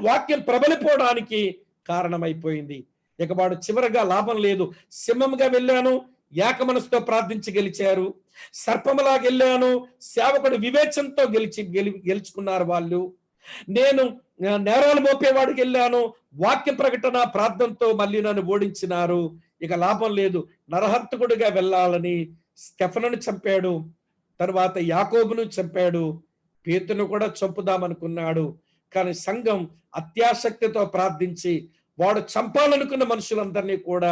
[SPEAKER 1] వాక్యం ప్రబలిపోవడానికి కారణమైపోయింది. ఇక వాడు చివరగా లాభం లేదు, సింహంగా వెళ్ళాను, ఏక మనసుతో ప్రార్థించి గెలిచారు. సర్పములాగా వెళ్ళాను, సేవకుడు వివేచనతో గెలుచుకున్నారు వాళ్ళు. నేను నేరాలు మోపేవాడికి వెళ్ళాను, వాక్య ప్రకటన ప్రార్థనతో మళ్ళీ నన్ను ఓడించినారు. ఇక లాభం లేదు, నరహంతకుడిగా వెళ్ళాలని స్టెఫనును చంపాడు. తర్వాత యాకోబును చంపాడు. పేతురును కూడా చంపుదామనుకున్నాడు. కానీ సంఘం అత్యాసక్తితో ప్రార్థించి వాడు చంపాలనుకున్న మనుషులందరినీ కూడా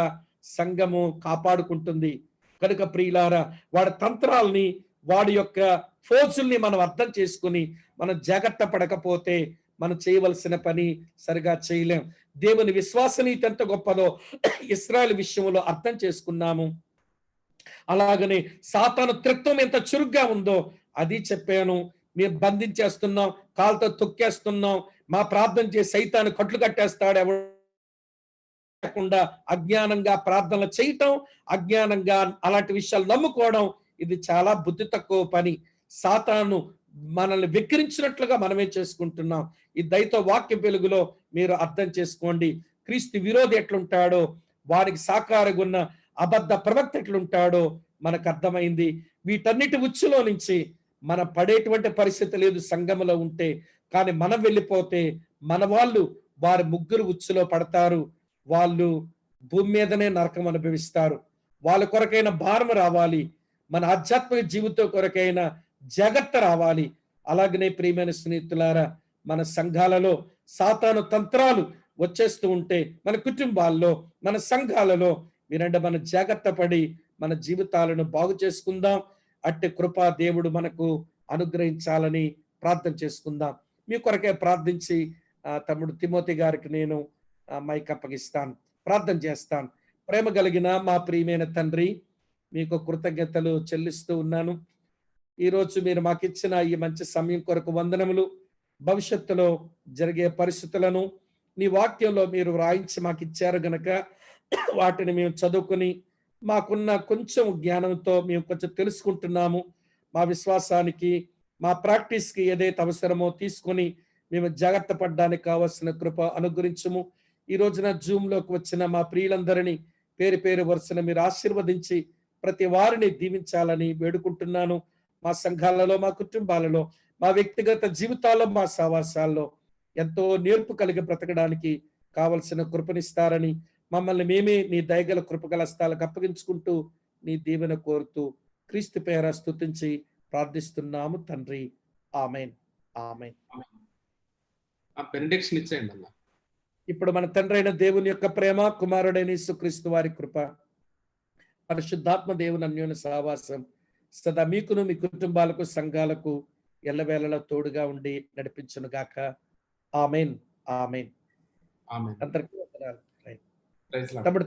[SPEAKER 1] సంఘము కాపాడుకుంటుంది. కనుక ప్రియులారా, వాడి తంత్రాలని, వాడి యొక్క ఫోర్సుల్ని మనం అర్థం చేసుకుని మనం జాగ్రత్త పడకపోతే మనం చేయవలసిన పని సరిగా చేయలేం. దేవుని విశ్వాసనీయత ఎంత గొప్పదో ఇశ్రాయేలు విషయంలో అర్థం చేసుకున్నాము. అలాగనే సాతాను త్రిత్వం ఎంత చురుగ్గా ఉందో అది చెప్పాను. మేము బంధించేస్తున్నాం, కాలుతో తొక్కేస్తున్నాం, మా ప్రార్థన చేసి సైతాను కట్లు కట్టేస్తాడు ఎవకుండా అజ్ఞానంగా ప్రార్థనలు చేయటం, అజ్ఞానంగా అలాంటి విషయాలు నమ్ముకోవడం, ఇది చాలా బుద్ధి తక్కువ పని. సాతాను మనల్ని వెక్కిరించినట్లుగా మనమే చేసుకుంటున్నాం. ఈ దైవ వాక్య వెలుగులో మీరు అర్థం చేసుకోండి. క్రీస్తు విరోధి ఎట్లుంటాడో, వారికి సాకారగున్న అబద్ధ ప్రవక్త ఎట్లుంటాడో మనకు అర్థమైంది. వీటన్నిటి ఉచ్చులో నుంచి మనం పడేటువంటి పరిస్థితి లేదు సంఘములో ఉంటే. కానీ మనం వెళ్ళిపోతే మన వాళ్ళు వారి ముగ్గురు ఉచ్చులో పడతారు. వాళ్ళు భూమి మీదనే నరకం అనుభవిస్తారు. వాళ్ళ కొరకైన భారం రావాలి, మన ఆధ్యాత్మిక జీవితం కొరకైన జాగ్రత్త రావాలి. అలాగనే ప్రియమైన స్నేహితులారా, మన సంఘాలలో సాతాను తంత్రాలు వచ్చేస్తూ ఉంటే, మన కుటుంబాల్లో, మన సంఘాలలో మీరంటే మన జాగ్రత్త పడి మన జీవితాలను బాగు చేసుకుందాం. అట్టి కృప దేవుడు మనకు అనుగ్రహించాలని ప్రార్థన చేసుకుందాం. మీ కొరకే ప్రార్థించి తమ్ముడు తిమోతి గారికి నేను మైక్ అప్పగిస్తాను. ప్రార్థన చేస్తాను. ప్రేమ కలిగిన మా ప్రియమైన తండ్రి, మీకు కృతజ్ఞతలు చెల్లిస్తూ ఉన్నాను. ఈరోజు మీరు మాకిచ్చిన ఈ మంచి సమయం కొరకు వందనములు. భవిష్యత్తులో జరిగే పరిస్థితులను నీ వాక్యంలో మీరు వ్రాయించి మాకు ఇచ్చారు గనక వాటిని మేము చదువుకుని మాకున్న కొంచెం జ్ఞానంతో మేము కొంచెం తెలుసుకుంటున్నాము. మా విశ్వాసానికి, మా ప్రాక్టీస్కి ఏదైతే అవసరమో తీసుకొని మేము జాగ్రత్త పడడానికి కావాల్సిన కృప అనుగ్రహించుము. ఈ రోజున జూమ్లోకి వచ్చిన మా ప్రియులందరినీ పేరు పేరు వరుసన మీరు ఆశీర్వదించి ప్రతి వారిని దీవించాలని వేడుకుంటున్నాను. మా సంఘాలలో, మా కుటుంబాలలో, మా వ్యక్తిగత జీవితాల్లో, మా సహవాసాల్లో ఎంతో నేర్పు కలిగి బ్రతకడానికి కావలసిన కృపనిస్తారని మమ్మల్ని మేమే నీ దయగల కృపగల స్థాలకు అప్పగించుకుంటూ నీ దీవెన కోరుతూ క్రీస్తు పేర స్తుతించి ప్రార్థిస్తున్నాము తండ్రి. ఆమెన్. ఆమెన్.
[SPEAKER 2] బెనెడిక్షన్ ఇచ్చేయండి అన్న.
[SPEAKER 1] ఇప్పుడు మన తండ్రి అయిన దేవుని యొక్క ప్రేమ, కుమారుడైన యేసుక్రీస్తు వారి కృప, పరిశుద్ధాత్మ దేవుని అన్యోన్య సహవాసం సదా మీకును మీ కుటుంబాలకు సంఘాలకు ఎల్లవేళలా తోడుగా ఉండి నడిపించును గాక. ఆమెన్. ఆమెన్.
[SPEAKER 2] ఆమెన్.
[SPEAKER 1] అందరికీ వందనాలు.
[SPEAKER 2] Praise lord.
[SPEAKER 1] తమ్ముడు